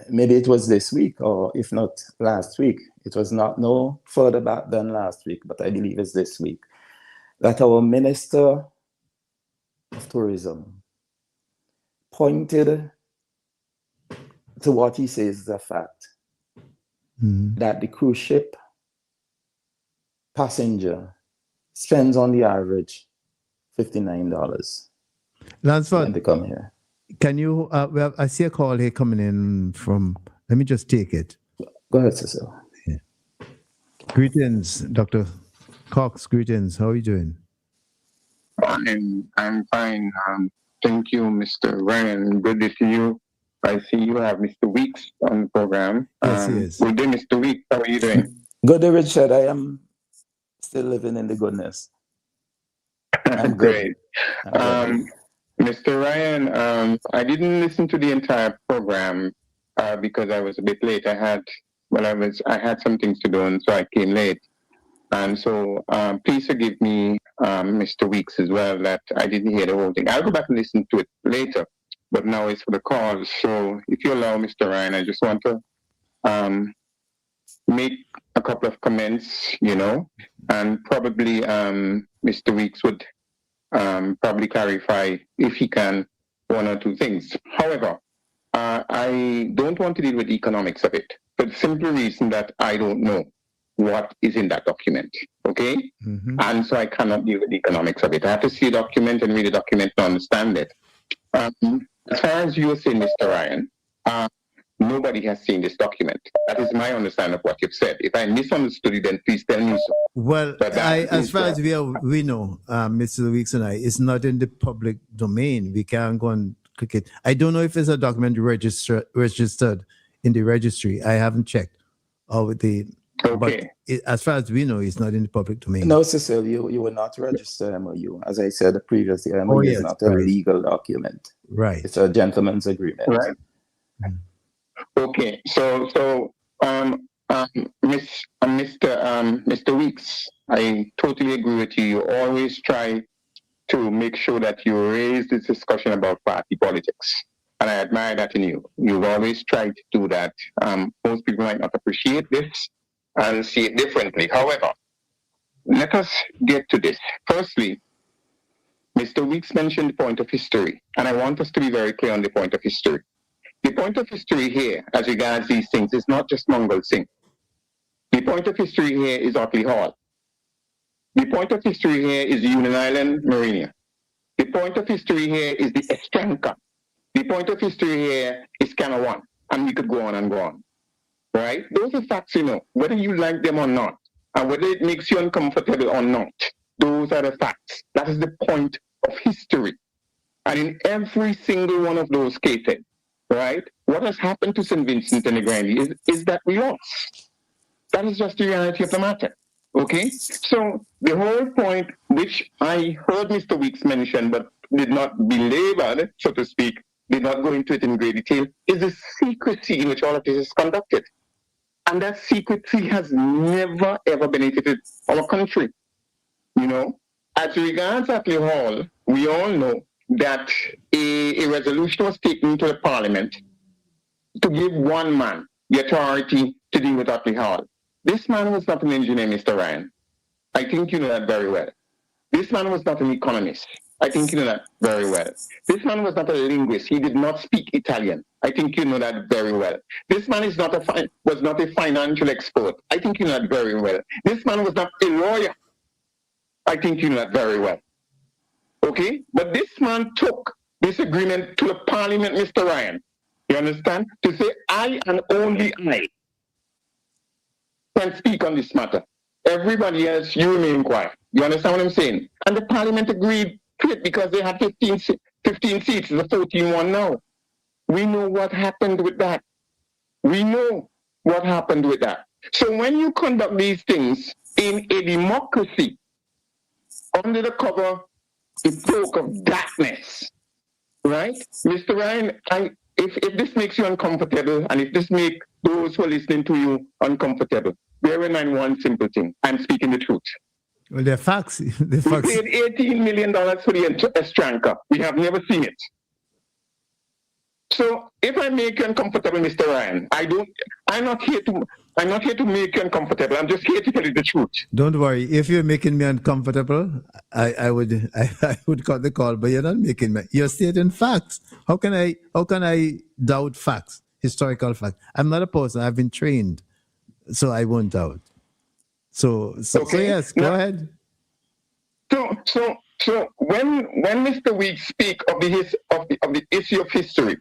maybe it was this week, or if not last week, it was not no further back than last week, but I believe it's this week, that our Minister of Tourism pointed to what he says is a fact, that the cruise ship passenger spends on the average $59 Lansford, when they come here. Can you, well, I see a call here coming in from, let me just take it. Go ahead, Cecil. Yeah. Greetings, Dr. Cox, greetings. How are you doing? I'm fine. Thank you, Mr. Ryan. Good to see you. I see you have Mr. Weeks on the program. Yes, he is. Good day, Mr. Weeks. How are you doing? Good day, Richard. I am still living in the goodness. I'm Great. good. Mr. Ryan, I didn't listen to the entire program because I was a bit late. I had some things to do, and so I came late. And so please forgive me, Mr. Weeks, as well, that I didn't hear the whole thing. I'll go back and listen to it later, but now it's for the call. So if you allow, Mr. Ryan, I just want to make a couple of comments, and probably Mr. Weeks would probably clarify, if he can, one or two things. However, I don't want to deal with the economics of it for the simple reason that I don't know what is in that document, okay? Mm-hmm. And so I cannot deal with the economics of it. I have to see a document and read the document to understand it. As far as you were saying, Mr. Ryan, nobody has seen this document. That is my understanding of what you've said. If I misunderstood you, then please tell me so. Well, as far as we know, Mr. Weeks and I, it's not in the public domain. We can't go and click it. I don't know if it's a document registered in the registry. I haven't checked. But as far as we know, it's not in the public domain. No, Cecil, you will not register MOU. As I said previously, MOU is not a legal document. Right. It's a gentleman's agreement. Right. Okay. So, Mr. Weeks, I totally agree with you. You always try to make sure that you raise this discussion about party politics. And I admire that in you. You've always tried to do that. Most people might not appreciate this and see it differently. However, let us get to this. Firstly, Mr. Weeks mentioned the point of history, and I want us to be very clear on the point of history. The point of history here, as regards these things, is not just Mongol Singh. The point of history here is Otley Hall. The point of history here is the Union Island Marina. The point of history here is the Estranca. The point of history here is Canawan, and we could go on and go on, right? Those are facts, you know, whether you like them or not, and whether it makes you uncomfortable or not. Those are the facts. That is the point of history. And in every single one of those cases, right, what has happened to St. Vincent and the Grenadines is that we lost. That is just the reality of the matter. Okay? So the whole point, which I heard Mr. Weeks mention, but did not belabor, so to speak, did not go into it in great detail, is the secrecy in which all of this is conducted. And that secrecy has never, ever benefited our country. You know, as regards Otley Hall, we all know that a resolution was taken to the Parliament to give one man the authority to deal with Otley Hall. This man was not an engineer, Mr. Ryan. I think you know that very well. This man was not an economist. I think you know that very well. This man was not a linguist. He did not speak Italian. I think you know that very well. This man was not a financial expert. I think you know that very well. This man was not a lawyer. I think you know that very well. Okay? But this man took this agreement to the Parliament, Mr. Ryan. You understand? To say, I and only I can speak on this matter. Everybody else, you remain quiet. You understand what I'm saying? And the Parliament agreed to it because they had 15 seats. It's a 14-1 now. We know what happened with that. We know what happened with that. So when you conduct these things in a democracy, under the cover, the cloak of darkness, right? Mr. Ryan, if this makes you uncomfortable, and if this makes those who are listening to you uncomfortable, bear in mind one simple thing. I'm speaking the truth. Well, they're facts. We paid $18 million for the Estranca. We have never seen it. So if I make you uncomfortable, Mr. Ryan, I'm not here to make you uncomfortable. I'm just here to tell you the truth. Don't worry. If you're making me uncomfortable, I would cut the call, but you're not making me. You're stating facts. How can I doubt facts, historical facts? I'm not a person. I've been trained, so I won't doubt. So yes, go ahead. So when Mr. Weeks speak of the issue of history,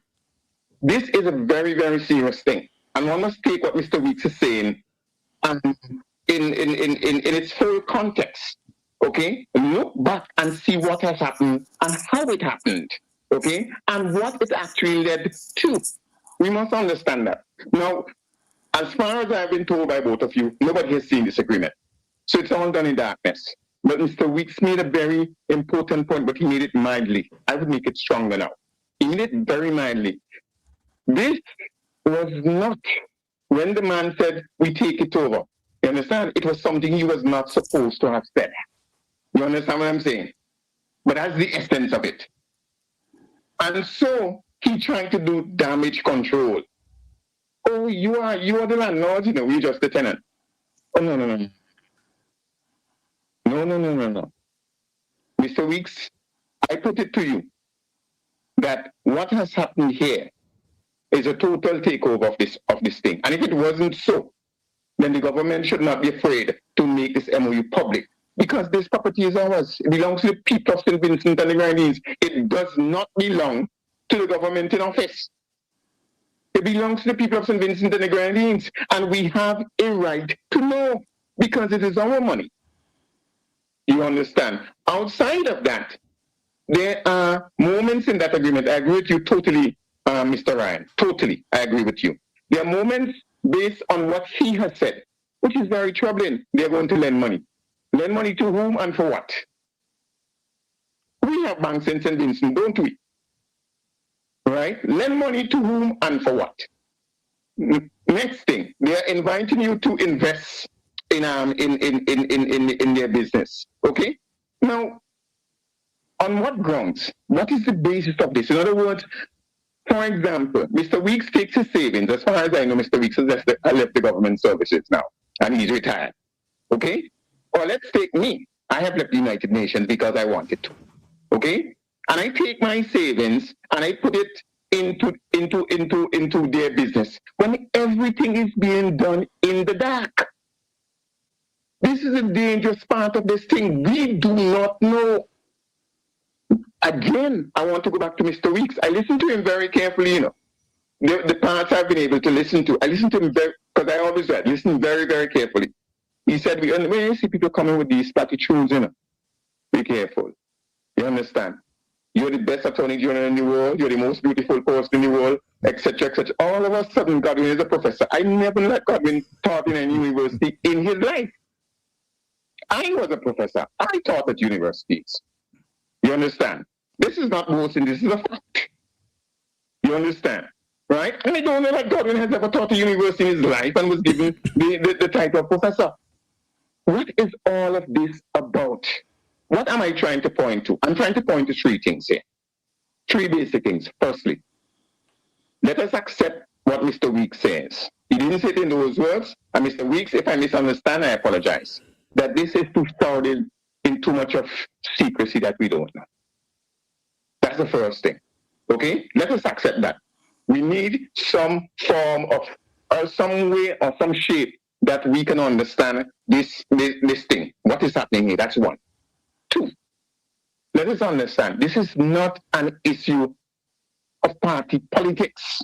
this is a very, very serious thing. And one must take what Mr. Weeks is saying in its full context. Okay? Look back and see what has happened and how it happened. Okay? And what it actually led to. We must understand that. Now, as far as I've been told by both of you, nobody has seen this agreement. So it's all done in darkness. But Mr. Weeks made a very important point, but he made it mildly. I would make it stronger now. He made it very mildly. This was not when the man said, we take it over. You understand? It was something he was not supposed to have said. You understand what I'm saying? But that's the essence of it. And so he tried to do damage control. Oh, you are the landlord, you know, we're just the tenant. Oh, no. No. Mr. Weeks, I put it to you that what has happened here is a total takeover of this thing. And if it wasn't so, then the government should not be afraid to make this MOU public. Because this property is ours. It belongs to the people of St. Vincent and the Grenadines. It does not belong to the government in office. It belongs to the people of St. Vincent and the Grenadines. And we have a right to know because it is our money. You understand? Outside of that, there are moments in that agreement. I agree with you totally, Mr. Ryan. Totally, I agree with you. There are moments based on what he has said, which is very troubling. They're going to lend money. Lend money to whom and for what? We have banks in St. Vincent, don't we? Right? Lend money to whom and for what? Next thing, they are inviting you to invest in their business. Okay? Now, on what grounds? What is the basis of this? In other words, for example, Mr. Weeks takes his savings. As far as I know, Mr. Weeks has left the government services now, and he's retired. Okay? Or let's take me. I have left the United Nations because I wanted to. Okay? And I take my savings and I put it into their business when everything is being done in the dark. This is a dangerous part of this thing. We do not know. Again, I want to go back to Mr. Weeks. I listened to him very carefully, you know. The parts I've been able to listen to, I listen to him because I always listen very, very carefully. He said, when you see people coming with these platitudes, you know, be careful. You understand? You're the best attorney general in the world. You're the most beautiful person in the world, etc., etc. All of a sudden, Godwin is a professor. I never let Godwin taught in any university in his life. I was a professor. I taught at universities. You understand? This is not boasting. This is a fact. You understand? Right? And I don't know that Godwin has ever taught a university in his life and was given the title of professor. What is all of this about? What am I trying to point to? I'm trying to point to three things here. Three basic things. Firstly, let us accept what Mr. Weeks says. He didn't say it in those words. And Mr. Weeks, if I misunderstand, I apologize. That this is too shrouded in too much of secrecy that we don't know. That's the first thing. Okay? Let us accept that. We need some form of, or some way or some shape that we can understand this thing. What is happening here? That's one. Two, let us understand, this is not an issue of party politics.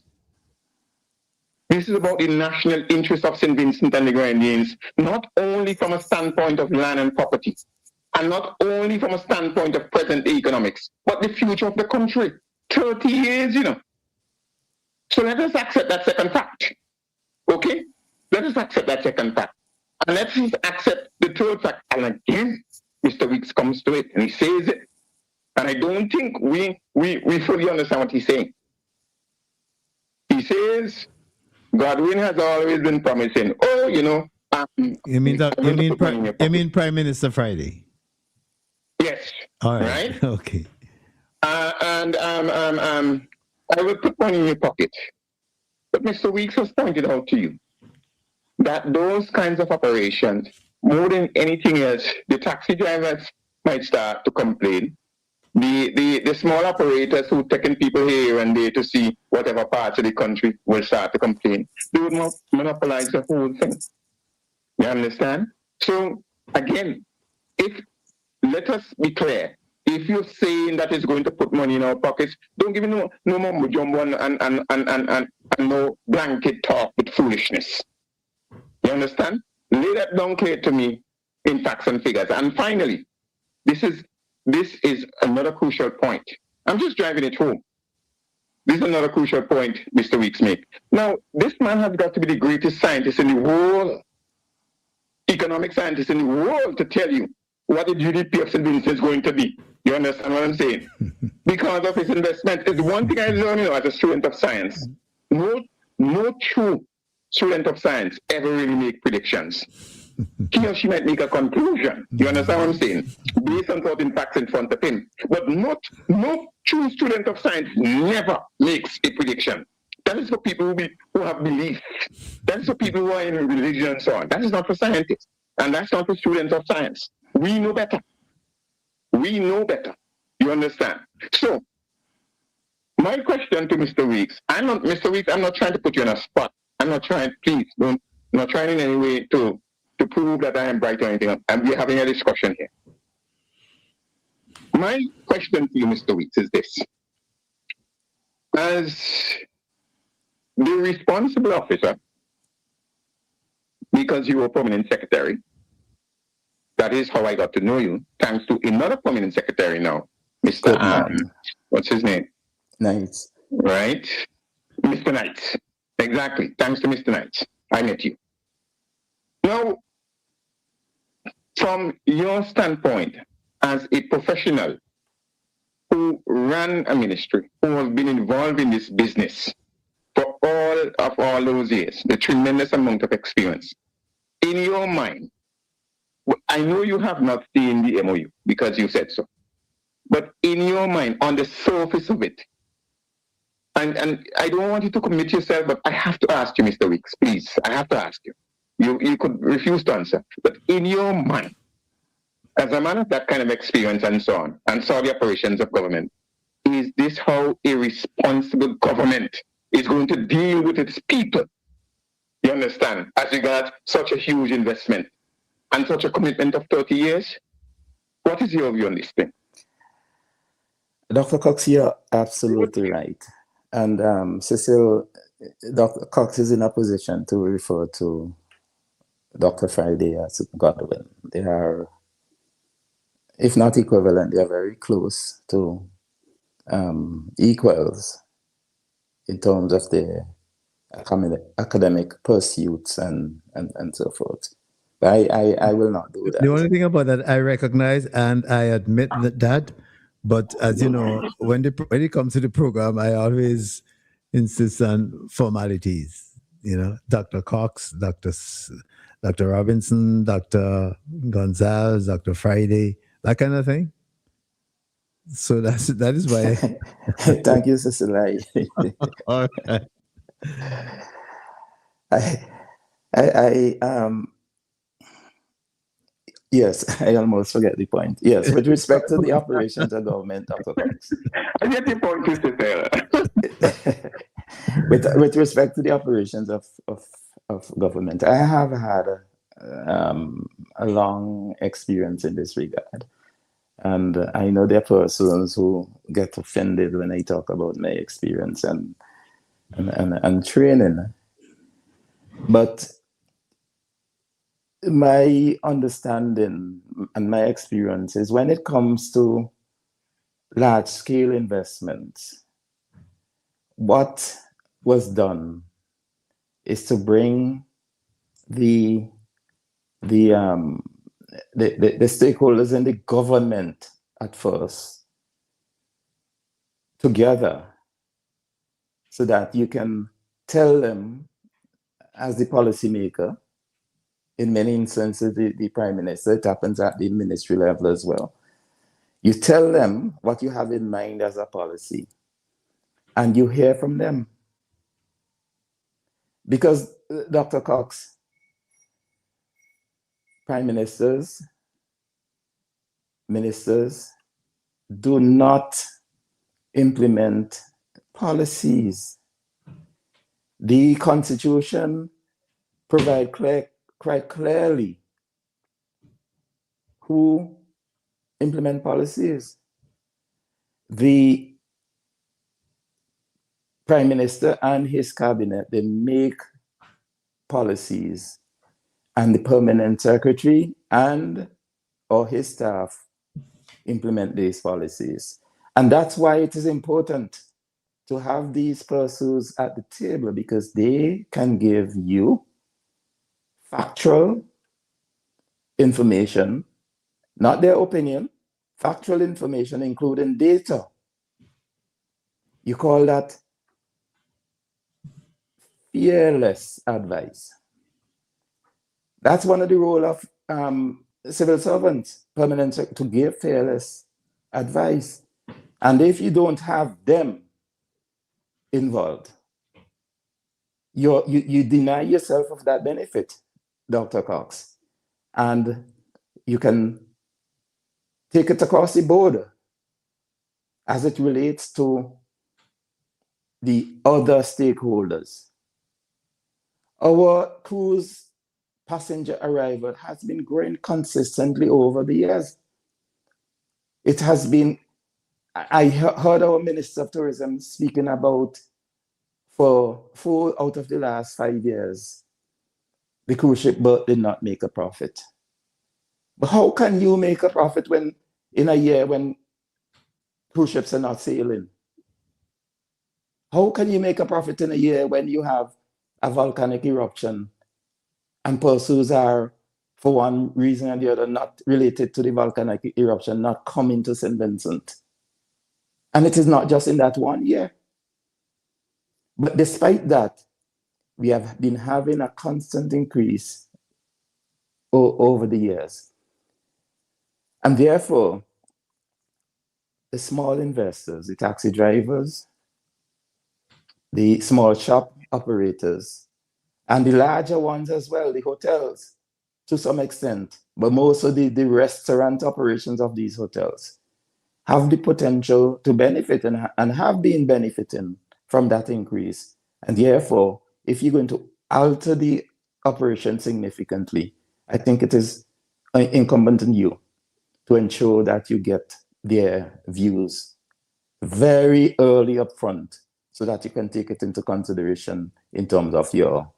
This is about the national interest of St. Vincent and the Grenadines, not only from a standpoint of land and property, and not only from a standpoint of present economics, but the future of the country. 30 years, you know. So let us accept that second fact. Okay? Let us accept that second fact. And let's accept the third fact. And again, Mr. Weeks comes to it and he says it. And I don't think we fully understand what he's saying. He says, Godwin has always been promising, you know. You mean Prime Minister Friday? Yes. All right. Okay. I will put money in your pocket. But Mr. Weeks has pointed out to you that those kinds of operations, more than anything else, the taxi drivers might start to complain. The small operators who taking people here and there to see whatever parts of the country will start to complain. They would monopolize the whole thing. You understand? So again, let us be clear. If you're saying that it's going to put money in our pockets, don't give me no more jumbo and no blanket talk with foolishness. You understand? Lay that down clear to me in facts and figures. And finally, this is another crucial point. I'm just driving it home. This is another crucial point Mr. Weeks made. Now, this man has got to be the greatest scientist in the world, economic scientist in the world, to tell you what the GDP of St. Vincent is going to be. You understand what I'm saying? Because of his investment. It's one thing I learned, you know, as a student of science. No true student of science ever really make predictions. He or she might make a conclusion. You understand what I'm saying? Based on certain facts in front of him. But no true student of science never makes a prediction. That is for people who have belief. That is for people who are in religion and so on. That is not for scientists. And that's not for students of science. We know better. We know better. You understand? So, my question to Mr. Weeks, I'm not trying to put you on a spot. I'm not trying, please, I'm not trying in any way to prove that I am bright or anything. We're having a discussion here. My question to you, Mr. Weeks, is this. As the responsible officer, because you were permanent secretary, that is how I got to know you, thanks to another permanent secretary now, Mr. What's his name? Knights. Right? Mr. Knights. Exactly. Thanks to Mr. Knights, I met you. Now, from your standpoint, as a professional who ran a ministry, who has been involved in this business for all those years, the tremendous amount of experience, in your mind, I know you have not seen the MOU because you said so, but in your mind, on the surface of it, and I don't want you to commit yourself, but I have to ask you, Mr. Weeks, please, I have to ask you. You could refuse to answer, but in your mind, as a man of that kind of experience and so on, and saw the operations of government, is this how a responsible government is going to deal with its people? You understand? As regards such a huge investment and such a commitment of 30 years? What is your view on this thing? Dr. Cox, you're absolutely right. And Cecil, Dr. Cox is in a position to refer to Dr. Friday as Godwin. They are, if not equivalent, they are very close to equals in terms of their academic pursuits and so forth. But I will not do that. The only thing about that I recognize and I admit that, but as you know, when it comes to the program, I always insist on formalities. You know, Dr. Cox, Dr. Robinson, Dr. Gonzalez, Dr. Friday, that kind of thing. So that is why. Thank you, Cecil. All right. Yes, I almost forget the point. Yes, with respect to the operations of government, Dr. Cox. I get your point, Mr. Taylor. with respect to the operations of government, I have had a long experience in this regard. And I know there are persons who get offended when I talk about my experience and training. But my understanding and my experience is when it comes to large-scale investments, what was done is to bring the stakeholders in the government at first together so that you can tell them as the policymaker, in many instances, the prime minister, it happens at the ministry level as well. You tell them what you have in mind as a policy, and you hear from them. Because, Dr. Cox, prime ministers, ministers do not implement policies. The Constitution provides quite clearly who implement policies. The prime minister and his cabinet, they make policies, and the permanent secretary and or his staff implement these policies. And that's why it is important to have these persons at the table, because they can give you factual information, not their opinion, factual information, including data. You call that fearless advice. That's one of the role of civil servants, permanent, to give fearless advice. And if you don't have them involved, you deny yourself of that benefit, Dr. Cox. And you can take it across the border as it relates to the other stakeholders. Our cruise passenger arrival has been growing consistently over the years. It has been, I heard our Minister of Tourism speaking about for 4 out of the last 5 years, the cruise ship berth did not make a profit. But how can you make a profit when in a year when cruise ships are not sailing? How can you make a profit in a year when you have a volcanic eruption and pursuits are, for one reason or the other, not related to the volcanic eruption, not coming to St. Vincent? And it is not just in that 1 year. But despite that, we have been having a constant increase over the years. And therefore, the small investors, the taxi drivers, the small shop operators, and the larger ones as well, the hotels, to some extent, but most of the restaurant operations of these hotels have the potential to benefit and have been benefiting from that increase. And therefore, if you're going to alter the operation significantly, I think it is incumbent on you to ensure that you get their views very early up front so that you can take it into consideration in terms of your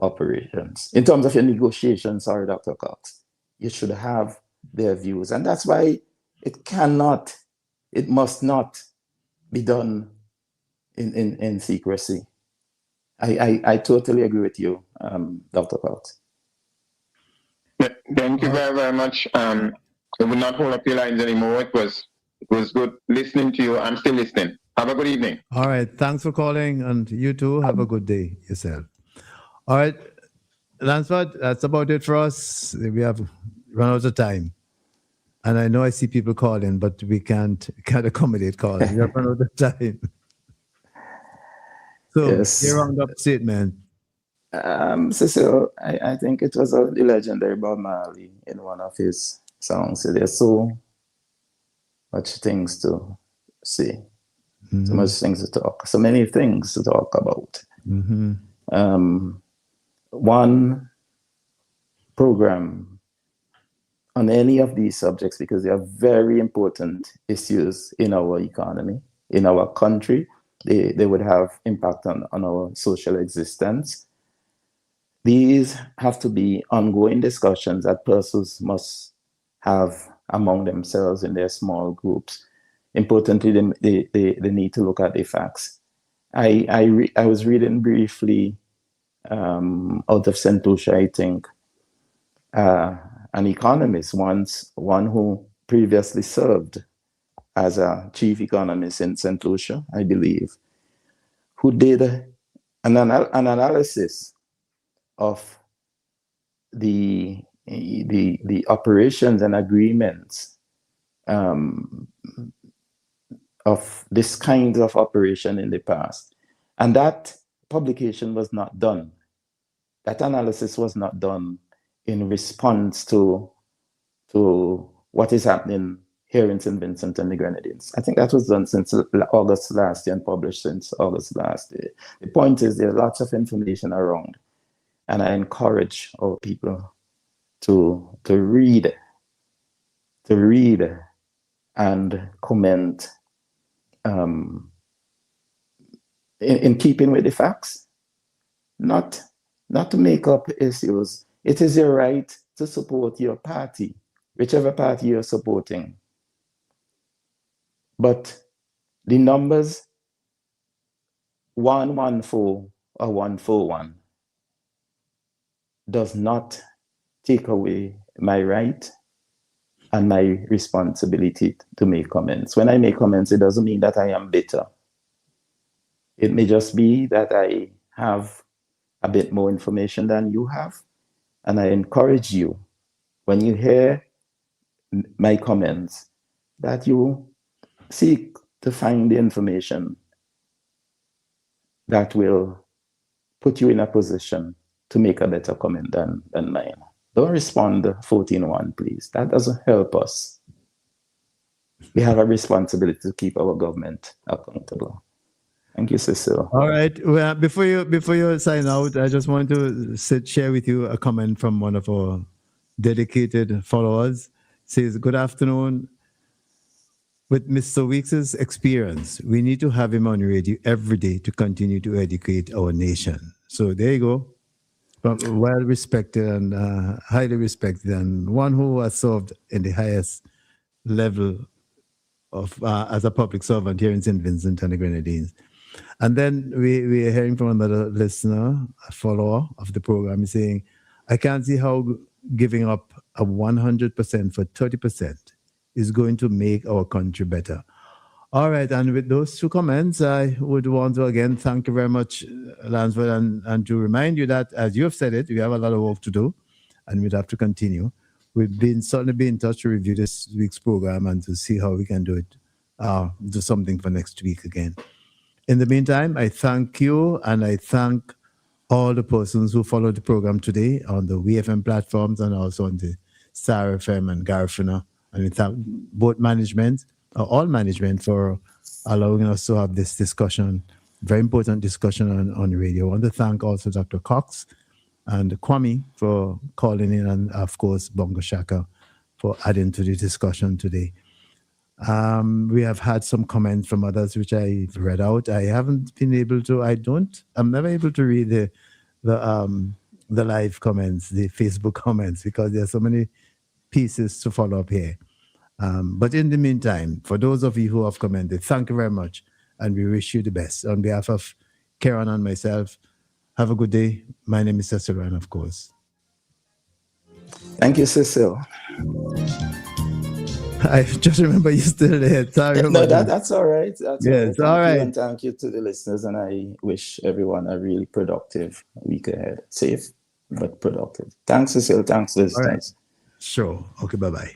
operations. In terms of your negotiations, sorry, Dr. Cox, you should have their views. And that's why it must not be done in secrecy. I totally agree with you, Dr. Cox. Thank you very, very much. I will not hold up your lines anymore. It was good listening to you. I'm still listening. Have a good evening. All right. Thanks for calling, and you too. Have a good day yourself. All right, Lansford, that's about it for us. We have run out of time. And I know I see people calling, but we can't accommodate calls. We have run out of time. So, Yes. your roundup statement. Cecil, I think it was the legendary Bob Marley in one of his songs. So there's so much things to say, so much things to talk, so many things to talk about. One program on any of these subjects, because they are very important issues in our economy, in our country. They would have impact on our social existence. These have to be ongoing discussions that persons must have among themselves in their small groups. Importantly, they need to look at the facts. I was reading briefly out of St. Lucia, I think, an economist once, one who previously served as a chief economist in St. Lucia, I believe, who did an analysis of the operations and agreements of this kind of operation in the past. And that publication was not done. That analysis was not done in response to what is happening here in St. Vincent and the Grenadines. I think that was done since August last year and published since August last year. The point is there's lots of information around, and I encourage our people to read and comment in keeping with the facts, not to make up issues. It is your right to support your party, whichever party you're supporting. But the numbers 114 or 141 does not take away my right and my responsibility to make comments. When I make comments, it doesn't mean that I am bitter. It may just be that I have a bit more information than you have. And I encourage you, when you hear my comments, that you seek to find the information that will put you in a position to make a better comment than mine. Don't respond 14-1, please. That doesn't help us. We have a responsibility to keep our government accountable. Thank you, Cecil. All right. Well, before you sign out, I just want to share with you a comment from one of our dedicated followers. It says, good afternoon. With Mr. Weeks' experience, we need to have him on radio every day to continue to educate our nation. So there you go. Well respected and highly respected, and one who has served in the highest level of as a public servant here in St. Vincent and the Grenadines. And then we are hearing from another listener, a follower of the program, saying, I can't see how giving up a 100% for 30% is going to make our country better. All right, and with those two comments, I would want to again thank you very much, Lansford, and to remind you that, as you have said it, we have a lot of work to do, and we'd have to continue. We've certainly be in touch to review this week's program and to see how we can do it, do something for next week again. In the meantime, I thank you, and I thank all the persons who followed the program today on the WEFM platforms and also on the Star FM and Garifuna. And we thank both management, all management, for allowing us to have this discussion, very important discussion on radio. I want to thank also Dr. Cox and Kwame for calling in, and of course, Bongo Shaka for adding to the discussion today. We have had some comments from others which I've read out. I haven't been able to. I'm never able to read the live comments, the Facebook comments, because there are so many pieces to follow up here. But in the meantime, for those of you who have commented, thank you very much, and we wish you the best. On behalf of Karen and myself, have a good day. My name is Cecil, and of course. Thank you, Cecil. I just remember you're still there. Sorry about that. That's all right. Yes, all right. And thank you to the listeners, and I wish everyone a really productive week ahead. Safe, but productive. Thanks, Cecil. Thanks, listeners. All right. Sure. Okay, bye-bye.